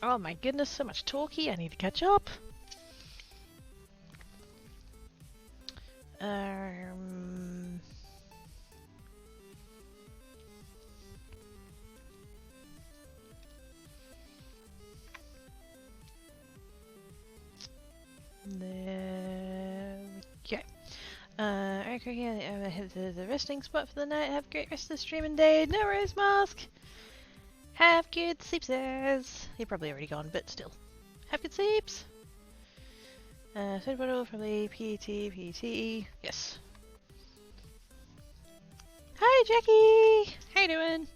Oh my goodness, so much talkie, I need to catch up. There we go. Okay, yeah, I have the resting spot for the night. Have a great rest of the stream and day. No rose mask! Have good sleeps. You're probably already gone, but still. Have good sleeps! Soda bottle from the PT. Yes. Hi, Jackie! How you doing?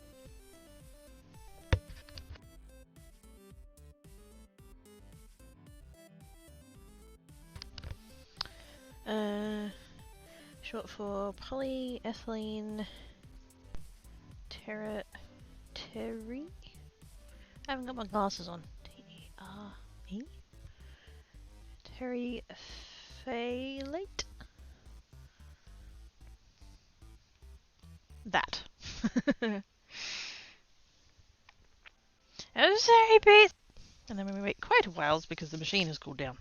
Short for polyethylene terry. I haven't got my glasses on. T-E-R-E? Terephthalate? That. I'm sorry, Pete! And then we wait quite a while because the machine has cooled down.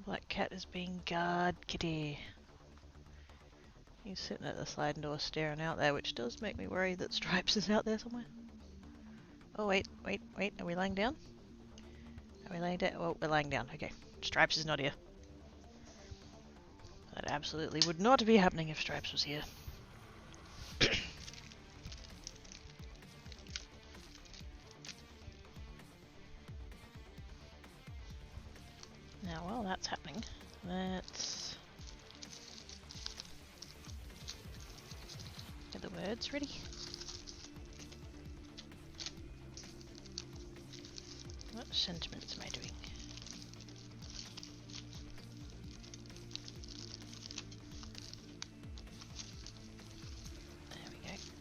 Black cat is being guard kitty. He's sitting at the sliding door staring out there, which does make me worry that Stripes is out there somewhere. Oh, wait. Are we lying down? Are we laying down? Oh, we're lying down. Okay. Stripes is not here. That absolutely would not be happening if Stripes was here. Now, while that's happening, let's get the words ready. What sentiments am I doing?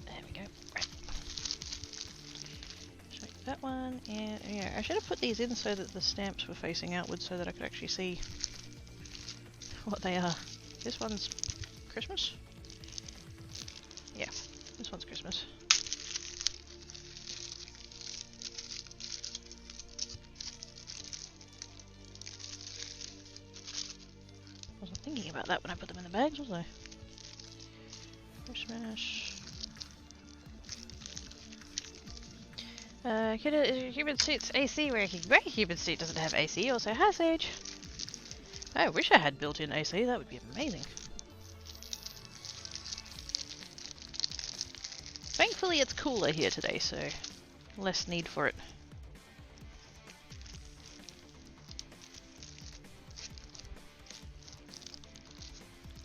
There we go. Right. So that one, and yeah, I should have put these in so that the stamps were facing outwards so that I could actually see what they are. This one's Christmas? Yeah, this one's Christmas. Wasn't thinking about that when I put them in the bags, was I? Christmas. Human suit's AC working. My human suit doesn't have AC. Also, hi Sage. I wish I had built-in AC. That would be amazing. Thankfully, it's cooler here today, so less need for it.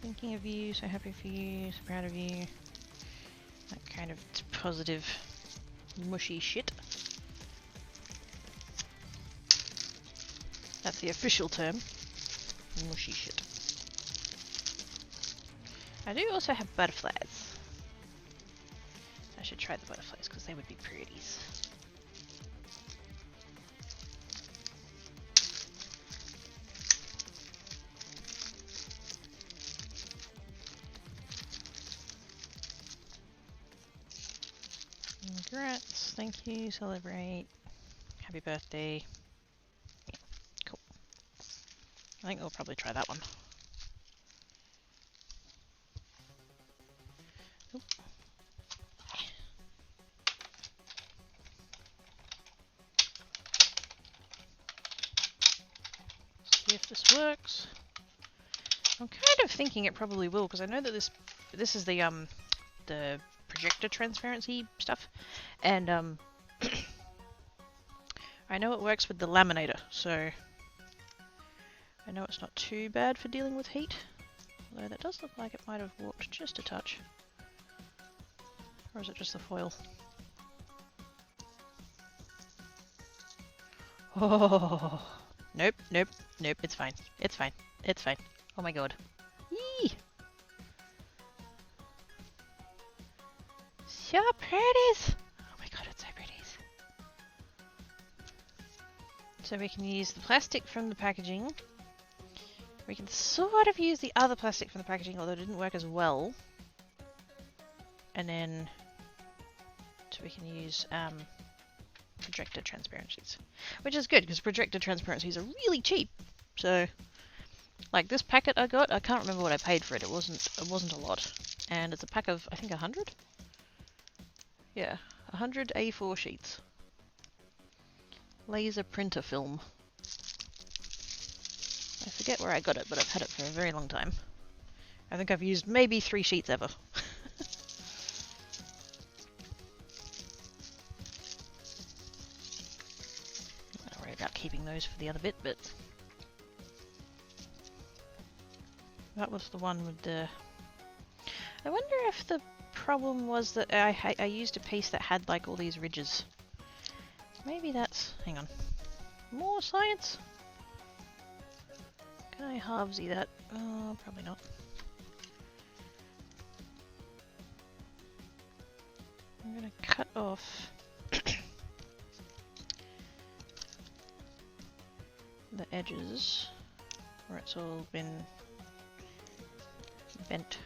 Thinking of you, so happy for you, so proud of you. That kind of positive, mushy shit. That's the official term. Mushy shit. I do also have butterflies. I should try the butterflies because they would be pretties. Congrats, thank you, celebrate. Happy birthday. Yeah, cool. I think we'll probably try that one. Oop. See if this works. I'm kind of thinking it probably will because I know that this is the projector transparency stuff, and I know it works with the laminator, so I know it's not too bad for dealing with heat. Although that does look like it might have warped just a touch. Or is it just the foil? Oh, nope, nope, nope, it's fine. It's fine. It's fine. Oh my god. Yee! So pretties! Oh my god, it's so pretties. So we can use the plastic from the packaging. We can sort of use the other plastic from the packaging, although it didn't work as well. And then so we can use projector transparencies, which is good because projector transparencies are really cheap. So, like this packet I got, I can't remember what I paid for it. It wasn't a lot, and it's a pack of I think 100. Yeah, 100 A4 sheets. Laser printer film. I forget where I got it, but I've had it for a very long time. I think I've used maybe 3 sheets ever. Not worry about keeping those for the other bit, but that was the one with the... I wonder if the problem was that I used a piece that had like all these ridges. Maybe that's... hang on. More science? Can I halvesy that? Oh, probably not. I'm gonna cut off the edges where it's all been bent.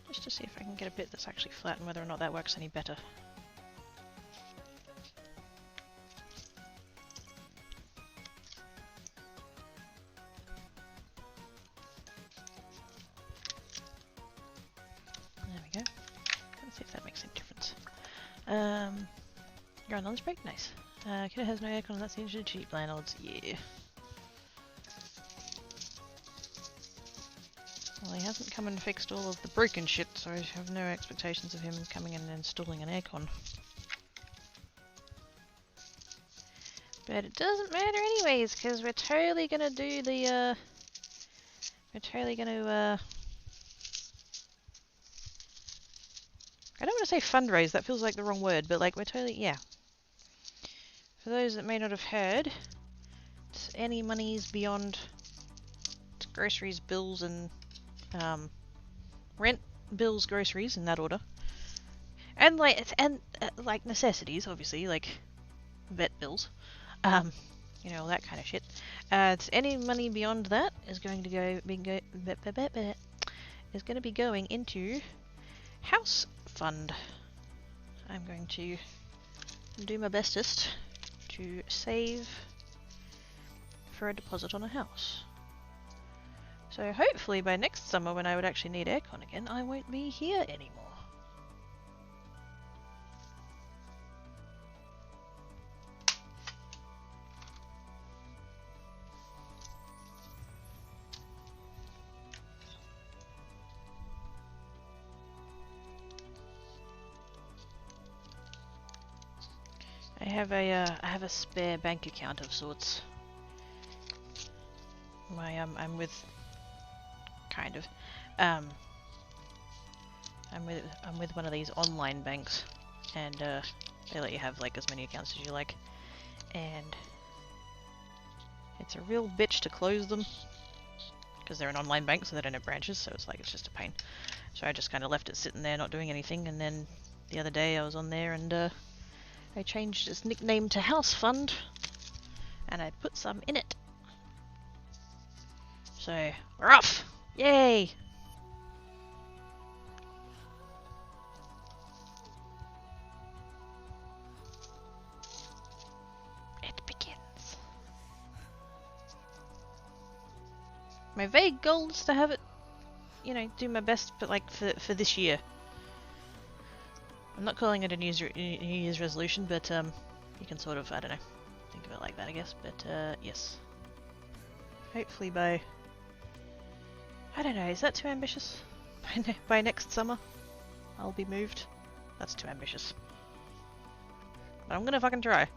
Just to see if I can get a bit that's actually flat and whether or not that works any better. There we go. Let's see if that makes any difference. You're on lunch break? Nice. Kiddo has no aircon, that's usually cheap landlords. Yeah. Well, he hasn't come and fixed all of the broken shit, so I have no expectations of him coming in and installing an aircon. But it doesn't matter anyways, because we're totally gonna do the, we're totally gonna, I don't want to say fundraise, that feels like the wrong word, but like we're totally, yeah. For those that may not have heard, it's any monies beyond groceries, bills, and rent, bills, groceries, in that order, and like necessities, obviously, like vet bills, you know, all that kind of shit. It's any money beyond that is going to be going into house fund. I'm going to do my bestest to save for a deposit on a house. So hopefully by next summer, when I would actually need aircon again, I won't be here anymore. I have a spare bank account of sorts. I'm with kind of I'm with one of these online banks, and they let you have like as many accounts as you like, and It's a real bitch to close them because they're an online bank, so they don't have branches, so it's like it's just a pain. So I just kind of left it sitting there not doing anything, and then the other day I was on there and I changed its nickname to House Fund and I put some in it. So we're off! Yay! It begins. My vague goal is to have it, you know, do my best, but like for this year. I'm not calling it a New Year's resolution, but you can sort of, I don't know, think of it like that, I guess. But yes, hopefully by, I don't know, is that too ambitious? By next summer, I'll be moved. That's too ambitious. But I'm gonna fucking try.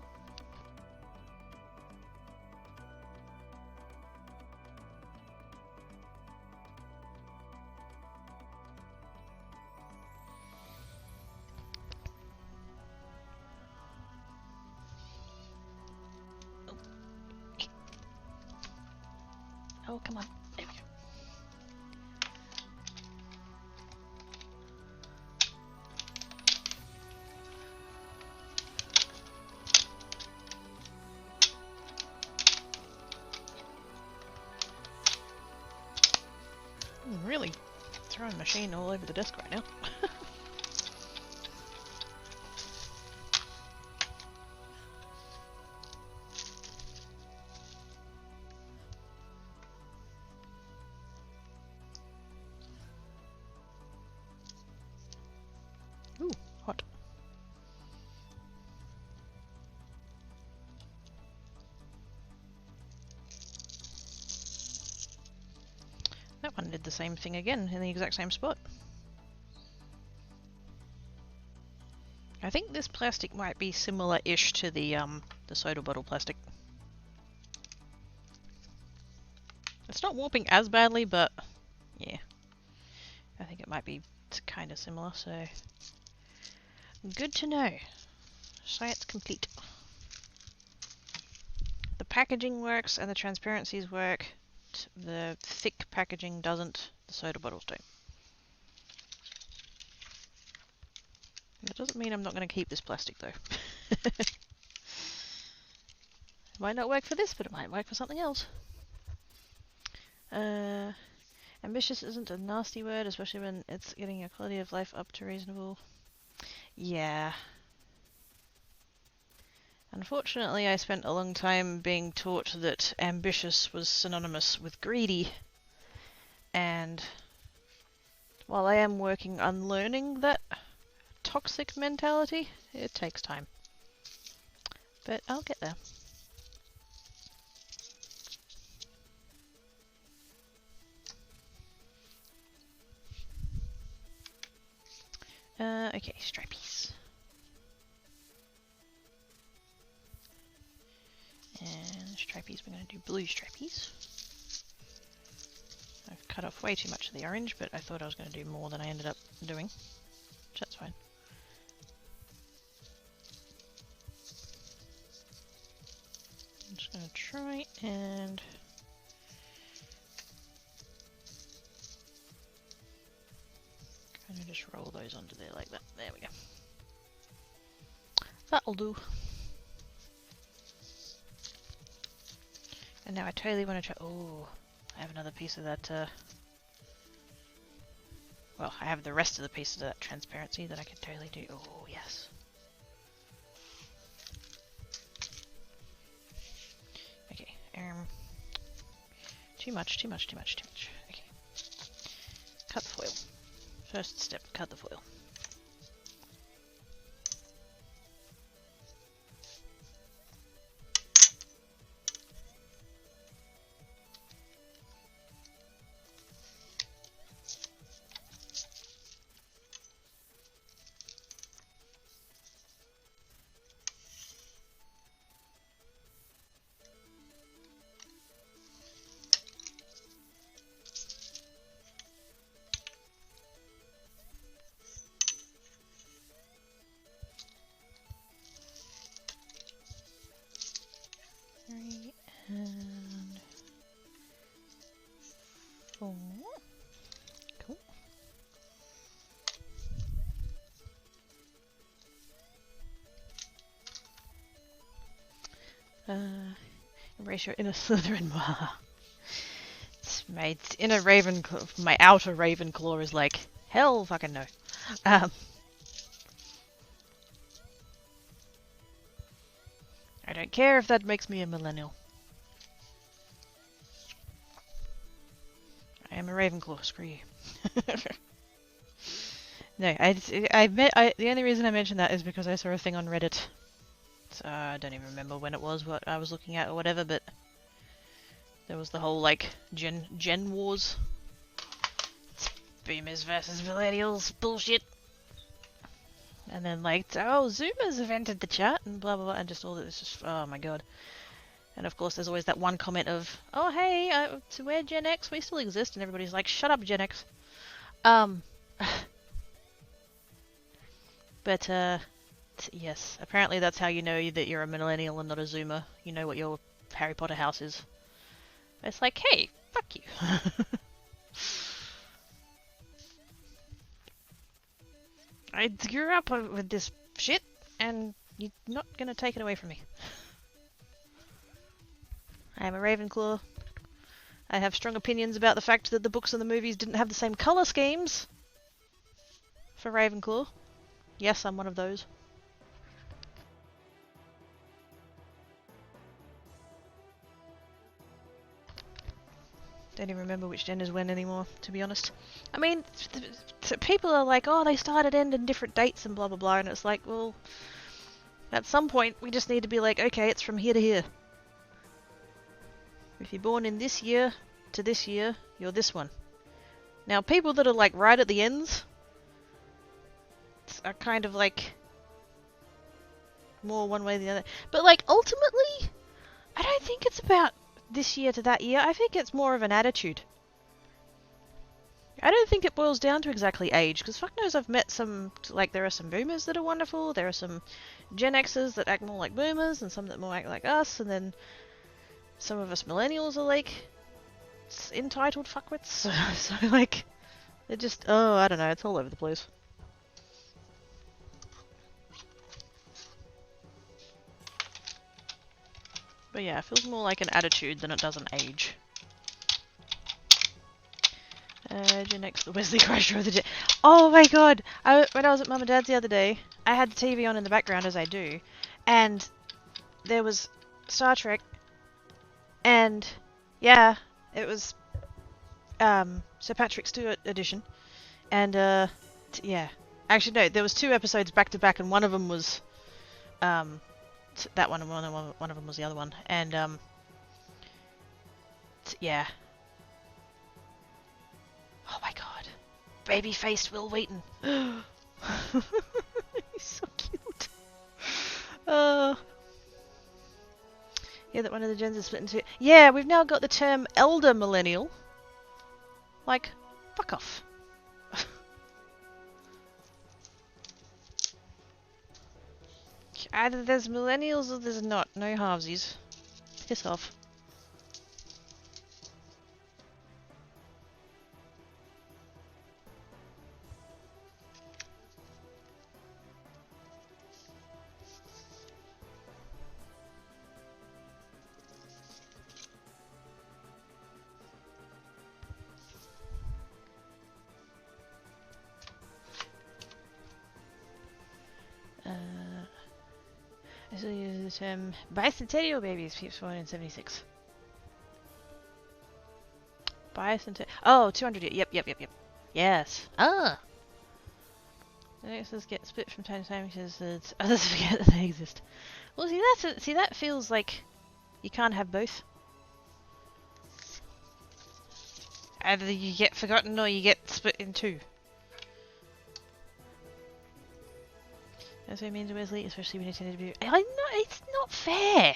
Oh, come on. There we go. I'm really throwing machine all over the desk right now. Ooh, hot. That one did the same thing again in the exact same spot. I think this plastic might be similar-ish to the soda bottle plastic. It's not warping as badly, but yeah, I think it might be kind of similar. So good to know. Science complete. The packaging works and the transparencies work. The thick packaging doesn't. The soda bottles don't. That doesn't mean I'm not going to keep this plastic though. It might not work for this, but it might work for something else. Ambitious isn't a nasty word, especially when it's getting your quality of life up to reasonable. Yeah. Unfortunately, I spent a long time being taught that ambitious was synonymous with greedy. And while I am working on learning that toxic mentality, it takes time. But I'll get there. Okay, stripies. And stripies, we're going to do blue stripies. I've cut off way too much of the orange, but I thought I was going to do more than I ended up doing. Which that's fine. I'm just going to try and kind of just roll those onto there like that. There we go. That'll do. And now I totally want to try. Oh, I have another piece of that. Well, I have the rest of the pieces of that transparency that I could totally do. Oh, yes. Okay. Too much. Okay. Cut the foil. First step, cut the foil. Embrace your inner Slytherin. My inner Ravenclaw, my outer Ravenclaw is like, hell fucking no. I don't care if that makes me a millennial. I am a Ravenclaw, screw you. No, the only reason I mentioned that is because I saw a thing on Reddit. So I don't even remember when it was, what I was looking at or whatever, but there was the whole, like, gen wars. It's boomers versus millennials bullshit. And then, like, oh, Zoomers have entered the chat and blah blah blah, and just all this, just, oh my god. And of course there's always that one comment of, oh hey, so we're Gen X, we still exist, and everybody's like, shut up Gen X. But, yes, apparently that's how you know that you're a millennial and not a Zoomer. You know what your Harry Potter house is. It's like, hey, fuck you. I grew up with this shit, and you're not gonna take it away from me. I am a Ravenclaw. I have strong opinions about the fact that the books and the movies didn't have the same colour schemes for Ravenclaw. Yes, I'm one of those. Don't even remember which genders when anymore, to be honest. I mean, people are like, oh, they started ending different dates and blah blah blah, and it's like, well, at some point we just need to be like, okay, it's from here to here. If you're born in this year to this year, you're this one. Now, people that are like right at the ends are kind of like more one way than the other. But like ultimately, I don't think it's about this year to that year. I think it's more of an attitude. I don't think it boils down to exactly age, because fuck knows I've met some, like, there are some boomers that are wonderful, there are some Gen Xers that act more like boomers, and some that more act like us, and then some of us millennials are like entitled fuckwits. So like, it just, oh, I don't know, it's all over the place. But yeah, it feels more like an attitude than it does an age. Gen X, the Wesley Crusher of the Gen... Oh my god! When I was at Mum and Dad's the other day, I had the TV on in the background, as I do, and there was Star Trek, and yeah, it was Sir Patrick Stewart edition, and yeah. Actually no, there was 2 episodes back to back, and one of them was that one, and one of them was the other one, and yeah. Oh my god, baby-faced Will Wheaton. He's so cute. Yeah, that one of the gens is split into. Yeah, we've now got the term elder millennial. Like, fuck off. Either there's millennials or there's not. No halvesies. Piss off. I still use the term bicentennial babies, peeps born in 76. Bicentennial. Oh, 200 years. Yep. Yes. Ah! The Nexus get split from time to time because others forget that they exist. Well, see, that feels like you can't have both. Either you get forgotten or you get split in 2. That's what it means to Wesley, especially when you tend to be. I know it's not fair.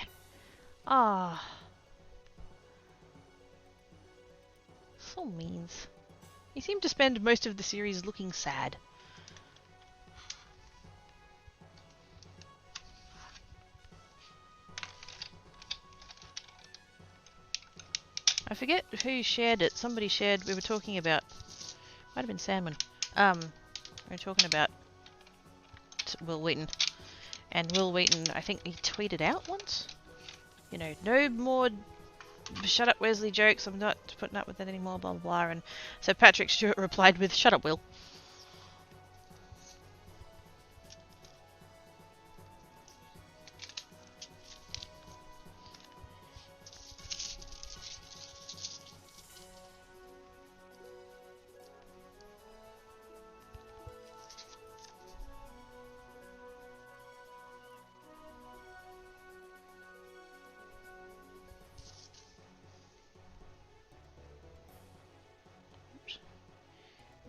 Ah, so means. You seem to spend most of the series looking sad. I forget who shared it. Somebody shared. We were talking about. Might have been Sandman. We were talking about Will Wheaton, and Will Wheaton, I think he tweeted out once You know, no more shut up Wesley jokes, I'm not putting up with it anymore, blah blah blah. And so Patrick Stewart replied with, shut up Will.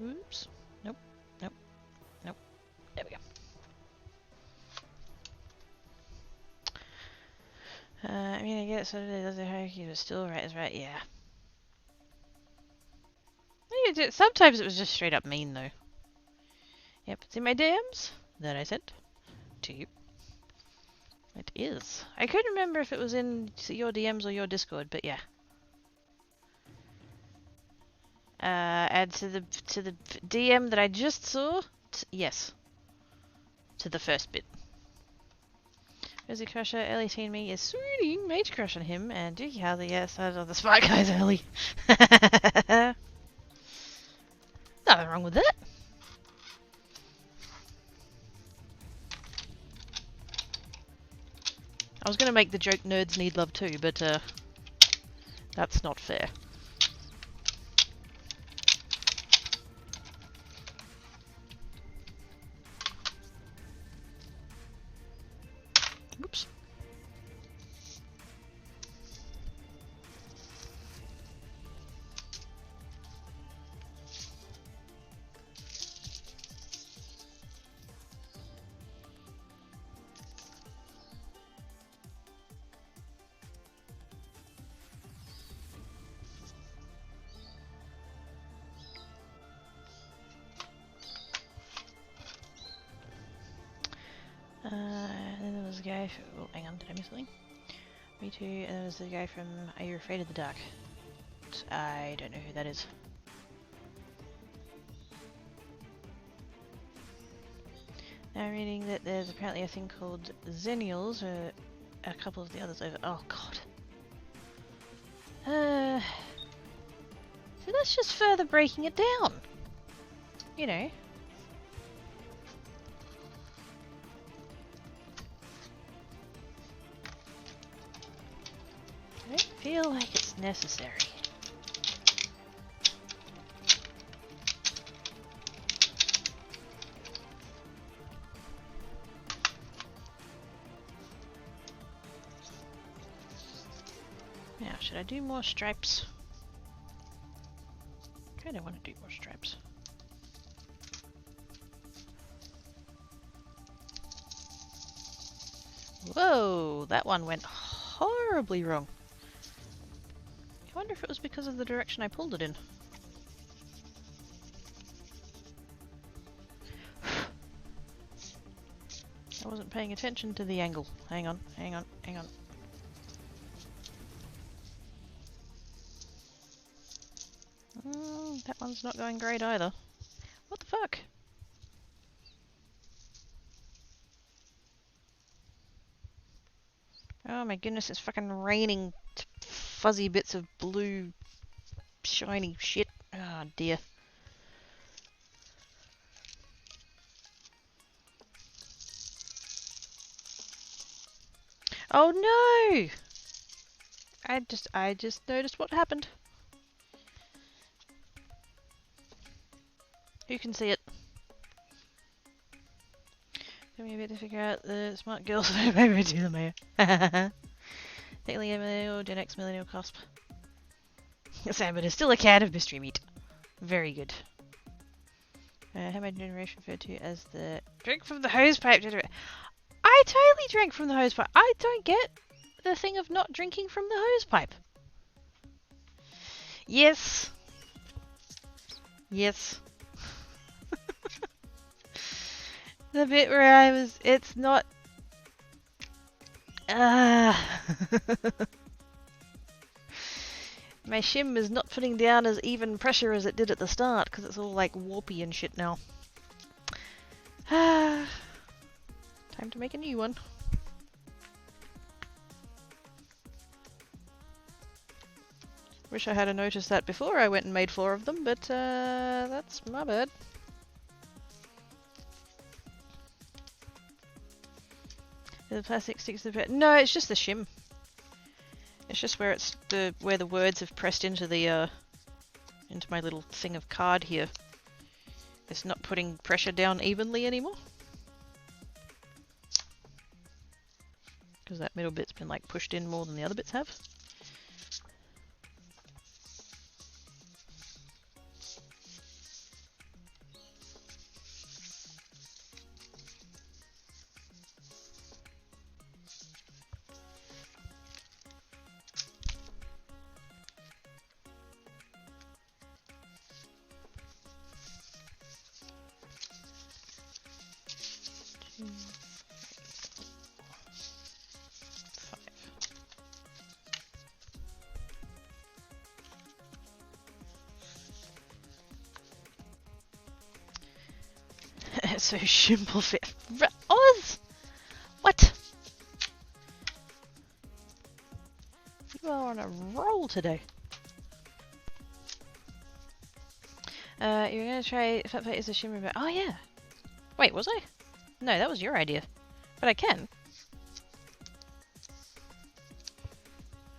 Oops. Nope. Nope. Nope. There we go. I mean, I get it, so it doesn't hierarchy, but still, right is right, yeah. Sometimes it was just straight up mean, though. Yep, it's in my DMs that I sent to you. It is. I couldn't remember if it was in your DMs or your Discord, but yeah. Add to the DM that I just saw. Yes. To the first bit. Rosie Crusher, Ellie seen me is swooning Mage Crush on him, and Dookie Howley, yes, I love the Spy Guys early. Nothing wrong with that. I was gonna make the joke nerds need love too, but that's not fair. Oops. Then there was a guy oh, hang on, did I miss something? Me too, and there was the guy from Are You Afraid of the Dark? I don't know who that is. Now I'm reading that there's apparently a thing called Xennials, or a couple of the others over. Oh god. So that's just further breaking it down. You know. I don't feel like it's necessary. Now, should I do more stripes? I don't want to do more stripes. Whoa, that one went horribly wrong. I wonder if it was because of the direction I pulled it in. I wasn't paying attention to the angle. Hang on, hang on, hang on. That one's not going great either. What the fuck? Oh my goodness, it's fucking raining fuzzy bits of blue shiny shit. Oh dear. Oh no! I just noticed what happened. Who can see it? Took me a bit to figure out the smart girls that maybe do the mayor. Technically a millennial, Gen X millennial cusp. Sam, but it's still a can of mystery meat. Very good. How my generation referred to as the drink from the hose pipe generator. I totally drank from the hose pipe. I don't get the thing of not drinking from the hose pipe. Yes. Yes. The bit where I was, it's not... My shim is not putting down as even pressure as it did at the start, because it's all like warpy and shit now. Time to make a new one. Wish I had noticed that before I went and made 4 of them, but that's my bad. The plastic sticks to the... No, it's just the shim. It's just where it's where the words have pressed into the into my little thing of card here. It's not putting pressure down evenly anymore. Because that middle bit's been like pushed in more than the other bits have. So simple fit. Oz! What? You are on a roll today. You're gonna try Fat Fat is a shimmer. Oh yeah. Wait, was I? No, that was your idea. But I can.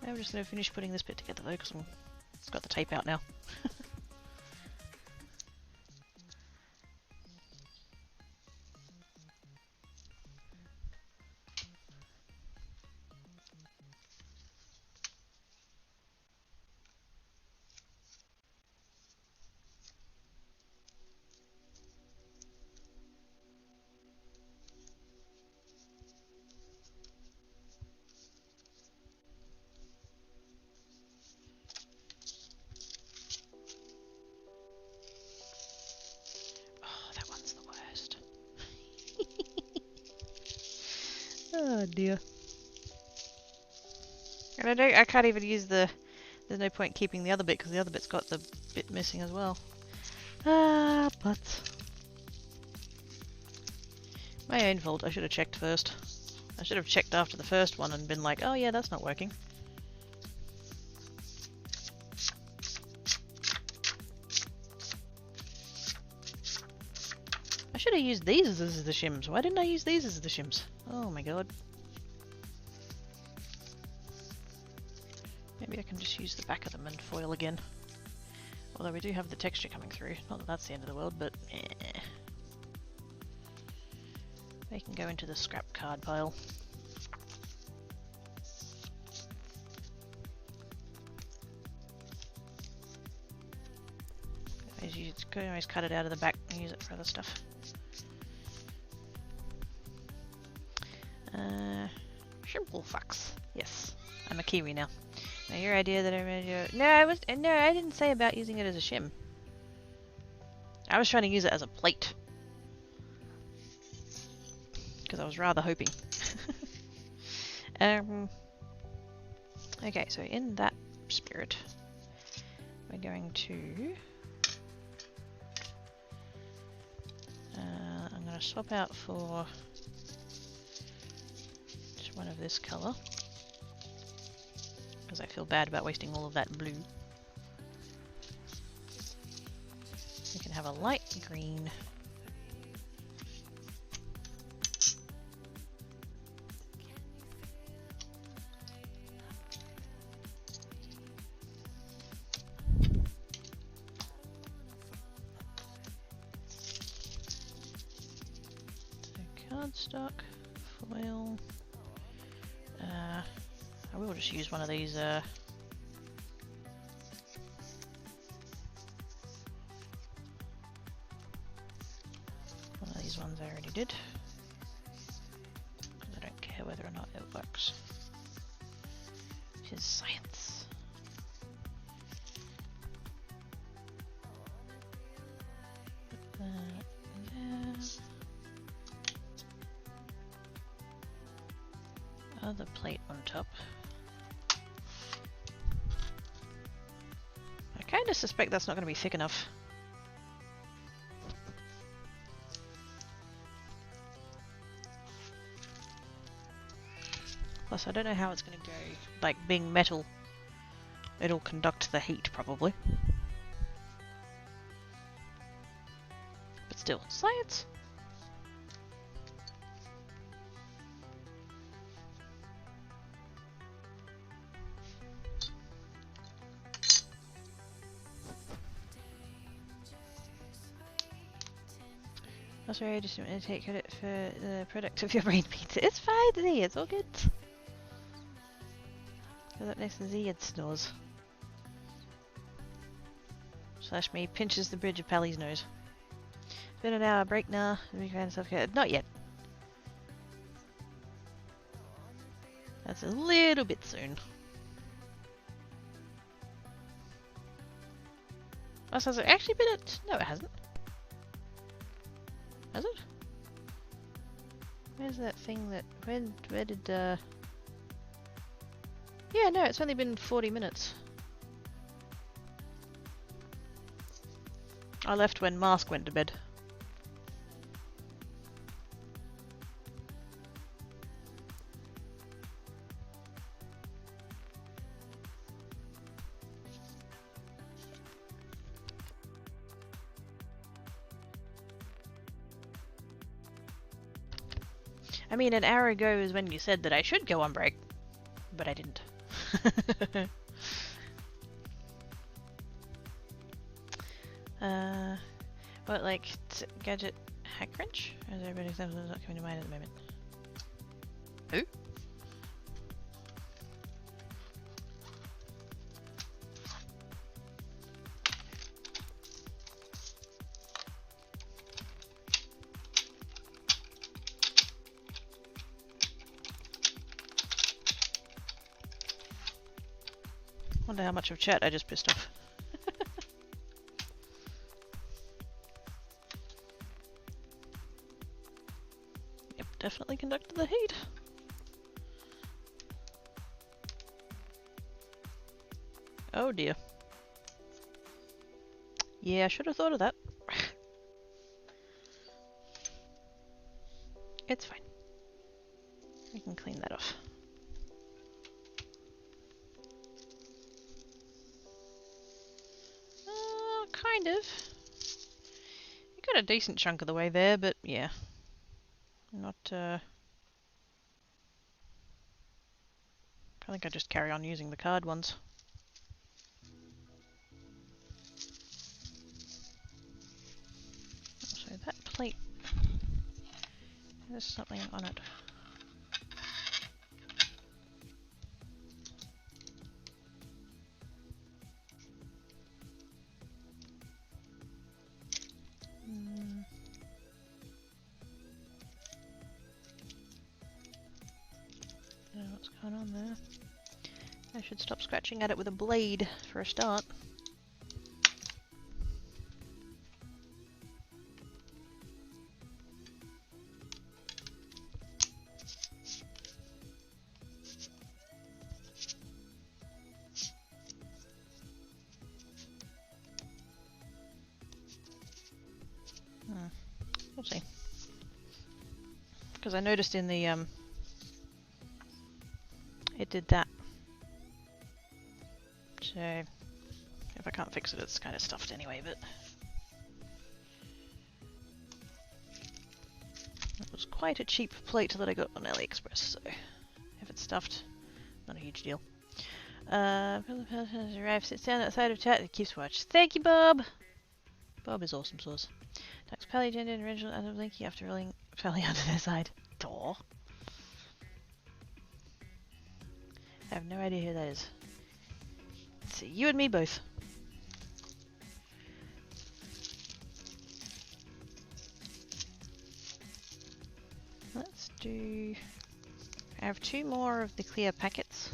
I'm just gonna finish putting this bit together though, because I've got the tape out now. Oh dear. And I can't even use there's no point keeping the other bit because the other bit's got the bit missing as well. But my own fault. I should have checked first. I should have checked after the first one and been like, oh yeah, that's not working. I should have used these as the shims. Why didn't I use these as the shims? Oh my god. Maybe I can just use the back of them and foil again. Although we do have the texture coming through. Not that that's the end of the world, but eh. They can go into the scrap card pile. You can always cut it out of the back and use it for other stuff. Simple fucks. Yes, I'm a Kiwi now. Now your idea that I made you... No, I didn't say about using it as a shim. I was trying to use it as a plate. Because I was rather hoping. Okay, so in that spirit, we're going to... I'm going to swap out for just one of this colour. Because I feel bad about wasting all of that blue. We can have a light green. So cardstock, foil. I will just use one of these one of these ones I already did. Because I don't care whether or not it works. Which is science. Put that there. Other plate on top. I kind of suspect that's not going to be thick enough. Plus, I don't know how it's going to go, like being metal It'll conduct the heat, probably. But still, science! Oh, sorry, I just want to take credit for the product of your brain pizza. It's fine, Z, it's all good. Goes up next to Z, it snores. Slash me pinches the bridge of Pally's nose. It's been an hour break now. Not yet. That's a little bit soon. Oh, so has it actually been at... No, it hasn't. Has it? Where's that thing that... Where did... Yeah, no, it's only been 40 minutes. I left when Mask went to bed. I mean, an hour ago is when you said that I should go on break, but I didn't. What, like, gadget hack wrench? Or is everybody something's not coming to mind at the moment? Who? Wonder how much of chat I just pissed off. Yep, definitely conducted the heat. Oh dear. Yeah, I should have thought of that. It's fine. We can clean that off. Kind of. You got a decent chunk of the way there, but yeah. Not, I think I just carry on using the card ones. So that plate... There's something on it. What's going on there? I should stop scratching at it with a blade for a start. We'll see. Because I noticed in the it did that. So if I can't fix it, it's kind of stuffed anyway, but it was quite a cheap plate that I got on AliExpress, so if it's stuffed, not a huge deal. The person has arrived, sits down outside of chat and keeps watch. Thank you, Bob! Bob is awesome sauce. Ducks Pally gender and original out of Linky after rolling Pally onto their side. Aw. I have no idea who that is. Let's see, you and me both. Let's do... I have 2 more of the clear packets.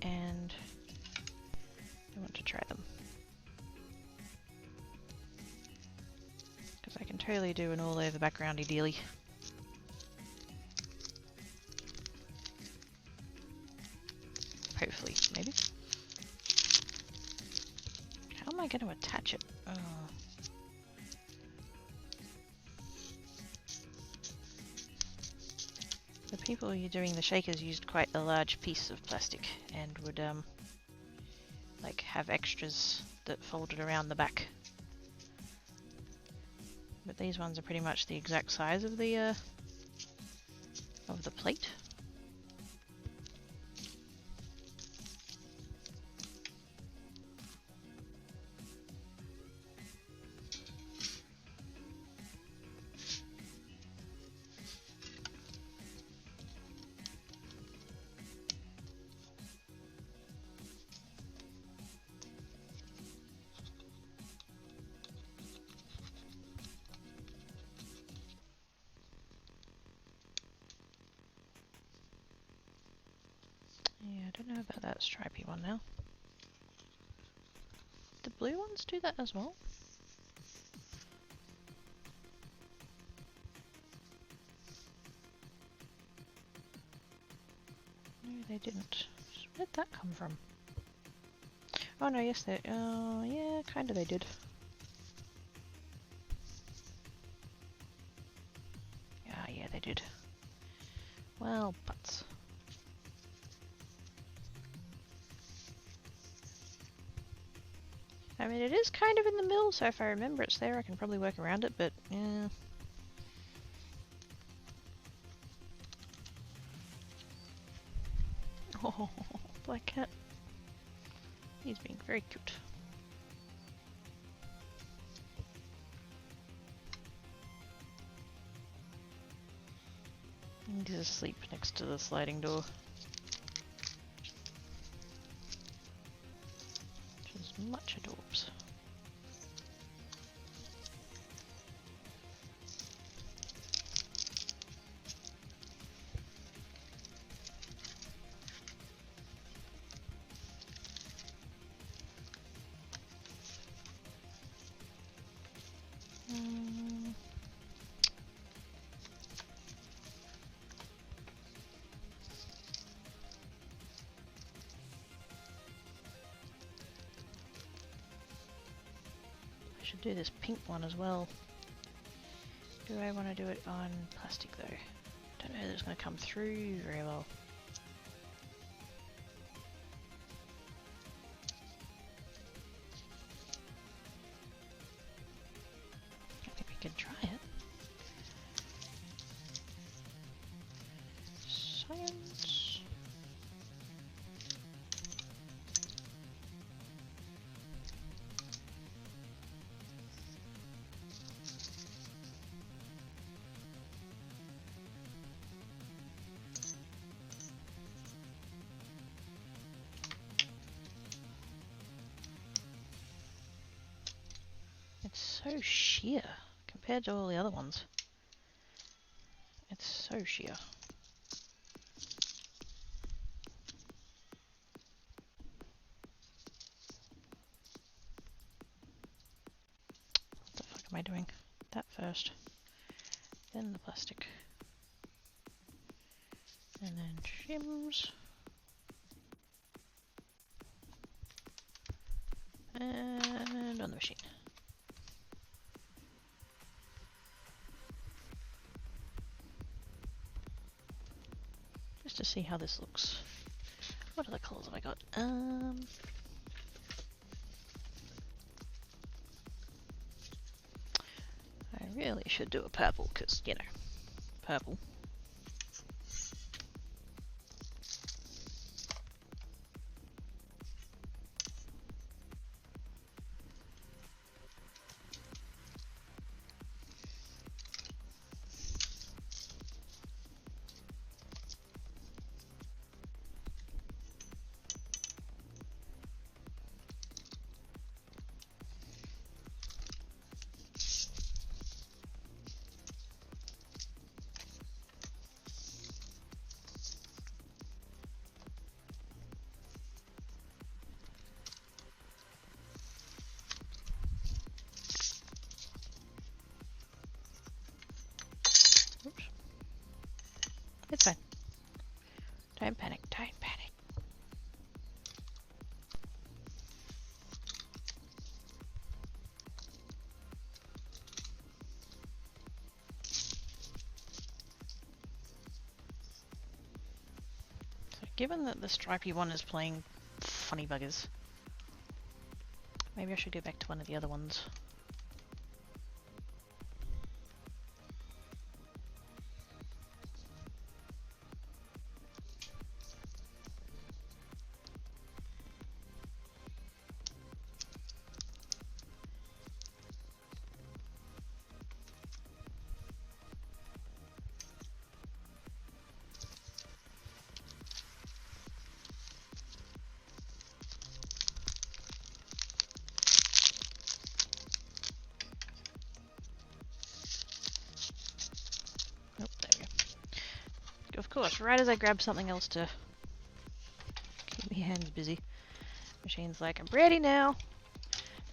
And I want to try them. Because I can totally do an all over backgroundy dealy. Hopefully, maybe. How am I going to attach it? Oh. The people who are doing the shakers used quite a large piece of plastic and would like have extras that folded around the back. But these ones are pretty much the exact size of the plate. Yeah, I don't know about that stripy one now. The blue ones do that as well? No, they didn't. Where'd that come from? Oh no, yes they... Oh, yeah, kinda they did. Yeah, they did. Well, butts. I mean, it is kind of in the middle, so if I remember it's there, I can probably work around it, but yeah. Oh, black cat. He's being very cute. He's asleep next to the sliding door. Which is much adorbs. I should do this pink one as well. Do I want to do it on plastic though? Don't know if it's going to come through very well. I think we could try it. Science. It's so sheer compared to all the other ones. It's so sheer. What the fuck am I doing? That first. Then the plastic. And then shims. And on the machine. Just to see how this looks. What other colours have I got? I really should do a purple because, you know, purple. Oops. It's fine. Don't panic, don't panic. given that the stripy one is playing funny buggers, maybe I should go back to one of the other ones. Oh, there we go. Of course, right as I grab something else to keep my hands busy, machine's like, I'm ready now.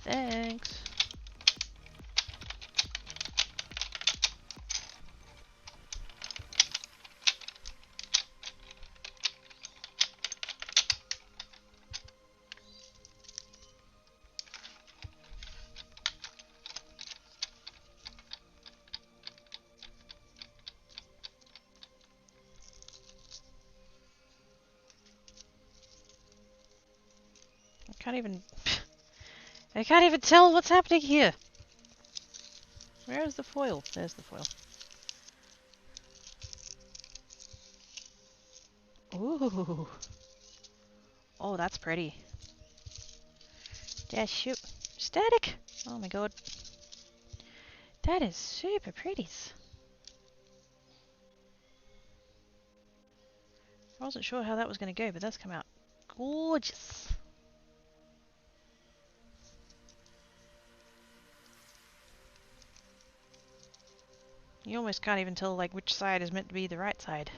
Thanks. I can't even tell what's happening here. Where is the foil? There's the foil. Ooh. Oh, that's pretty. Yeah, shoot. Static! Oh my god. That is super pretty. I wasn't sure how that was going to go, but that's come out gorgeous. You almost can't even tell like which side is meant to be the right side.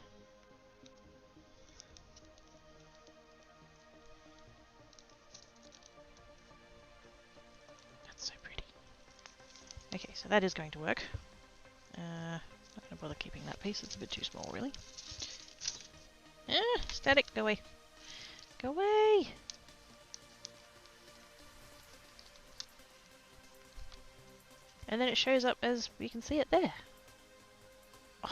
That's so pretty. Okay, so that is going to work. Not going to bother keeping that piece, it's a bit too small really. Static, go away. Go away! And then it shows up as we can see it there. Oh.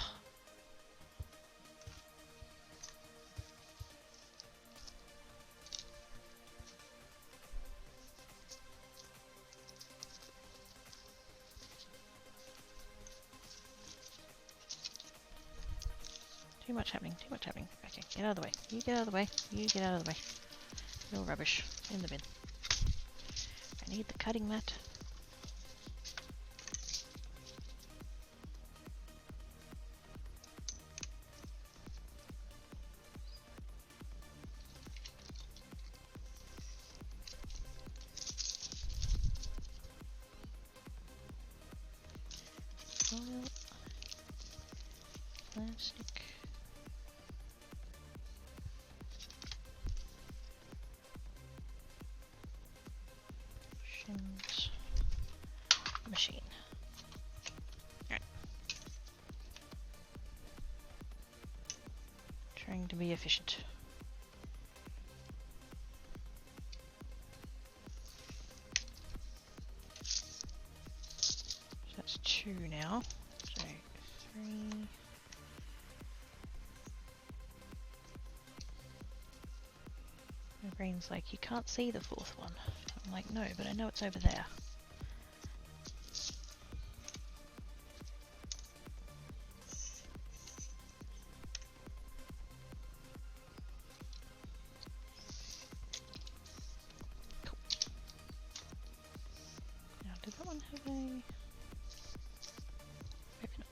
Too much happening, too much happening. Okay, get out of the way. You get out of the way. You get out of the way. No rubbish. In the bin. I need the cutting mat. Foil. Plastic. Machine. Alright. Trying to be efficient. So that's 2 now. So 3. My brain's like, you can't see the 4th one. I'm like, no, but I know it's over there. Did that one have a... Maybe not.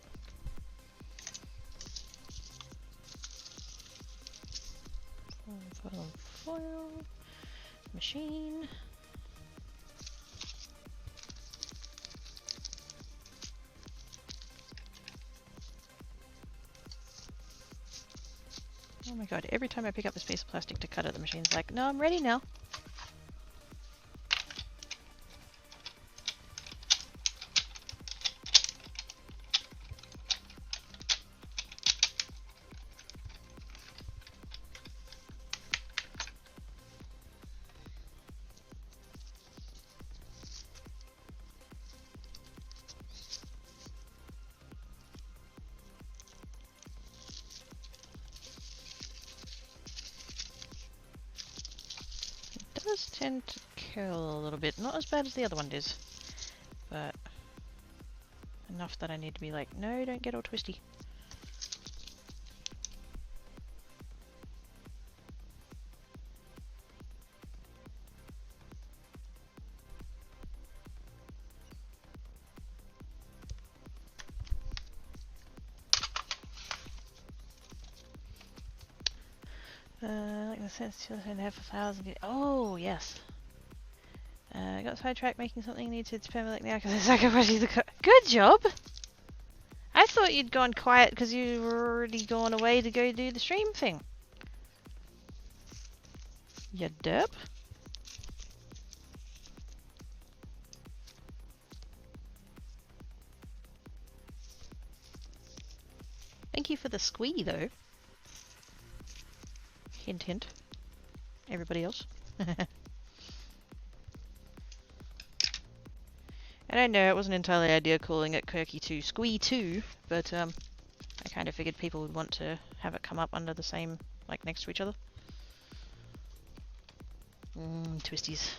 Foil, foil, machine. Oh my god, every time I pick up this piece of plastic to cut it, the machine's like, no, I'm ready now. tend to curl a little bit. Not as bad as the other one does, but enough that I need to be like, no, don't get all twisty. Like the sense to have for flowers and oh yes. I got sidetracked making something needed to spend like now because it's like good job. I thought you'd gone quiet because you were already gone away to go do the stream thing. You derp. Thank you for the squee though. Hint hint. Everybody else. And I know it wasn't entirely ideal calling it Quirky 2 Squee 2, but I kind of figured people would want to have it come up under the same, like next to each other. Twisties.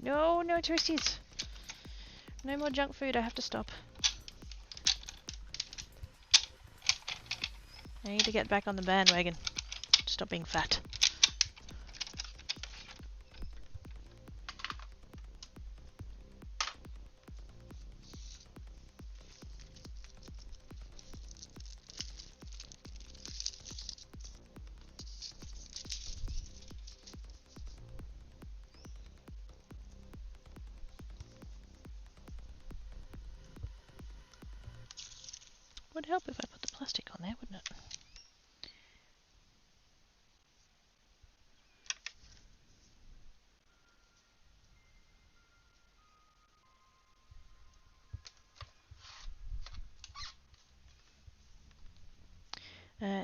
No, no twisties. No more junk food, I have to stop. I need to get back on the bandwagon. Stop being fat. Would help if I put the plastic on there, wouldn't it?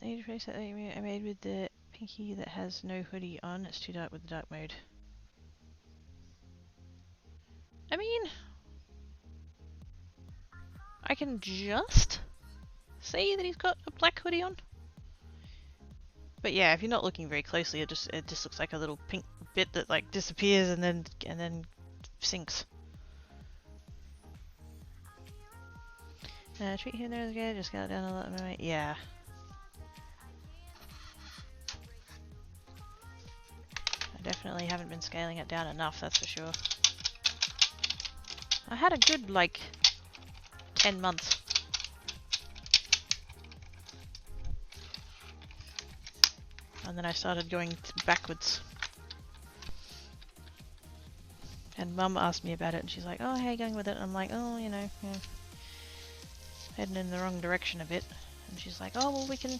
Need to face that I made with the pinky that has no hoodie on. It's too dark with the dark mode. I mean, I can just see that he's got a black hoodie on. But yeah, if you're not looking very closely, it just looks like a little pink bit that like disappears and then sinks. Treat here and there again, just got it down a lot. Yeah. I definitely haven't been scaling it down enough, that's for sure. I had a good like 10 months. And then I started going backwards. And Mum asked me about it and she's like, oh, how are you going with it? And I'm like, oh, you know, yeah. Heading in the wrong direction a bit. And she's like, oh, well, we can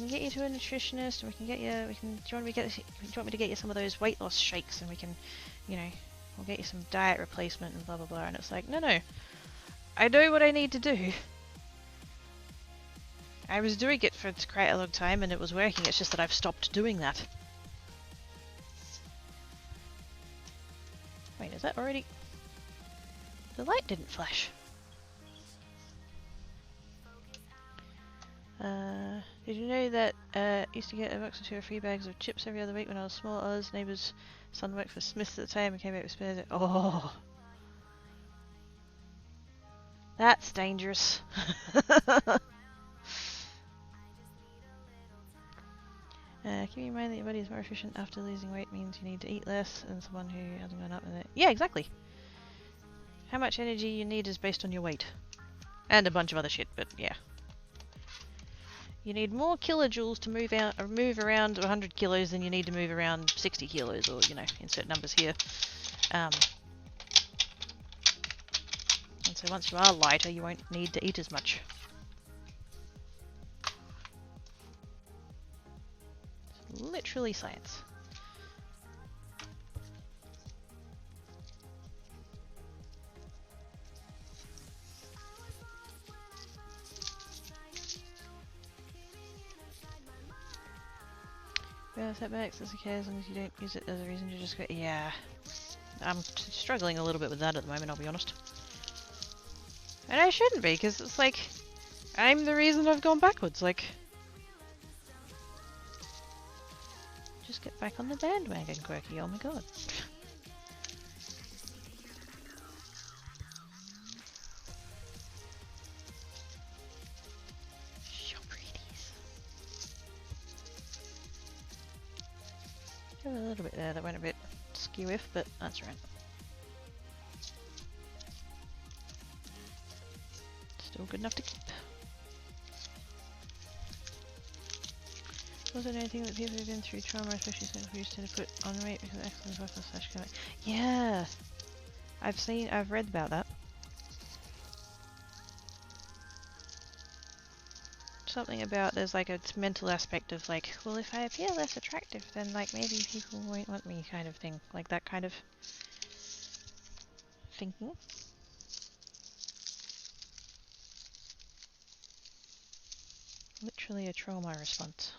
get you to a nutritionist and we can get you, do you want me to get you some of those weight loss shakes and we can, you know, we'll get you some diet replacement and blah, blah, blah. And it's like, no. I know what I need to do. I was doing it for quite a long time and it was working, it's just that I've stopped doing that. Wait, is that already... The light didn't flash. Did you know that I used to get a box or two of free bags of chips every other week when I was small? Oz neighbour's son worked for Smiths at the time and came out with spares. Oh! That's dangerous. Keep in mind that your body is more efficient after losing weight means you need to eat less than someone who hasn't gone up with it. Yeah, exactly. How much energy you need is based on your weight. And a bunch of other shit, but yeah. You need more kilojoules to move around 100 kilos than you need to move around 60 kilos, or, you know, insert numbers here. And so once you are lighter, you won't need to eat as much. It's literally science. Yeah, setbacks, that's okay as long as you don't use it as a reason to just go. Yeah. I'm struggling a little bit with that at the moment, I'll be honest. And I shouldn't be, because it's like, I'm the reason I've gone backwards, like... Just get back on the bandwagon, Quirky, oh my god. A little bit there that went a bit skew-if, but that's right. Still good enough to keep. Was there anything that people who've been through trauma, especially since we used to put on weight because of excellent muscle slash coming? Yeah! I've read about that. Something about there's like a mental aspect of like, well, if I appear less attractive, then like maybe people won't want me kind of thing. Like that kind of thinking. Literally a trauma response.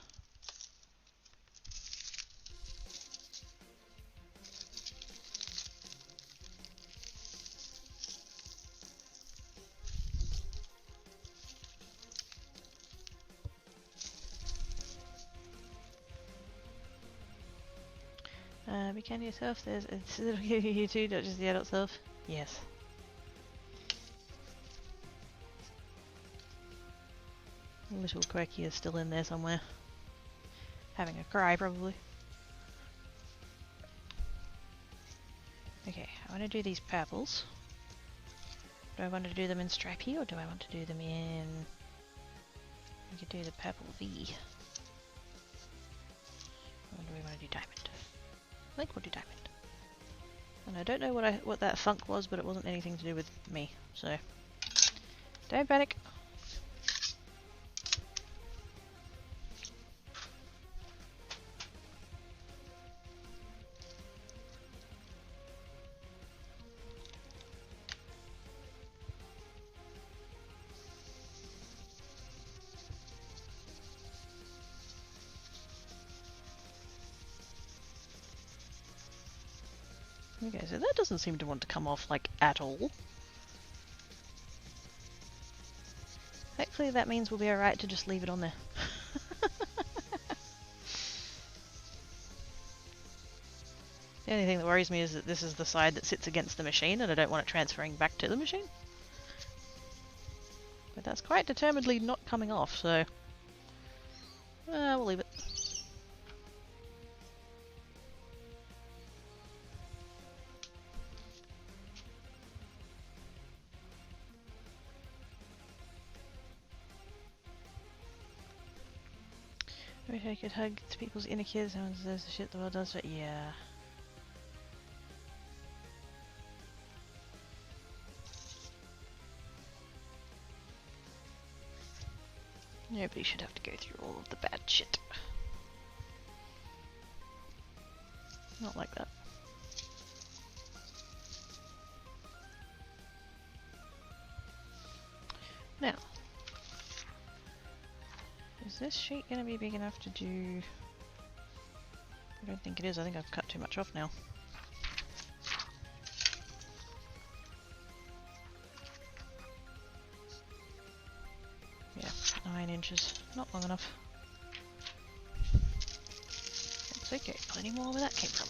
Be kind to yourself. It's you too, not just the adult self. Yes. Little Quirky is still in there somewhere. Having a cry, probably. Okay, I want to do these purples. Do I want to do them in stripy or do I want to do them in... We could do the purple V. Or do we want to do diamond? I think we'll do diamond. And I don't know what that funk was, but it wasn't anything to do with me, so... Don't panic! Okay, so that doesn't seem to want to come off, like, at all. Hopefully that means we'll be alright to just leave it on there. The only thing that worries me is that this is the side that sits against the machine and I don't want it transferring back to the machine. But that's quite determinedly not coming off, so... we'll leave it. I wish I could hug to people's inner kids. No one deserves the shit the world does, but yeah. Nobody should have to go through all of the bad shit. Not like that. Now, is this sheet going to be big enough to do... I don't think it is. I think I've cut too much off now. Yeah, 9 inches. Not long enough. It's okay. Plenty more where that came from.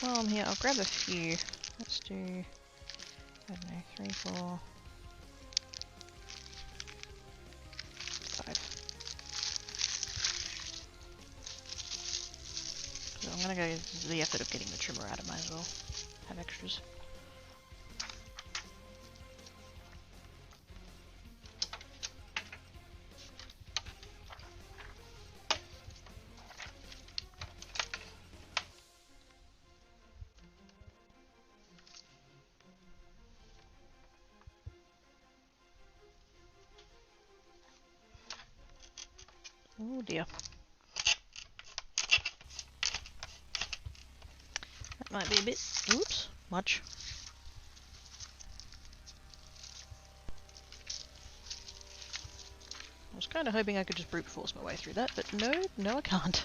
While I'm here, I'll grab a few. Let's do, I don't know, 3, 4, 5. So I'm gonna go to the effort of getting the trimmer out, I might as well have extras. Oh dear. That might be a bit, oops, much. I was kind of hoping I could just brute force my way through that, but no I can't.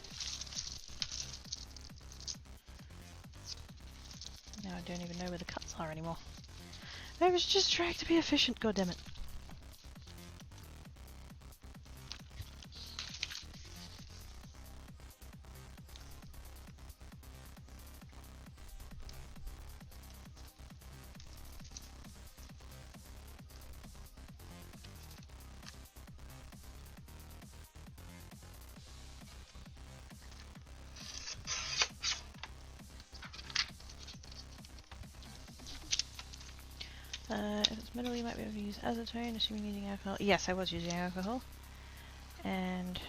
Now I don't even know where the cuts are anymore. I was just trying to be efficient, goddammit. If it's metal, you might be able to use acetone, assuming using alcohol. Yes, I was using alcohol. And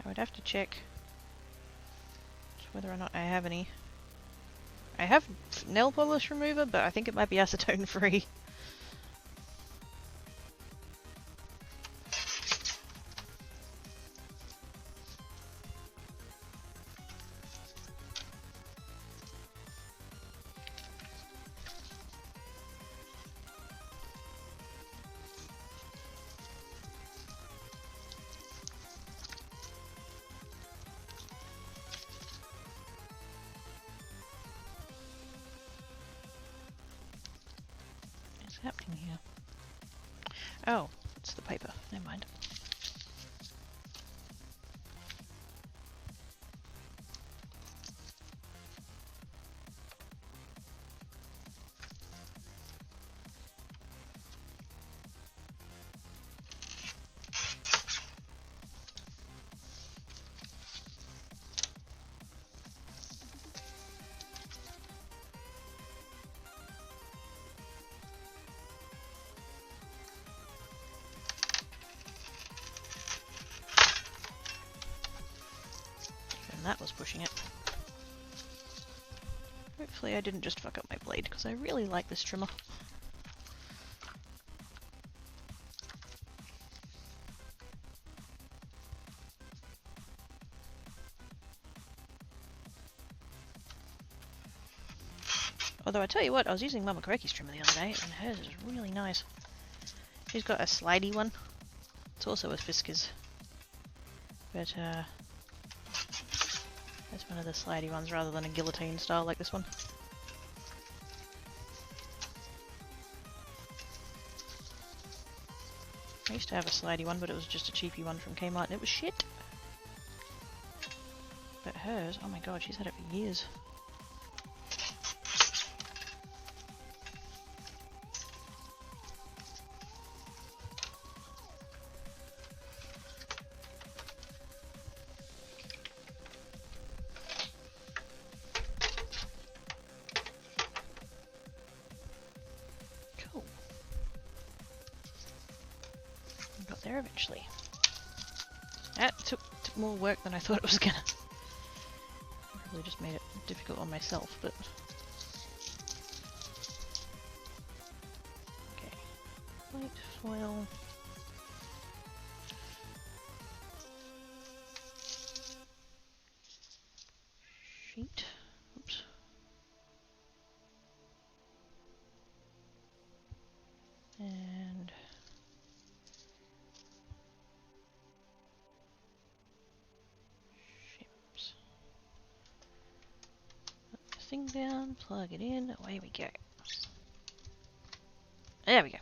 I would have to check whether or not I have any. I have nail polish remover, but I think it might be acetone free. What's happening here? Oh, it's the paper. Never mind. And that was pushing it. Hopefully I didn't just fuck up my blade, because I really like this trimmer. Although I tell you what, I was using Mama Koreki's trimmer the other day, and hers is really nice. She's got a slidey one. It's also a Fiskars. But, it's one of the slidey ones rather than a guillotine style like this one. I used to have a slidey one, but it was just a cheapy one from Kmart, and it was shit. But hers, oh my god, she's had it for years. Cool. We got there eventually. That took more work than I thought it was gonna. I probably just made it difficult on myself, but... Okay. White foil. Sheet. Oops. And... ships. Put the thing down, plug it in, away we go. There we go.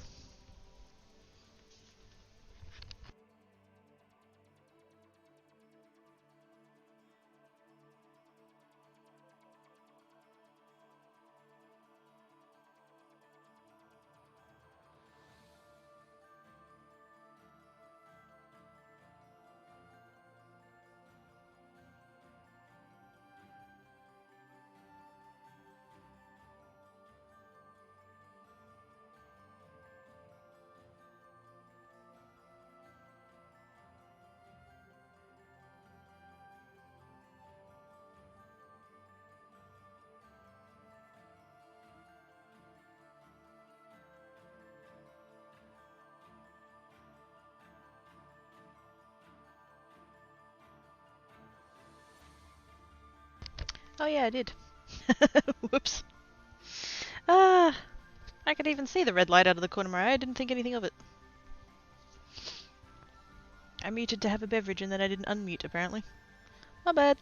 Oh yeah, I did. Whoops. Ah, I could even see the red light out of the corner of my eye. I didn't think anything of it. I muted to have a beverage and then I didn't unmute, apparently. My bad.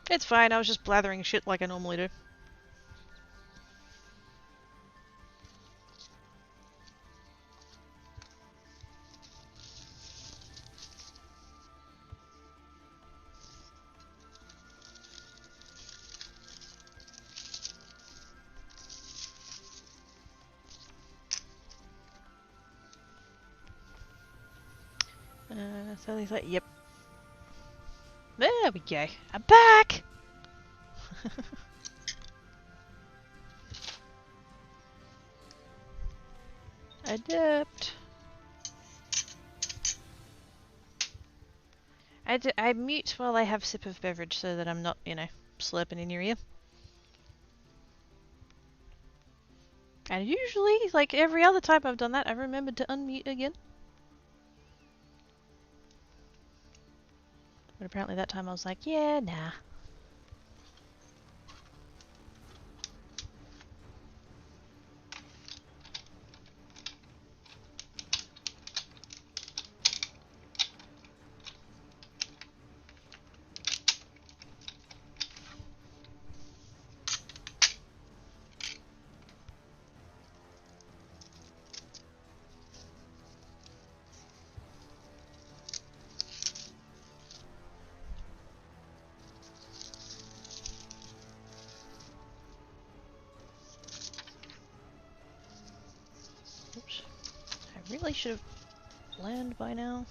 It's fine, I was just blathering shit like I normally do. So he's like, yep. There we go. I'm back! Adept. I mute while I have a sip of beverage so that I'm not, you know, slurping in your ear. And usually, like every other time I've done that, I've remembered to unmute again. But apparently that time I was like, yeah, nah. Oops. I really should have learned by now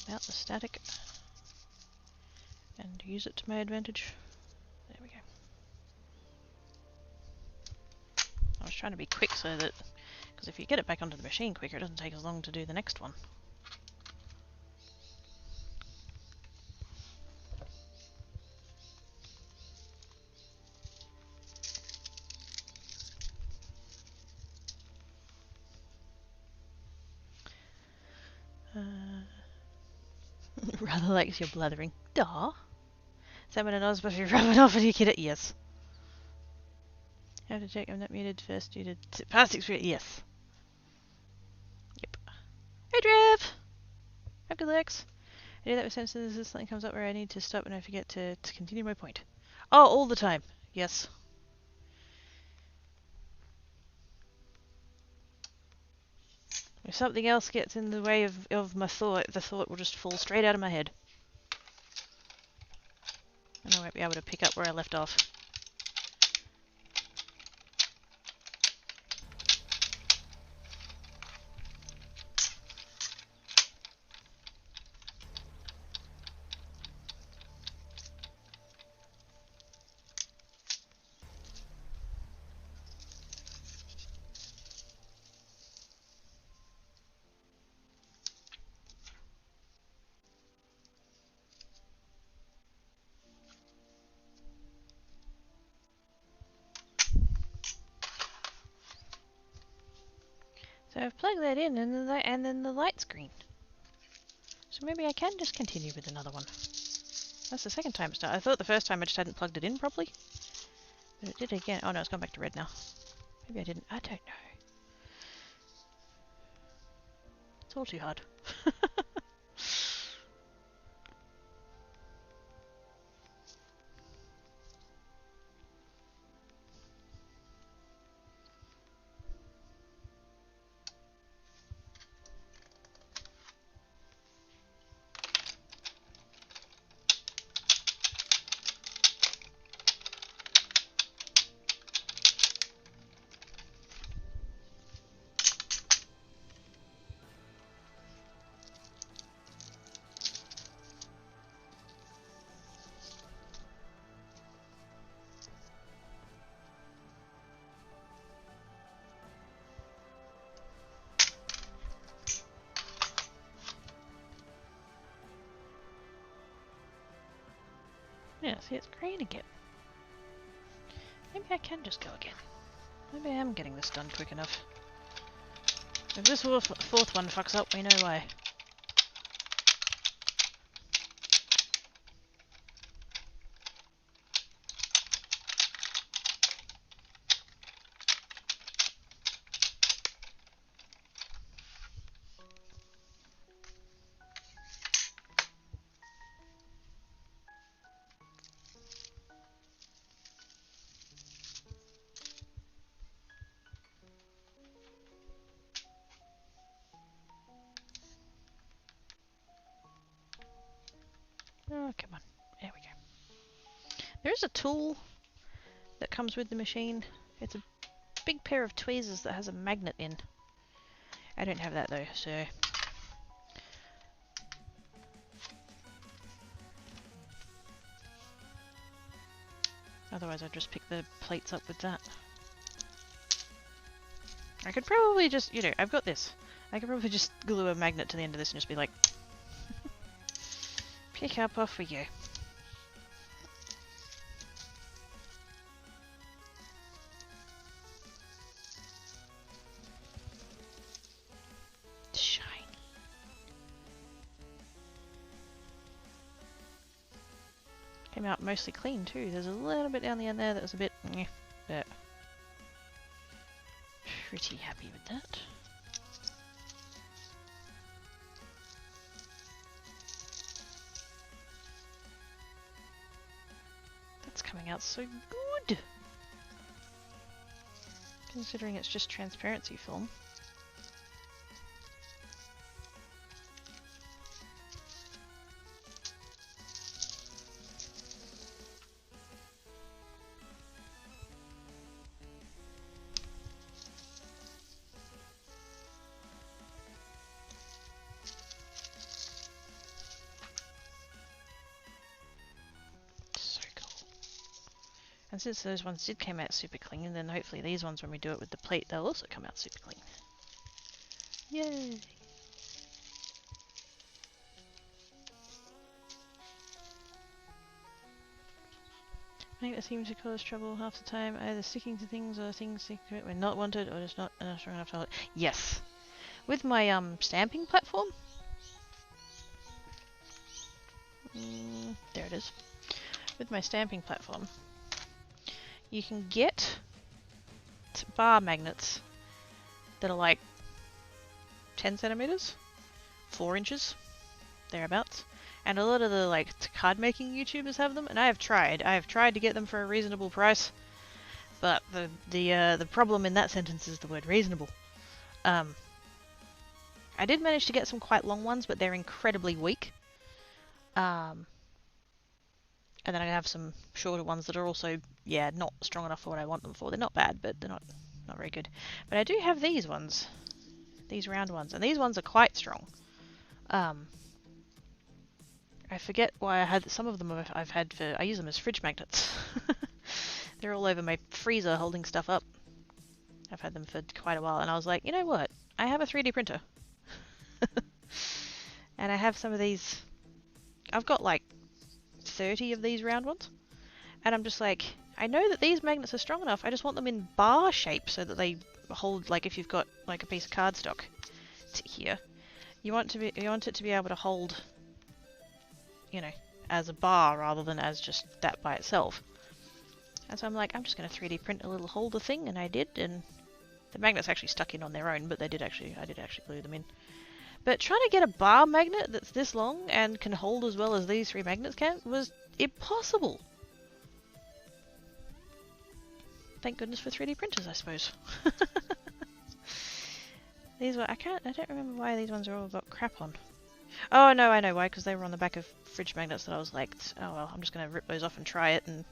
about the static and use it to my advantage. There we go. I was trying to be quick so that, because if you get it back onto the machine quicker, it doesn't take as long to do the next one. Rather likes your blathering. Duh. Is that when I was supposed to be rubbing off and you get it? Yes. Have to check I'm not muted first. You did past experience. Yes. Yep. Hey, Trev! How good, Lex? I do that with sentences if something comes up where I need to stop and I forget to continue my point. Oh, all the time. Yes. If something else gets in the way of my thought, the thought will just fall straight out of my head. And I won't be able to pick up where I left off. So I've plugged that in and then the light's green. So maybe I can just continue with another one. That's the second time it started. I thought the first time I just hadn't plugged it in properly. But it did again. Oh no, it's gone back to red now. Maybe I didn't. I don't know. It's all too hard. Yeah, see, it's green again. Maybe I can just go again. Maybe I am getting this done quick enough. If this fourth one fucks up, we know why. Oh, come on. There we go. There is a tool that comes with the machine. It's a big pair of tweezers that has a magnet in. I don't have that though, so... Otherwise I'd just pick the plates up with that. I could probably just, you know, I've got this. I could probably just glue a magnet to the end of this and just be like, pick up, off we go. Shiny. Came out mostly clean too. There's a little bit down the end there that was a bit, but pretty happy with that. That's coming out so good, considering it's just transparency film. And since those ones did come out super clean, then hopefully these ones, when we do it with the plate, they'll also come out super clean. Yay! I think that seems to cause trouble half the time, either sticking to things or things secret when not wanted, or just not strong enough to hold it. Yes! With my stamping platform, there it is. With my stamping platform, you can get bar magnets that are like 10 centimeters, 4 inches, thereabouts. And a lot of the like card making YouTubers have them, and I have tried to get them for a reasonable price, but the problem in that sentence is the word reasonable. I did manage to get some quite long ones, but they're incredibly weak. And then I have some shorter ones that are also, yeah, not strong enough for what I want them for. They're not bad, but they're not very good. But I do have these ones, these round ones, and these ones are quite strong. I forget why I had some of them. I've had for, I use them as fridge magnets. They're all over my freezer holding stuff up. I've had them for quite a while, and I was like, you know what? I have a 3D printer, and I have some of these. I've got like 30 of these round ones, and I'm just like, I know that these magnets are strong enough. I just want them in bar shape so that they hold, like if you've got like a piece of cardstock here, you want it to be able to hold, you know, as a bar rather than as just that by itself. And so I'm like, I'm just going to 3D print a little holder thing, and I did, and the magnets actually stuck in on their own, but I did actually glue them in. But trying to get a bar magnet that's this long and can hold as well as these 3 magnets can was impossible. Thank goodness for 3D printers, I suppose. These were, I don't remember why these ones are all got crap on. Oh no, I know why, because they were on the back of fridge magnets that I was like, oh well, I'm just going to rip those off and try it, and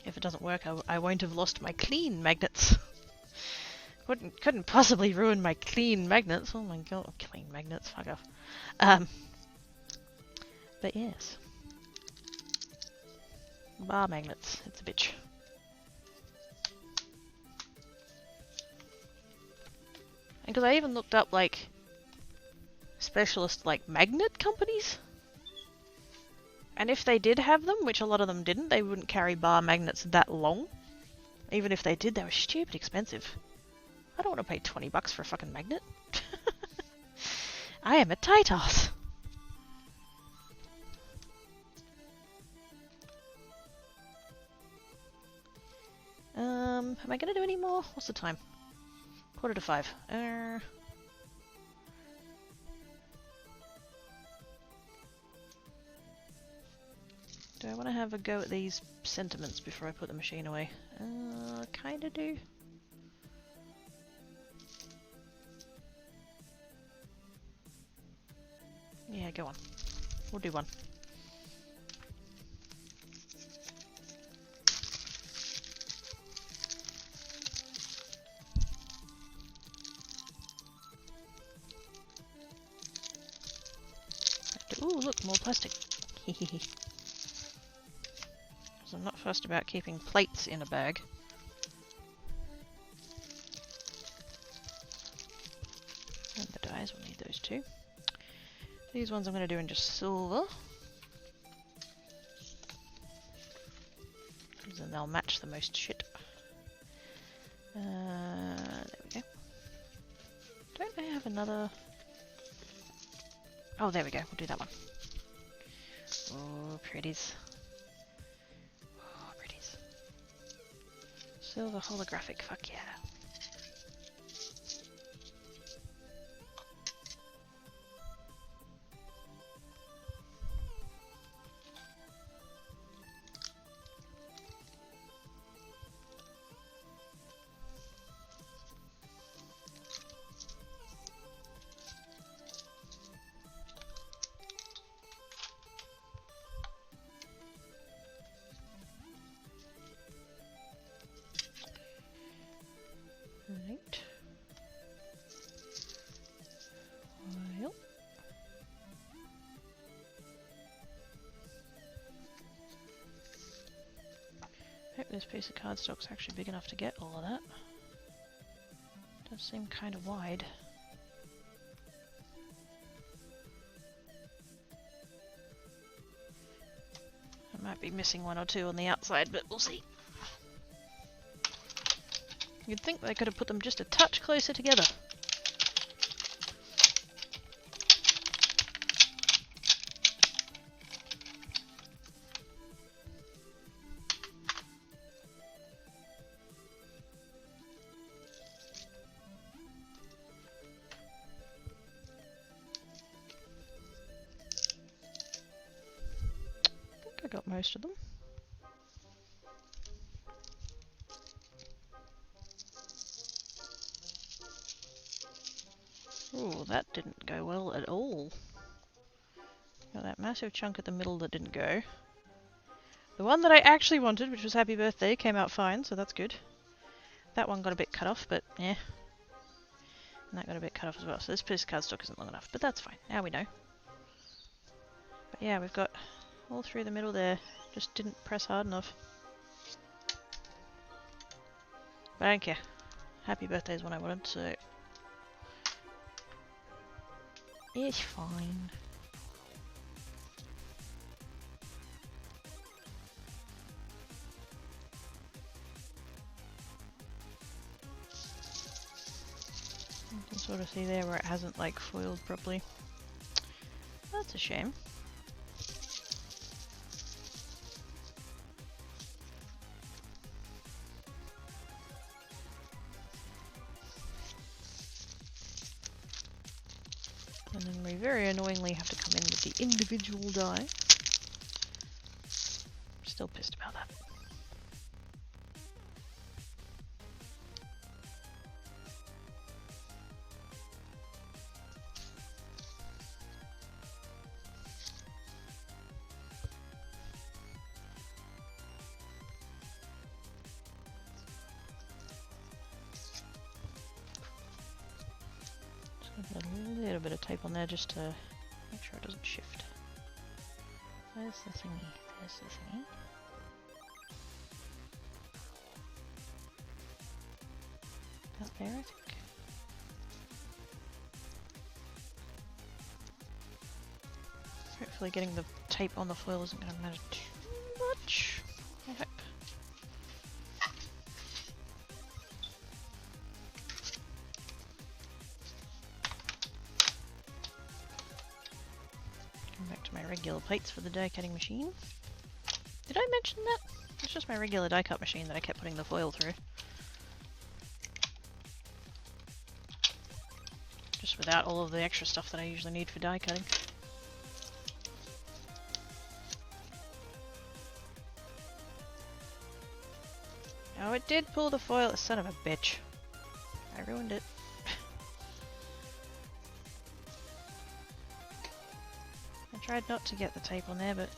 if it doesn't work, I won't have lost my clean magnets. Couldn't possibly ruin my clean magnets. Oh my god, clean magnets, fuck off. But yes. Bar magnets, it's a bitch. And because I even looked up like specialist like magnet companies, and if they did have them, which a lot of them didn't, they wouldn't carry bar magnets that long. Even if they did, they were stupid expensive. I don't want to pay 20 bucks for a fucking magnet. I am a tight ass. Am I going to do any more? What's the time? 4:45. Do I want to have a go at these sentiments before I put the machine away? Kinda do. Yeah, go on. We'll do one. Ooh, look, more plastic. Hehehe. Because I'm not fussed about keeping plates in a bag. two. These ones I'm going to do in just silver. Because then they'll match the most shit. There we go. Don't I have another... Oh, there we go. We'll do that one. Oh, pretties. Oh, pretties. Silver holographic. Fuck yeah. Right. Well. Hope this piece of cardstock's actually big enough to get all of that. Does seem kind of wide. I might be missing one or two on the outside, but we'll see. You'd think they could have put them just a touch closer together. I think I got most of them. Ooh, that didn't go well at all. Got that massive chunk at the middle that didn't go. The one that I actually wanted, which was Happy Birthday, came out fine, so that's good. That one got a bit cut off, but yeah. And that got a bit cut off as well, so this piece of cardstock isn't long enough, but that's fine. Now we know. But yeah, we've got all through the middle there. Just didn't press hard enough. But I don't care. Happy Birthday is what I wanted, so... it's fine. You can sort of see there where it hasn't like foiled properly. That's a shame. And then we very annoyingly have to come in with the individual die. Still pissed about that. Just a little bit of tape on there just to make sure it doesn't shift. There's the thingy, there's the thingy. Out there, I think. Hopefully getting the tape on the foil isn't going to matter too much, I hope. Come back to my regular plates for the die cutting machine. Did I mention that? It's just my regular die cut machine that I kept putting the foil through. Just without all of the extra stuff that I usually need for die cutting. Oh, it did pull the foil, son of a bitch. I ruined it. I tried not to get the tape on there, but...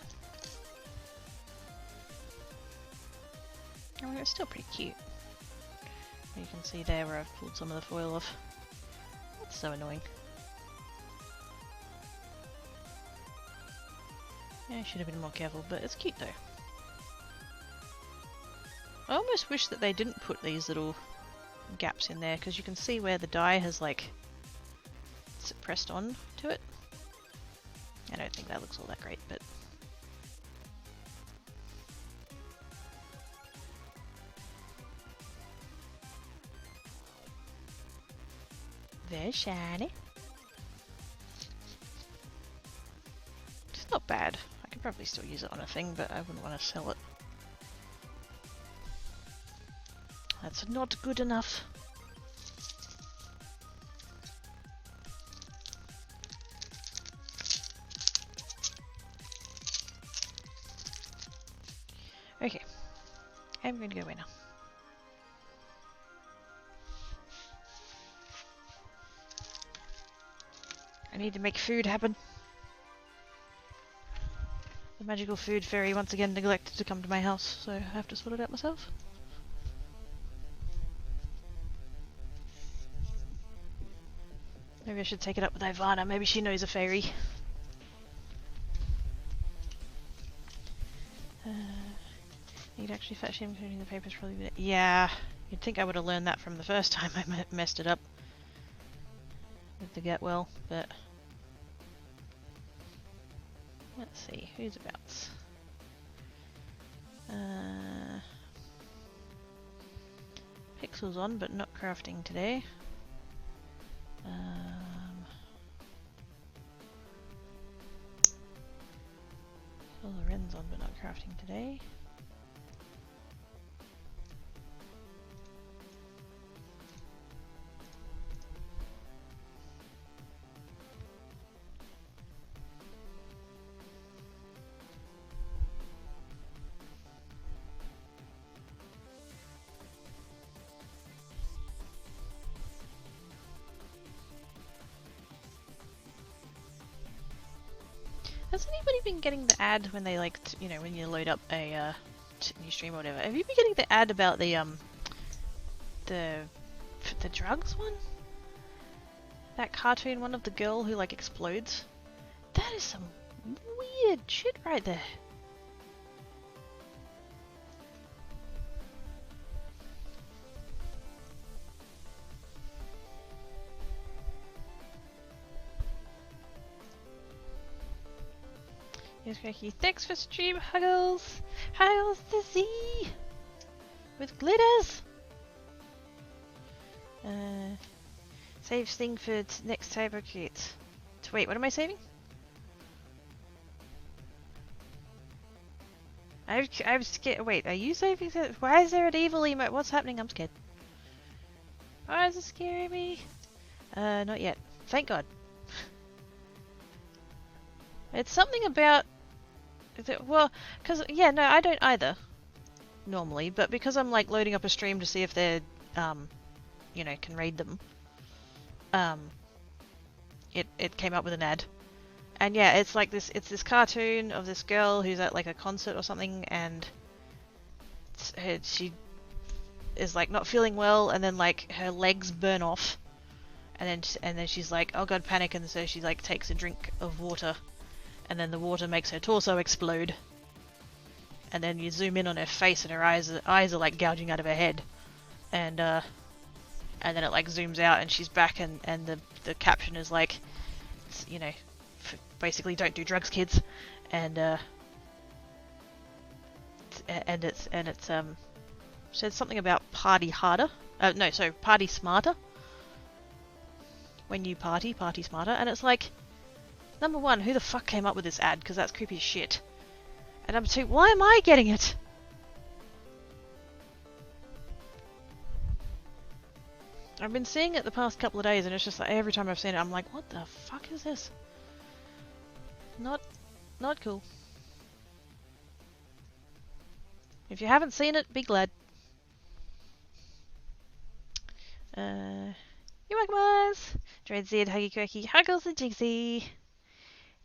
I mean, it was still pretty cute. You can see there where I've pulled some of the foil off. That's so annoying. Yeah, I should have been more careful, but it's cute though. I almost wish that they didn't put these little gaps in there, because you can see where the die has like pressed on to it. I don't think that looks all that great, but very shiny. It's not bad. I could probably still use it on a thing, but I wouldn't want to sell it. That's not good enough. Okay, I'm going to go away now. I need to make food happen. The magical food fairy once again neglected to come to my house, so I have to sort it out myself. Maybe I should take it up with Ivana, maybe she knows a fairy. You'd actually fetch him, including the papers probably. Yeah, you'd think I would have learned that from the first time I messed it up with the get well, but let's see, who's abouts? Pixel's on, but not crafting today. Ren's on, but not crafting today. Has anybody been getting the ad when they like, you know, when you load up a new stream or whatever? Have you been getting the ad about the drugs one? That cartoon one of the girl who like explodes? That is some weird shit right there. Yes, Cracky. Thanks for stream, Huggles! Huggles the Z! With glitters! Save thing for next cyber kit. Wait, what am I saving? I'm scared. Wait, are you saving? Why is there an evil emote? What's happening? I'm scared. Why is it scaring me? Not yet. Thank God. It's something about... Well, because, yeah, no, I don't either. Normally, but because I'm, like, loading up a stream to see if they're, you know, can raid them. It came up with an ad. And yeah, it's like this, it's this cartoon of this girl who's at, like, a concert or something, and is, like, not feeling well, and then, like, her legs burn off. And then she's like, oh god, panic, and so she, like, takes a drink of water. And then the water makes her torso explode. And then you zoom in on her face and her eyes are like gouging out of her head. And then it like zooms out and she's back and the caption is like, you know, basically don't do drugs, kids. And it's said something about party harder. No, so party smarter. When you party smarter. And it's like, number one, who the fuck came up with this ad? Because that's creepy as shit. And number two, why am I getting it? I've been seeing it the past couple of days and it's just like every time I've seen it I'm like, what the fuck is this? Not cool. If you haven't seen it, be glad. You're welcome, guys. Dread Z, Huggy Quirky, Huggles and Jigsy.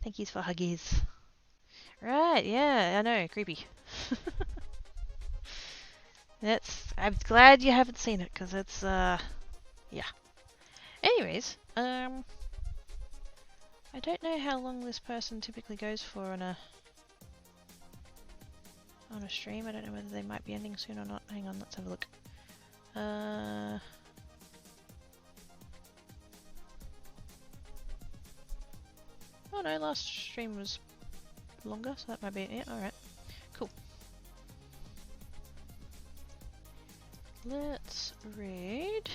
Thank yous for huggies. Right, yeah, I know, creepy. I'm glad you haven't seen it, because it's, yeah. Anyways, I don't know how long this person typically goes for on a stream. I don't know whether they might be ending soon or not. Hang on, let's have a look. no, last stream was longer, so that might be it. Yeah, alright. Cool. Let's read.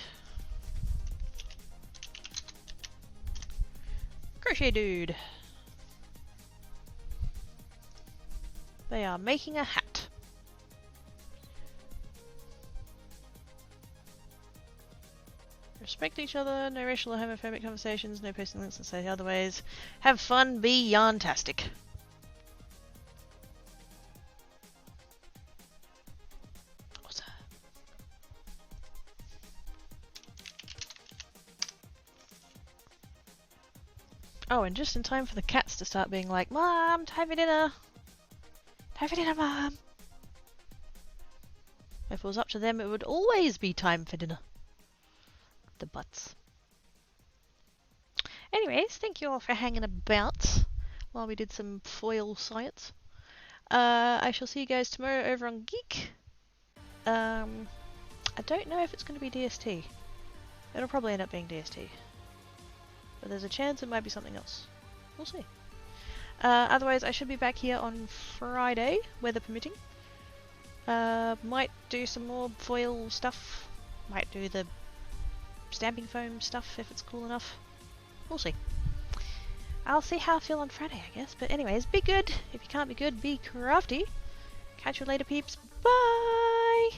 Crochet Dude. They are making a hat. Respect each other, no racial or homophobic conversations, no posting links and say other ways. Have fun, be yarntastic. Awesome. Oh, and just in time for the cats to start being like, Mom, time for dinner. Time for dinner, Mom. If it was up to them, it would always be time for dinner. The butts. Anyways, thank you all for hanging about while we did some foil science. I shall see you guys tomorrow over on Geek. I don't know if it's going to be DST. It'll probably end up being DST. But there's a chance it might be something else. We'll see. Otherwise, I should be back here on Friday, weather permitting. Might do some more foil stuff. Might do the stamping foam stuff if it's cool enough. We'll see. I'll see how I feel on Friday, I guess. But anyways, be good. If you can't be good, be crafty. Catch you later, peeps. Bye!